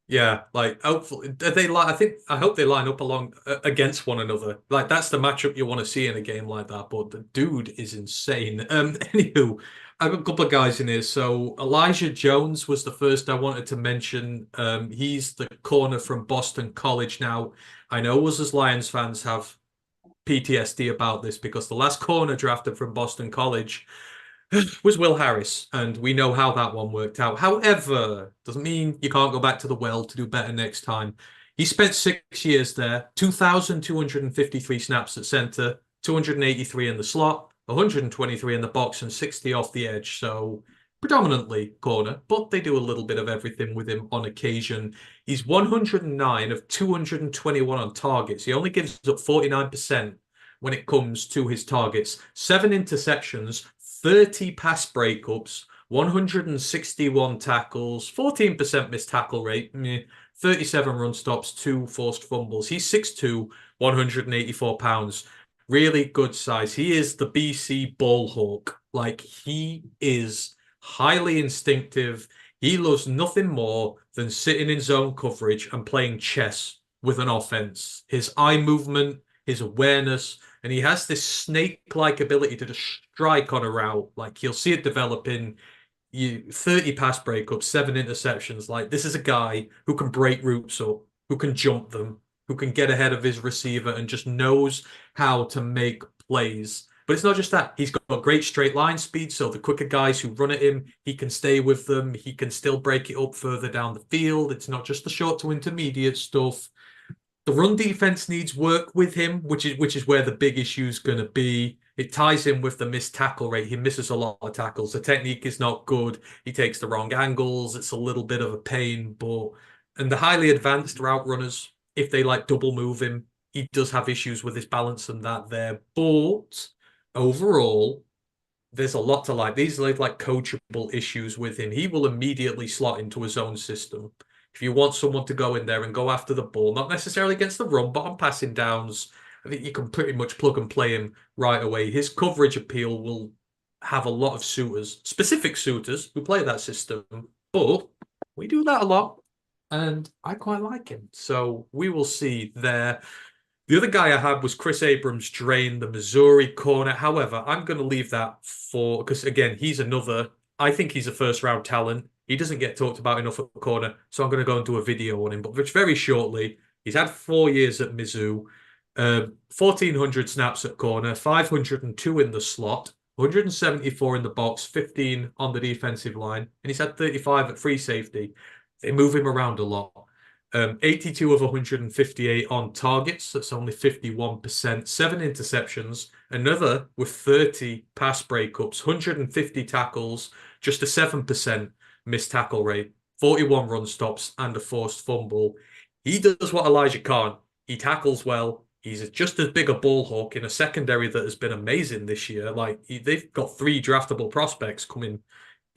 Yeah, like hopefully I hope they line up along against one another. Like, that's the matchup you want to see in a game like that. But the dude is insane. Anywho, I've got a couple of guys in here. So Elijah Jones was the first I wanted to mention. He's the corner from Boston College. Now, I know us as Lions fans have PTSD about this because the last corner drafted from Boston College was Will Harris, and we know how that one worked out. However, doesn't mean you can't go back to the well to do better next time. He spent 6 years there, 2,253 snaps at center, 283 in the slot, 123 in the box, and 60 off the edge. So predominantly corner, but they do a little bit of everything with him on occasion. He's 109 of 221 on targets. He only gives up 49% when it comes to his targets. 7 interceptions, 30 pass breakups, 161 tackles, 14% missed tackle rate, 37 run stops, 2 forced fumbles. He's 6'2", 184 pounds. Really good size. He is the BC ball hawk. Like, he is highly instinctive. He loves nothing more than sitting in zone coverage and playing chess with an offense. His eye movement, his awareness, and he has this snake-like ability to just strike on a route. Like, you'll see it developing. 30 pass breakups, 7 interceptions. Like, this is a guy who can break routes up, who can jump them, who can get ahead of his receiver and just knows how to make plays. But it's not just that. He's got great straight line speed, so the quicker guys who run at him, he can stay with them. He can still break it up further down the field. It's not just the short to intermediate stuff. The run defense needs work with him, which is where the big issue is going to be. It ties in with the missed tackle rate. He misses a lot of tackles. The technique is not good. He takes the wrong angles. It's a little bit of a pain, and the highly advanced route runners, if they like double move him, he does have issues with his balance and that there. But overall, there's a lot to like. These are like coachable issues with him. He will immediately slot into his own system. If you want someone to go in there and go after the ball, not necessarily against the run, but on passing downs, I think you can pretty much plug and play him right away. His coverage appeal will have a lot of suitors, specific suitors who play that system, but we do that a lot, and I quite like him. So we will see there. The other guy I had was Chris Abrams-Drain, the Missouri corner. However, I'm going to leave that for, because again, I think he's a first-round talent. He doesn't get talked about enough at the corner, so I'm going to go and do a video on him. But very shortly, he's had 4 years at Mizzou, 1,400 snaps at corner, 502 in the slot, 174 in the box, 15 on the defensive line, and he's had 35 at free safety. They move him around a lot. 82 of 158 on targets. That's only 51%. 7 interceptions. Another with 30 pass breakups, 150 tackles, just a 7% missed tackle rate, 41 run stops, and a forced fumble. He does what Elijah can't. He tackles well. He's just as big a ball hawk in a secondary that has been amazing this year. Like, they've got 3 draftable prospects coming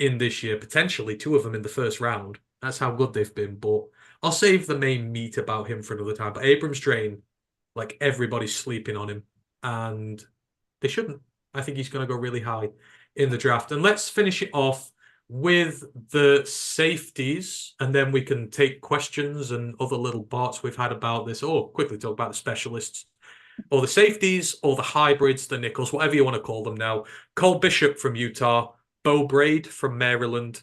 in this year, potentially 2 of them in the first round. That's how good they've been. But I'll save the main meat about him for another time. But Abrams-Drain, like, everybody's sleeping on him, and they shouldn't. I think he's going to go really high in the draft. And let's finish it off with the safeties, and then we can take questions and other little parts we've had about this, or quickly talk about the specialists, or the safeties, or the hybrids, the nickels, whatever you want to call them now. Cole Bishop from Utah, Bo Braid from Maryland,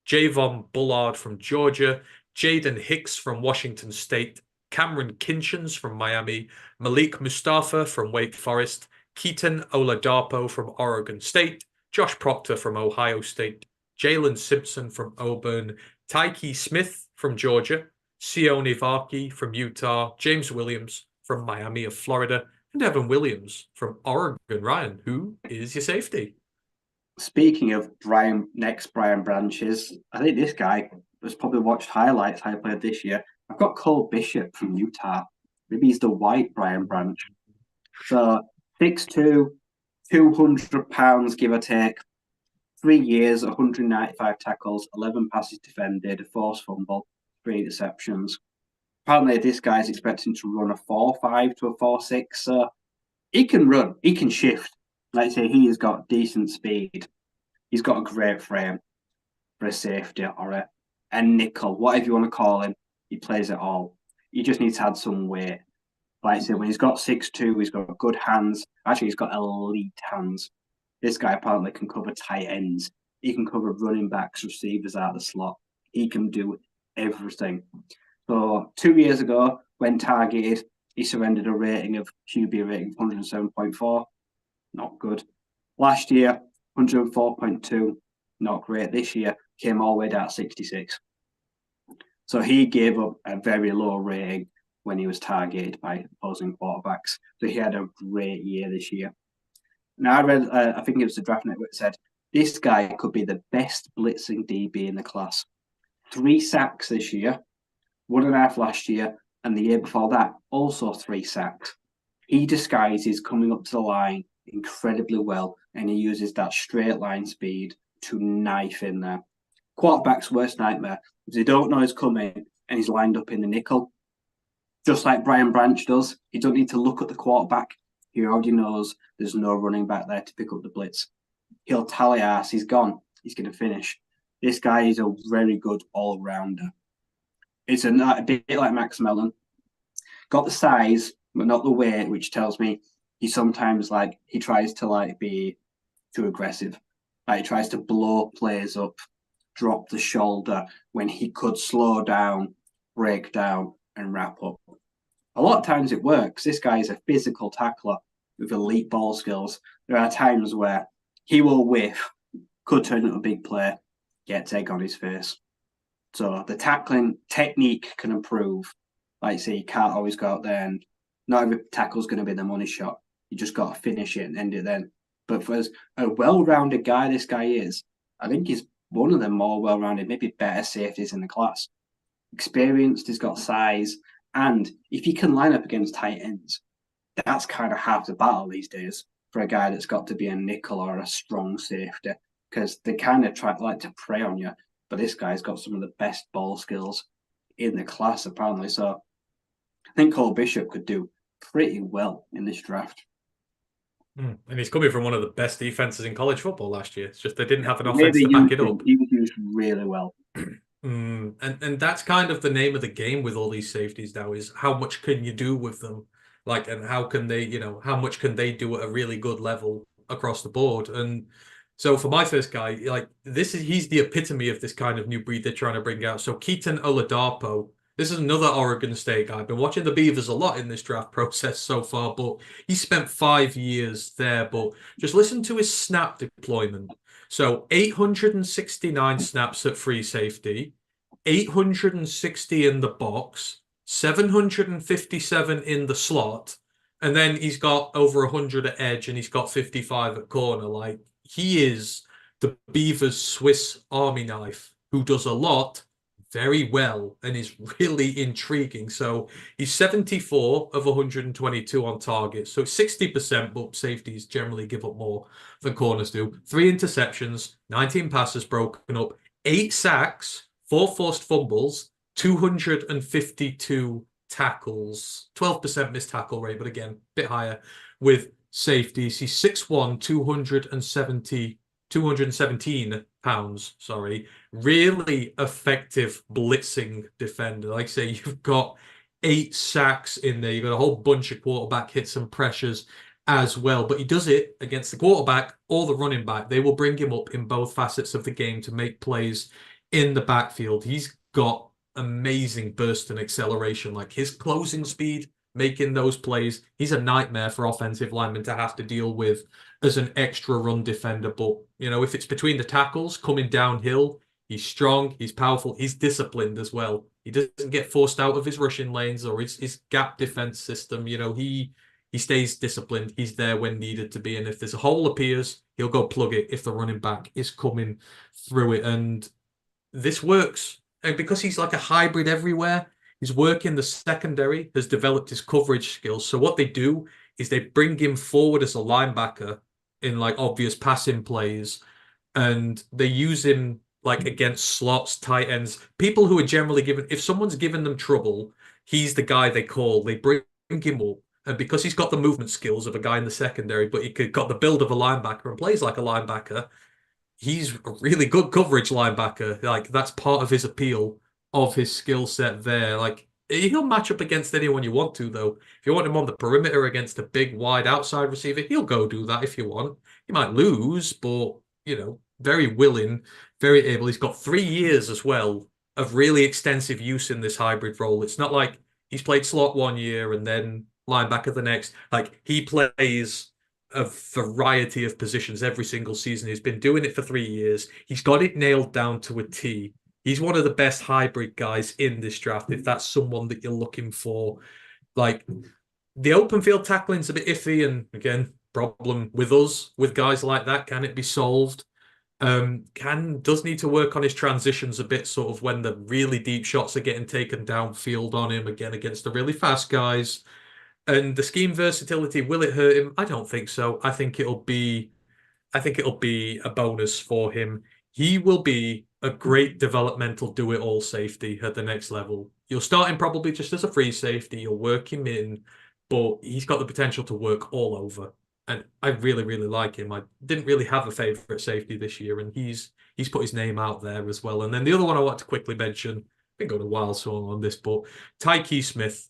Javon Bullard from Georgia, Jaden Hicks from Washington State, Cameron Kinchens from Miami, Malik Mustafa from Wake Forest, Keaton Oladapo from Oregon State, Josh Proctor from Ohio State, Jalen Simpson from Auburn, Tyke Smith from Georgia, Sione Varkey from Utah, James Williams from Miami of Florida, and Evan Williams from Oregon. Ryan, who is your safety? Speaking of Brian Branches, I think this guy has probably watched highlights I played this year. I've got Cole Bishop from Utah. Maybe he's the white Brian Branch. So 6'2", 200 pounds, give or take. 3 years, 195 tackles, 11 passes defended, a forced fumble, 3 interceptions. Apparently, this guy's expecting to run a 4.5 to a 4.6. So he can run, he can shift. Like I say, he has got decent speed. He's got a great frame for a safety or a nickel, whatever you want to call him. He plays it all. He just needs to add some weight. Like I said, when he's got 6'2", he's got good hands. Actually, he's got elite hands. This guy apparently can cover tight ends. He can cover running backs, receivers out of the slot. He can do everything. So 2 years ago, when targeted, he surrendered a rating of QB rating 107.4. Not good. Last year, 104.2. Not great. This year, came all the way down to 66. So he gave up a very low rating when he was targeted by opposing quarterbacks. So he had a great year this year. Now I read, I think it was the Draft Network said, this guy could be the best blitzing DB in the class. 3 sacks this year, 1.5 last year, and the year before that, also 3 sacks. He disguises coming up to the line incredibly well, and he uses that straight line speed to knife in there. Quarterback's worst nightmare is they don't know he's coming and he's lined up in the nickel. Just like Brian Branch does, he don't need to look at the quarterback. He already knows there's no running back there to pick up the blitz. He'll tally ass, he's gone, he's going to finish. This guy is a very good all-rounder. It's a bit like Max Mellon. Got the size, but not the weight, which tells me he sometimes he tries to be too aggressive. He tries to blow plays up, drop the shoulder when he could slow down, break down, and wrap up. A lot of times it works. This guy is a physical tackler with elite ball skills. There are times where he will whiff, could turn into a big play, gets egg on his face. So the tackling technique can improve. Like I say, you can't always go out there and not every tackle's going to be the money shot. You just got to finish it and end it then. But for a well-rounded guy this guy is, I think he's one of the more well-rounded, maybe better safeties in the class. Experienced, he's got size, and if he can line up against tight ends, that's kind of half the battle these days for a guy that's got to be a nickel or a strong safety, because they kind of like to prey on you. But this guy's got some of the best ball skills in the class, apparently. So I think Cole Bishop could do pretty well in this draft. And he's coming from one of the best defenses in college football last year. It's just they didn't have an offense to back it up. He was used really well. And that's kind of the name of the game with all these safeties now, is how much can you do with them? And how can they, how much can they do at a really good level across the board? And so for my first guy, he's the epitome of this kind of new breed they're trying to bring out. So Keaton Oladapo, this is another Oregon State guy. I've been watching the Beavers a lot in this draft process so far, but he spent 5 years there. But just listen to his snap deployment. So 869 snaps at free safety, 860 in the box, 757 in the slot, and then he's got over 100 at edge and he's got 55 at corner. He is the Beavers' Swiss Army knife who does a lot very well and is really intriguing. So he's 74 of 122 on target. So 60%, but safeties generally give up more than corners do. 3 interceptions, 19 passes broken up, 8 sacks, 4 forced fumbles, 252 tackles, 12% missed tackle rate, but again, a bit higher with safeties. He's 6'1", 217 pounds, really effective blitzing defender. Like I say, you've got 8 sacks in there. You've got a whole bunch of quarterback hits and pressures as well, but he does it against the quarterback or the running back. They will bring him up in both facets of the game to make plays in the backfield. He's got amazing burst and acceleration, his closing speed, making those plays. He's a nightmare for offensive linemen to have to deal with as an extra run defender. But, if it's between the tackles coming downhill, he's strong, he's powerful, he's disciplined as well. He doesn't get forced out of his rushing lanes or his gap defense system. He stays disciplined. He's there when needed to be. And if there's a hole appears, he'll go plug it if the running back is coming through it. And this works. And because he's like a hybrid everywhere, his work in the secondary has developed his coverage skills. So what they do is they bring him forward as a linebacker in obvious passing plays. And they use him against slots, tight ends, people who are generally if someone's given them trouble, he's the guy they call. They bring him up. And because he's got the movement skills of a guy in the secondary, but got the build of a linebacker and plays like a linebacker, he's a really good coverage linebacker. That's part of his appeal of his skill set there. He'll match up against anyone you want to, though. If you want him on the perimeter against a big, wide outside receiver, he'll go do that if you want. He might lose, but very willing, very able. He's got 3 years as well of really extensive use in this hybrid role. It's not like he's played slot 1 year and then linebacker the next. Like, he plays a variety of positions every single season. He's been doing it for 3 years. He's got it nailed down to a T. He's one of the best hybrid guys in this draft, if that's someone that you're looking for. Like, the open field tackling's a bit iffy, and again, problem with us with guys like that. Can it be solved? Does need to work on his transitions a bit, sort of when the really deep shots are getting taken downfield on him again against the really fast guys. And the scheme versatility, will it hurt him? I don't think so. I think it'll be a bonus for him. He will be a great developmental do-it-all safety at the next level. You'll start him probably just as a free safety. You'll work him in, but he's got the potential to work all over. And I really, really like him. I didn't really have a favorite safety this year, and he's put his name out there as well. And then the other one I want to quickly mention, I've been going a while so on this, but Tyke Smith,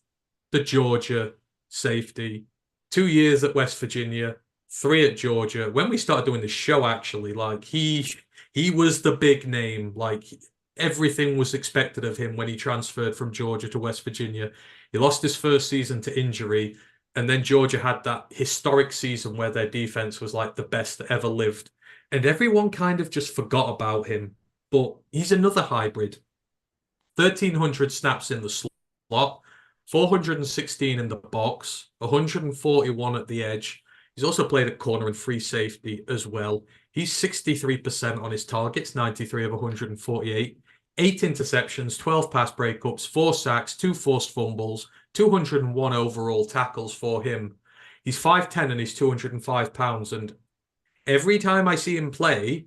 the Georgia safety, 2 years at West Virginia, 3 at Georgia. When we started doing the show, actually, like he was the big name. Like, everything was expected of him when he transferred from Georgia to West Virginia. He lost his first season to injury, and then Georgia had that historic season where their defense was like the best that ever lived. And everyone kind of just forgot about him. But he's another hybrid. 1,300 snaps in the slot, 416 in the box, 141 at the edge. He's also played at corner and free safety as well. He's 63% on his targets, 93 of 148. 8 interceptions, 12 pass breakups, 4 sacks, 2 forced fumbles, 201 overall tackles for him. He's 5'10" and he's 205 pounds. And every time I see him play,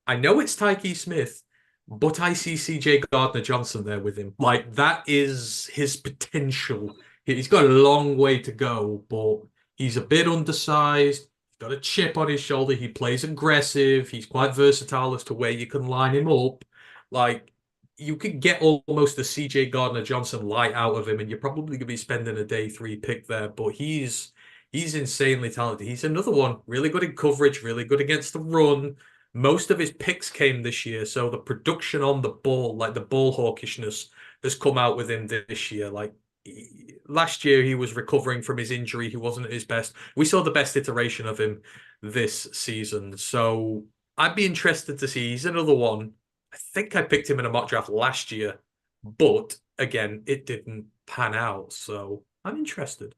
I know it's Tyke Smith, but I see CJ Gardner-Johnson there with him. Like, that is his potential. He's got a long way to go, but he's a bit undersized. He's got a chip on his shoulder. He plays aggressive. He's quite versatile as to where you can line him up. Like, you could get almost a CJ Gardner-Johnson light out of him, and you're probably going to be spending a day 3 pick there, but he's insanely talented. He's another one, really good in coverage, really good against the run. Most of his picks came this year, so the production on the ball, like the ball hawkishness, has come out with him this year. Like, last year, he was recovering from his injury. He wasn't at his best. We saw the best iteration of him this season. So I'd be interested to see. He's another one. I think I picked him in a mock draft last year, but again, it didn't pan out. So I'm interested.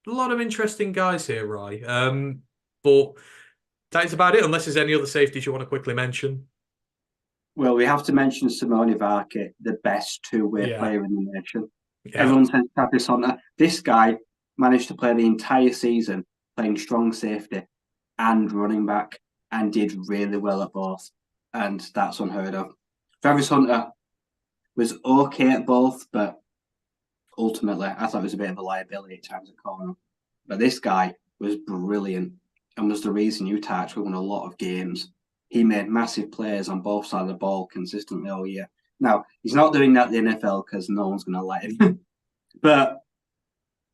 A lot of interesting guys here, Rye. But that is about it, unless there's any other safeties you want to quickly mention. Well, we have to mention Simone Varkey, the best two-way player in the nation. Yeah. Everyone says Travis Hunter. This guy managed to play the entire season playing strong safety and running back, and did really well at both. And that's unheard of. Travis Hunter was okay at both, but ultimately I thought it was a bit of a liability at times at corner. But this guy was brilliant and was the reason Utah actually won a lot of games. He made massive plays on both sides of the ball consistently all year. Now, he's not doing that in the NFL because no one's going to let him. But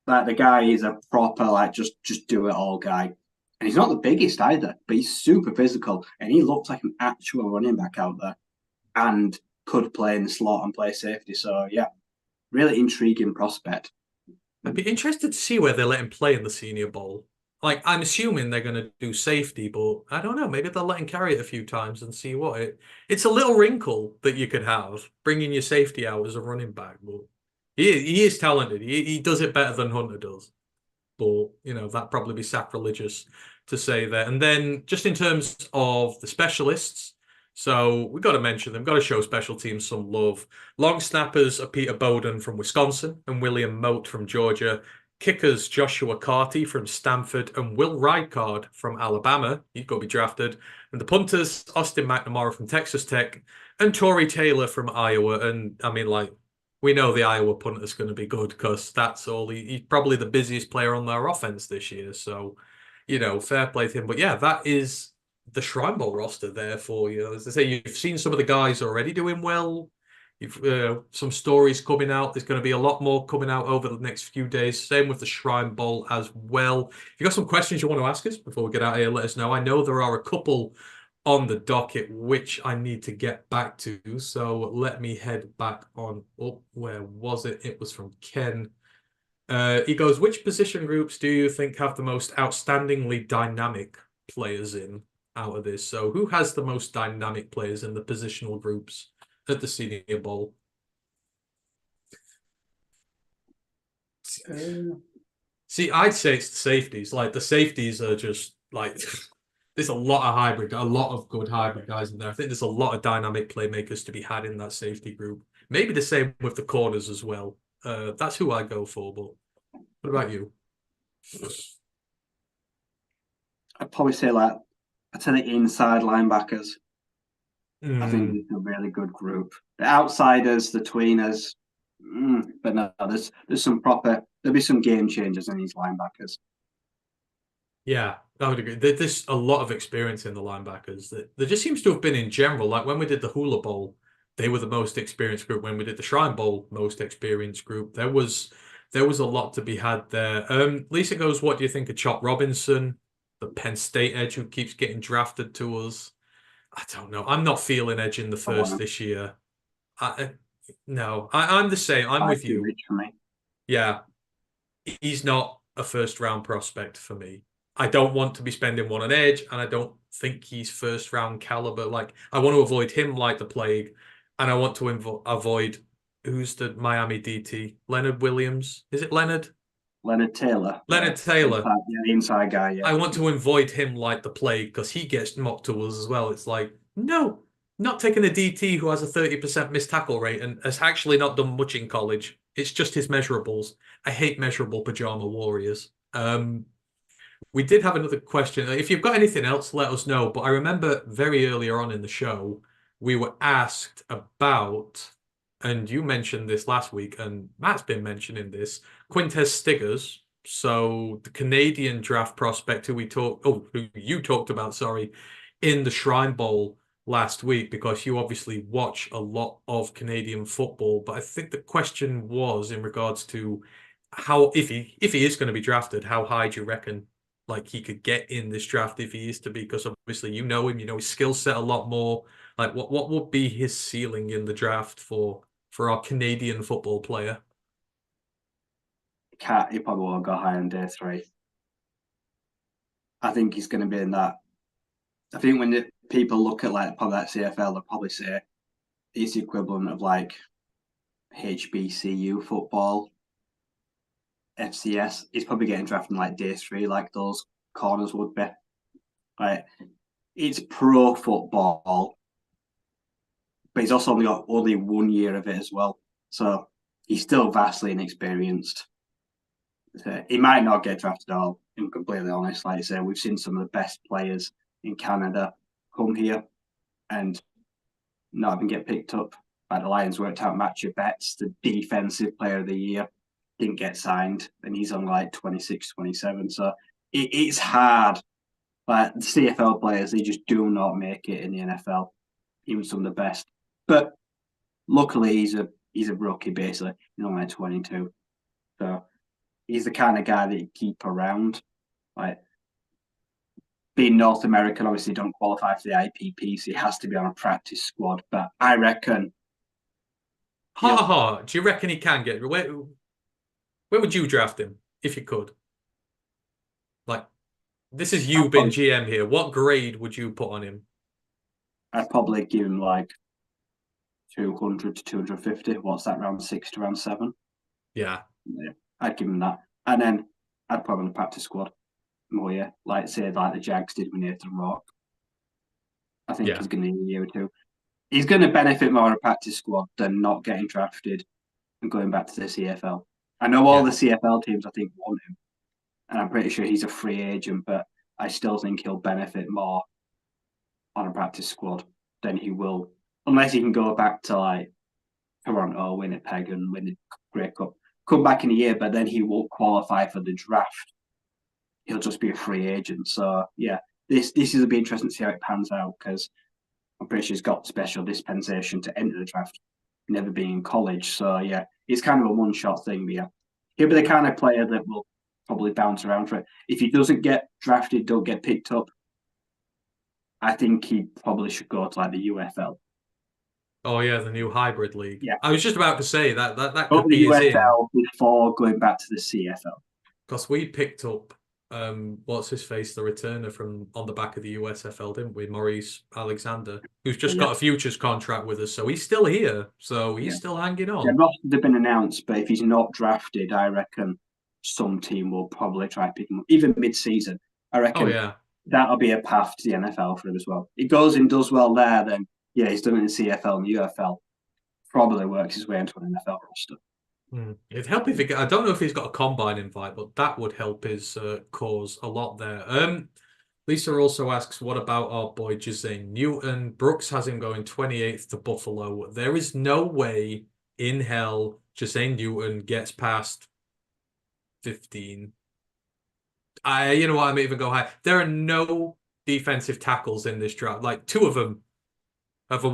like, the guy is a proper, like, just do it all guy. And he's not the biggest either, but he's super physical. And he looks like an actual running back out there and could play in the slot and play safety. So, yeah, really intriguing prospect. I'd be interested to see where they let him play in the Senior Bowl. Like, I'm assuming they're going to do safety, but I don't know. Maybe they'll let him carry it a few times and see what it's a little wrinkle that you could have, bringing your safety out as a running back. But he is talented. He does it better than Hunter does. But, that'd probably be sacrilegious to say that. And then just in terms of the specialists, so we've got to mention them, got to show special teams some love. Long snappers are Peter Bowden from Wisconsin and William Mote from Georgia. Kickers, Joshua Carty from Stanford and Will Ridecard from Alabama. He's got to be drafted. And the punters, Austin McNamara from Texas Tech and Torrey Taylor from Iowa. And, I mean, like, we know the Iowa punter's going to be good because that's all. He's probably the busiest player on their offense this year. So, fair play to him. But, yeah, that is the Shrine Bowl roster there for you. As I say, you've seen some of the guys already doing well. You've some stories coming out. There's going to be a lot more coming out over the next few days. Same with the Shrine Bowl as well. If you've got some questions you want to ask us before we get out of here, let us know. I know there are a couple on the docket, which I need to get back to. So let me head back on. Oh, where was it? It was from Ken. He goes, which position groups do you think have the most outstandingly dynamic players in out of this? So who has the most dynamic players in the positional groups at the Senior Bowl? See, I'd say it's the safeties. Like the safeties are just like there's a lot of good hybrid guys in there. I think there's a lot of dynamic playmakers to be had in that safety group. Maybe the same with the corners as well. That's who I go for. But what about you? I'd probably say I'd say the inside linebackers. I think it's a really good group. The outsiders, the tweeners, but no, there's there'll be some game changers in these linebackers. Yeah, I would agree. There's a lot of experience in the linebackers. There just seems to have been in general. Like when we did the Hola Bowl, they were the most experienced group. When we did the Shrine Bowl, most experienced group. There was a lot to be had there. Lisa goes, what do you think of Chop Robinson, the Penn State edge who keeps getting drafted to us? I don't know. I'm not feeling edge in the first this year. No, I'm the same. I'm with you. Rich for me. Yeah, he's not a first round prospect for me. I don't want to be spending one on edge, and I don't think he's first round caliber. Like I want to avoid him like the plague, and I want to avoid who's the Miami DT? Leonard Williams? Is it Leonard? Leonard Taylor. Leonard Taylor. The inside guy, yeah. I want to avoid him like the plague because he gets mocked to us as well. It's like, no, not taking a DT who has a 30% missed tackle rate and has actually not done much in college. It's just his measurables. I hate measurable pajama warriors. We did have another question. If you've got anything else, let us know. But I remember very earlier on in the show, we were asked about, and you mentioned this last week, and Matt's been mentioning this, Quintez Stiggers. So the Canadian draft prospect who you talked about, sorry, in the Shrine Bowl last week, because you obviously watch a lot of Canadian football. But I think the question was in regards to how, if he is going to be drafted, how high do you reckon like he could get in this draft if he is to be? Because obviously you know him, you know his skill set a lot more. Like what would be his ceiling in the draft for our Canadian football player? He probably won't go higher on day 3. I think he's going to be in that. I think when people look at probably that CFL, they'll probably say it's the equivalent of like HBCU football, FCS. He's probably getting drafted in like day 3, like those corners would be. Right, it's pro football, but he's also only got 1 year of it as well. So he's still vastly inexperienced. He might not get drafted at all, I'm completely honest. Like I say, we've seen some of the best players in Canada come here and not even get picked up. Like the Lions worked out Matthew Betts, the defensive player of the year, didn't get signed, and he's on like 26, 27. So it's hard. Like the CFL players, they just do not make it in the NFL, even some of the best. But luckily, he's a rookie basically. He's only 22, so he's the kind of guy that you keep around. Like being North American, obviously don't qualify for the IPP, so he has to be on a practice squad. But I reckon. Do you reckon he can get? Where would you draft him if you could? Like, this is you being GM here. What grade would you put on him? I'd probably give him like 200 to 250. What's that, round 6 to round 7? Yeah. I'd give him that. And then I'd put him on the practice squad more, yeah. Like the Jags did with Nathan Rourke. I think he's going to need a year or 2. He's going to benefit more on a practice squad than not getting drafted and going back to the CFL. I know all the CFL teams, I think, want him. And I'm pretty sure he's a free agent, but I still think he'll benefit more on a practice squad than he will, unless he can go back to like Toronto, Winnipeg, and win the Grey Cup. Come back in a year, but then he won't qualify for the draft. He'll just be a free agent. So yeah, this will be interesting to see how it pans out, because I'm pretty sure he's got special dispensation to enter the draft, never being in college. So yeah, it's kind of a one-shot thing. But yeah, he'll be the kind of player that will probably bounce around for it. If he doesn't get drafted, don't get picked up, I think he probably should go to like the UFL. Oh yeah, the new hybrid league. Yeah. I was just about to say that Go could to be the his in, UFL before going back to the CFL. because we picked up what's his face, the returner from on the back of the USFL, didn't we? Maurice Alexander, who's just Yeah. got a futures contract with us, so he's still here. So he's Yeah. still hanging The on. roster have been announced, but if he's not drafted, I reckon some team will probably try to pick him up, even mid-season. I reckon Oh yeah. that'll be a path to the NFL for him as well. He goes and does well there, then yeah, he's done it in the CFL and the UFL. Probably works his way into an NFL roster. It'd help if I don't know if he's got a combine invite, but that would help his cause a lot there. Lisa also asks, what about our boy Jazane Newton? Brooks has him going 28th to Buffalo. There is no way in hell Jazane Newton gets past 15. You know what? I may even go high. There are no defensive tackles in this draft. Like two of them have a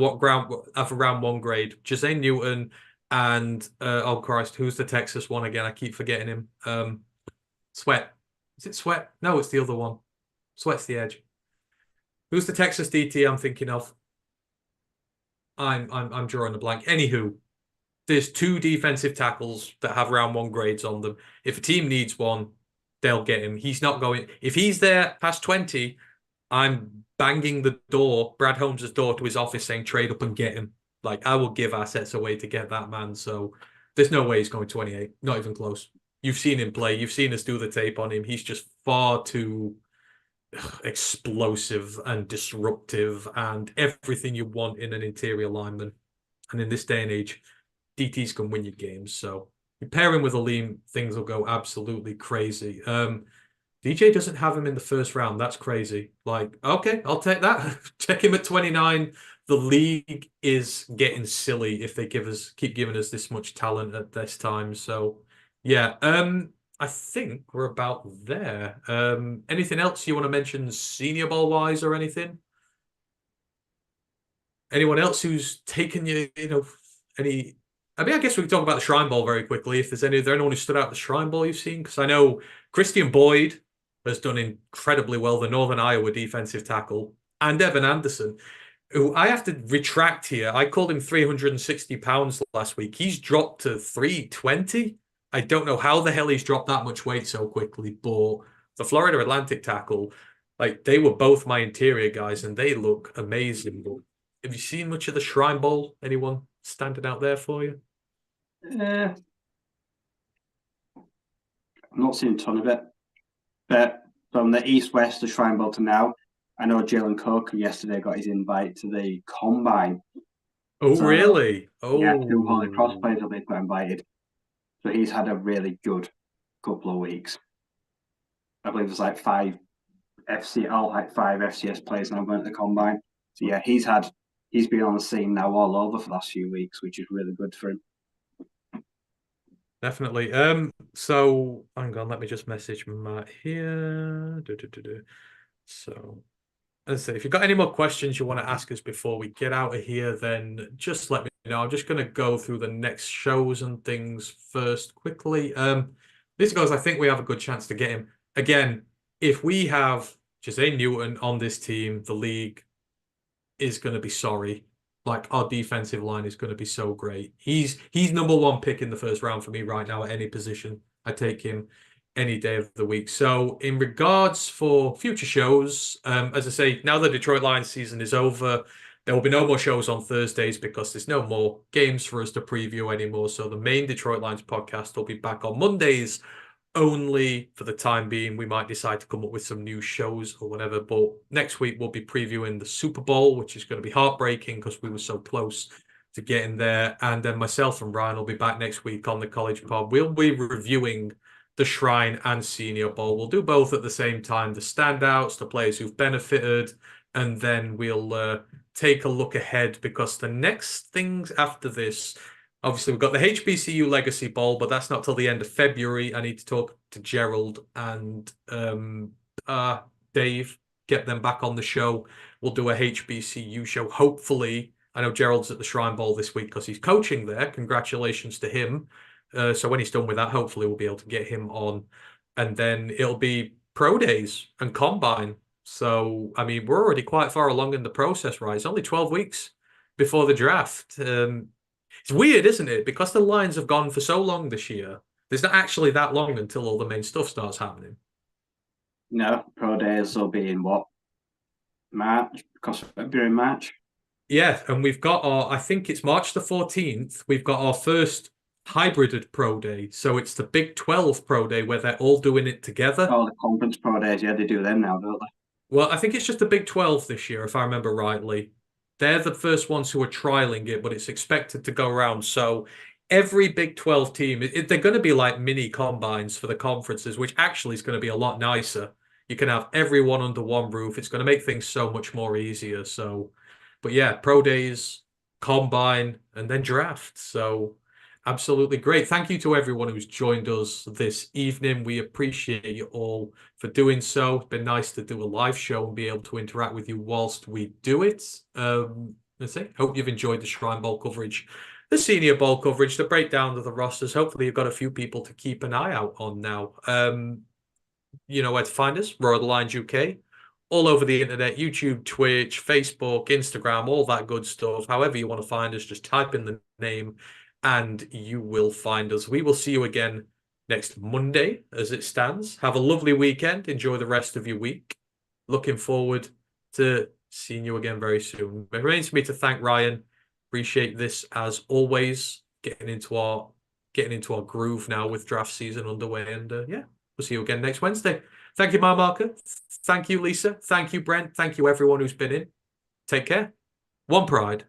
round one grade. Jazane Newton and oh Christ, who's the Texas one again? I keep forgetting him. Sweat. Is it Sweat? No, it's the other one. Sweat's the edge. Who's the Texas DT I'm thinking of? I'm drawing a blank. Anywho, there's two defensive tackles that have round one grades on them. If a team needs one, they'll get him. He's not going. If he's there past 20, I'm banging the door, Brad Holmes' door, to his office saying trade up and get him. Like, I will give assets away to get that man. So there's no way he's going 28. Not even close. You've seen him play. You've seen us do the tape on him. He's just far too explosive and disruptive and everything you want in an interior lineman. And in this day and age, DTs can win your games. So you pair him with Aleem, things will go absolutely crazy. DJ doesn't have him in the first round. That's crazy. Like, okay, I'll take that. Check him at 29. The league is getting silly if they keep giving us this much talent at this time. So, yeah, I think we're about there. Anything else you want to mention Senior Bowl wise or anything? Anyone else who's taken any? I mean, I guess we can talk about the Shrine Bowl very quickly. If there's anyone who stood out the Shrine Bowl you've seen, because I know Christian Boyd has done incredibly well, the Northern Iowa defensive tackle, and Evan Anderson, who I have to retract here. I called him 360 pounds last week. He's dropped to 320. I don't know how the hell he's dropped that much weight so quickly, but the Florida Atlantic tackle, like, they were both my interior guys, and they look amazing. But have you seen much of the Shrine Bowl? Anyone standing out there for you? I've not seen a ton of it. But from the East-West to Shrine Bowl to now, I know Jalen Coker yesterday got his invite to the Combine. Oh, so, really? Oh, yeah, 2 Holy Cross players have been invited. So he's had a really good couple of weeks. I believe there's like 5 FCS players now going to the Combine. So yeah, he's been on the scene now all over for the last few weeks, which is really good for him. Definitely. So hang on, let me just message Matt here. So, as I say, if you've got any more questions you want to ask us before we get out of here, then just let me know. I'm just going to go through the next shows and things first quickly. This goes, I think we have a good chance to get him. Again, if we have Jazane Newton on this team, the league is going to be sorry. Like, our defensive line is going to be so great. He's number one pick in the first round for me right now at any position. I take him any day of the week. So in regards for future shows, as I say, now the Detroit Lions season is over, there will be no more shows on Thursdays because there's no more games for us to preview anymore. So the main Detroit Lions podcast will be back on Mondays only for the time being. We might decide to come up with some new shows or whatever, but next week we'll be previewing the Super Bowl, which is going to be heartbreaking because we were so close to getting there. And then myself and Ryan will be back next week on the College Pod. We'll be reviewing the Shrine and Senior Bowl. We'll do both at the same time, the standouts, the players who've benefited, and then we'll take a look ahead because the next things after this, obviously, we've got the HBCU Legacy Bowl, but that's not till the end of February. I need to talk to Gerald and Dave, get them back on the show. We'll do a HBCU show. Hopefully, I know Gerald's at the Shrine Bowl this week because he's coaching there. Congratulations to him. So when he's done with that, hopefully we'll be able to get him on. And then it'll be pro days and combine. So, I mean, we're already quite far along in the process, right? It's only 12 weeks before the draft. It's weird, isn't it? Because the lines have gone for so long this year, there's not actually that long until all the main stuff starts happening. No, pro days will be in what? March? Because February, March. Yeah, and we've got I think it's March the 14th, we've got our first hybrided pro day. So it's the Big 12 pro day where they're all doing it together. Oh, the conference pro days, yeah, they do them now, don't they? Well, I think it's just the Big 12 this year, if I remember rightly. They're the first ones who are trialing it, but it's expected to go around. So every Big 12 team, they're going to be like mini combines for the conferences, which actually is going to be a lot nicer. You can have everyone under one roof. It's going to make things so much more easier. So, but yeah, pro days, combine, and then draft. So absolutely great. Thank you to everyone who's joined us this evening. We appreciate you all for doing so. It's been nice to do a live show and be able to interact with you whilst we do it. That's it. Hope you've enjoyed the Shrine Bowl coverage, the Senior Bowl coverage, the breakdown of the rosters. Hopefully you've got a few people to keep an eye out on now. You know where to find us, Royal Lines UK, all over the internet, YouTube, Twitch, Facebook, Instagram, all that good stuff. However you want to find us, just type in the name and you will find us. We will see you again next Monday as it stands. Have a lovely weekend. Enjoy the rest of your week. Looking forward to seeing you again very soon. It remains for me to thank Ryan. Appreciate this as always. Getting into our groove now with draft season underway. And yeah, we'll see you again next Wednesday. Thank you, Marker. Thank you, Lisa. Thank you, Brent. Thank you, everyone who's been in. Take care. One Pride.